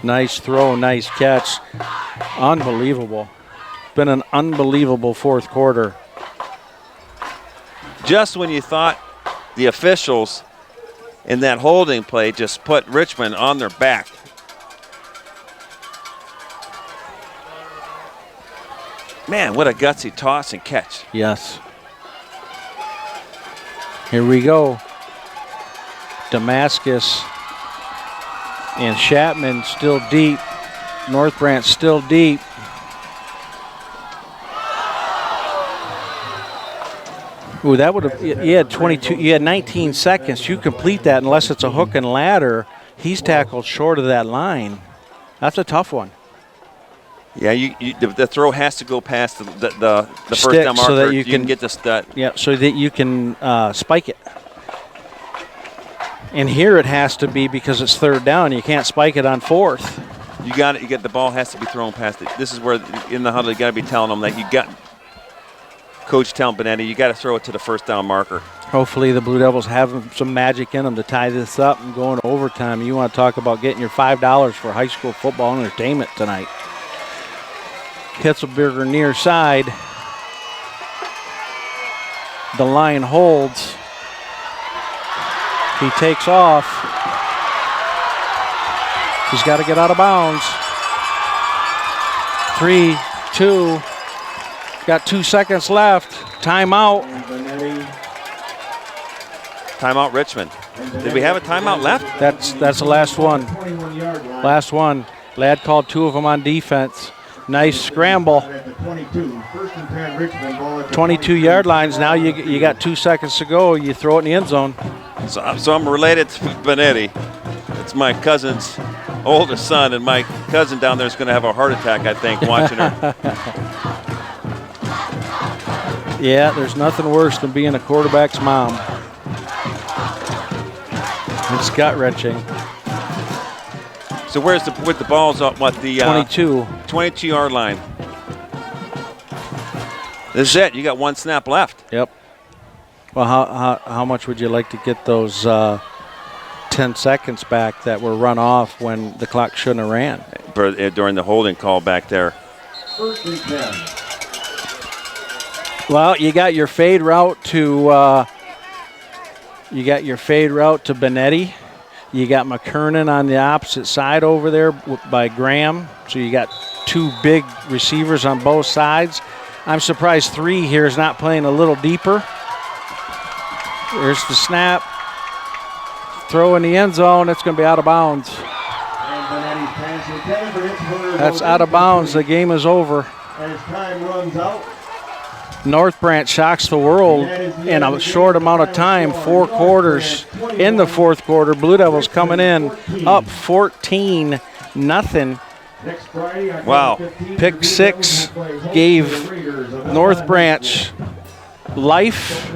Nice throw, nice catch. Unbelievable. Been an unbelievable fourth quarter. Just when you thought the officials in that holding play just put Richmond on their back. Man, what a gutsy toss and catch. Yes. Here we go. Damascus and Chapman still deep. North Branch still deep. Ooh, that would have, you had 22, you had 19 seconds. You complete that unless it's a hook and ladder. He's tackled short of that line. That's a tough one. Yeah, the throw has to go past the first down marker so that you can get this. Yeah, so that you can spike it. And here it has to be because it's third down. You can't spike it on fourth. You got it. You get the ball has to be thrown past it. This is where in the huddle you got to be telling them that you got. Coach telling Benetti, you got to throw it to the first down marker. Hopefully the Blue Devils have some magic in them to tie this up and go into overtime. You want to talk about getting your $5 for high school football entertainment tonight. Hitzelberger near side. The line holds. He takes off. He's got to get out of bounds. 3, 2. Got 2 seconds left. Timeout. Timeout, Richmond. Did we have a timeout left? That's the last one. Last one. Ladd called 2 of them on defense. Nice scramble. 22-yard lines. Now you got 2 seconds to go. You throw it in the end zone. So I'm related to Benetti. It's my cousin's oldest son, and my cousin down there is going to have a heart attack, I think, watching her. Yeah, there's nothing worse than being a quarterback's mom. It's gut-wrenching. So where's the ball's up? What, the 22. 22-yard line. This is it. You got one snap left. Yep. Well, how much would you like to get those 10 seconds back that were run off when the clock shouldn't have ran? During the holding call back there. First and 10. Well, you got your fade route to Benetti. You got McKernan on the opposite side over there by Graham. So you got two big receivers on both sides. I'm surprised 3 here is not playing a little deeper. There's the snap. Throw in the end zone. It's going to be out of bounds. That's out of bounds. The game is over. As time runs out. North Branch shocks the world in a short amount of time. 4 quarters in the fourth quarter. Blue Devils coming in up 14-0. Wow. Pick 6 gave North Branch life.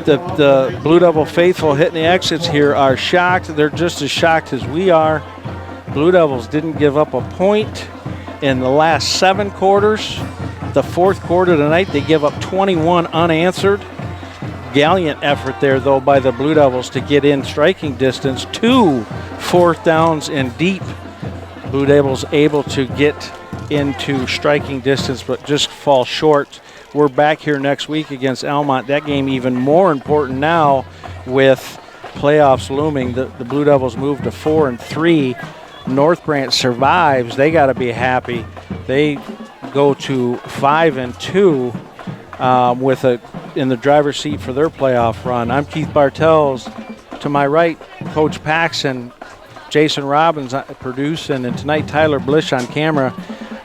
The Blue Devil faithful hitting the exits here are shocked. They're just as shocked as we are. Blue Devils didn't give up a point in the last 7 quarters. The fourth quarter tonight, they give up 21 unanswered. Gallant effort there, though, by the Blue Devils to get in striking distance. 2 fourth downs and deep. Blue Devils able to get into striking distance, but just fall short. We're back here next week against Almont. That game even more important now with playoffs looming. The Blue Devils move to 4-3. North Branch survives. They got to be happy. They go to 5-2 with in the driver's seat for their playoff run. I'm Keith Bartels. To my right, Coach Paxson, Jason Robbins producing, and tonight Tyler Blish on camera.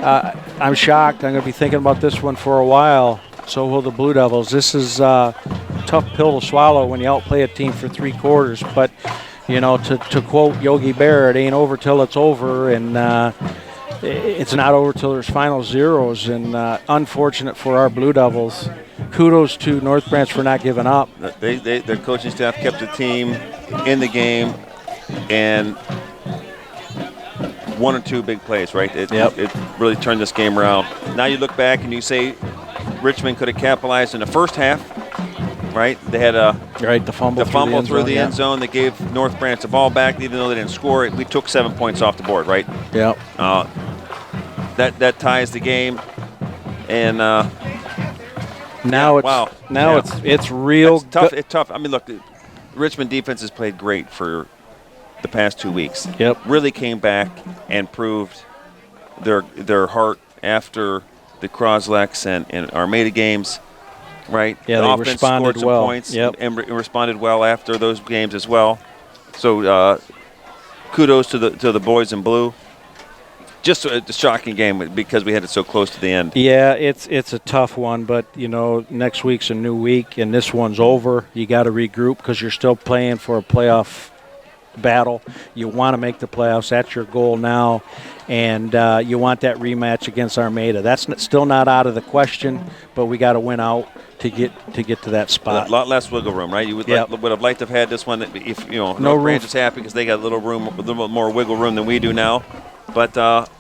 I'm shocked. I'm going to be thinking about this one for a while. So will the Blue Devils. This is a tough pill to swallow when you outplay a team for 3 quarters. But, you know, to quote Yogi Berra, it ain't over till it's over, and it's not over till there's final zeros. And unfortunate for our Blue Devils. Kudos to North Branch for not giving up. Their coaching staff kept the team in the game, and 1 or 2 big plays, right? It really turned this game around. Now you look back and you say Richmond could have capitalized in the first half, right? They had the fumble through the end zone. They gave North Branch the ball back, even though they didn't score it. We took 7 points off the board, right? Yeah. That ties the game, and it's real tough. It's tough. I mean, look, the Richmond defense has played great for the past 2 weeks. Yep. Really came back and proved their heart after the Croslex and Armada games, right? Yeah, the they offense responded scored some well. points Yep. and responded well after those games as well. So kudos to the boys in blue. Just a shocking game because we had it so close to the end. Yeah, it's a tough one, but, you know, next week's a new week, and this one's over. You got to regroup because you're still playing for a playoff battle. You want to make the playoffs. That's your goal now, and you want that rematch against Armada. That's still not out of the question, but we got to win out to get to that spot. A lot less wiggle room, right? You would have liked to have had this one if North Branch is happy because they got a little more wiggle room than we do now. But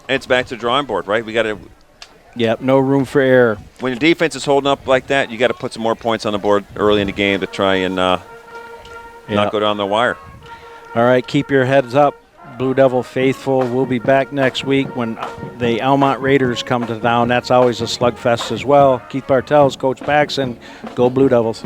it's back to the drawing board, right? We got to. Yep, no room for error. When your defense is holding up like that, you got to put some more points on the board early in the game to try and not go down the wire. All right, keep your heads up, Blue Devil faithful. We'll be back next week when the Almont Raiders come to town. That's always a slugfest as well. Keith Bartels, Coach Paxson, go Blue Devils.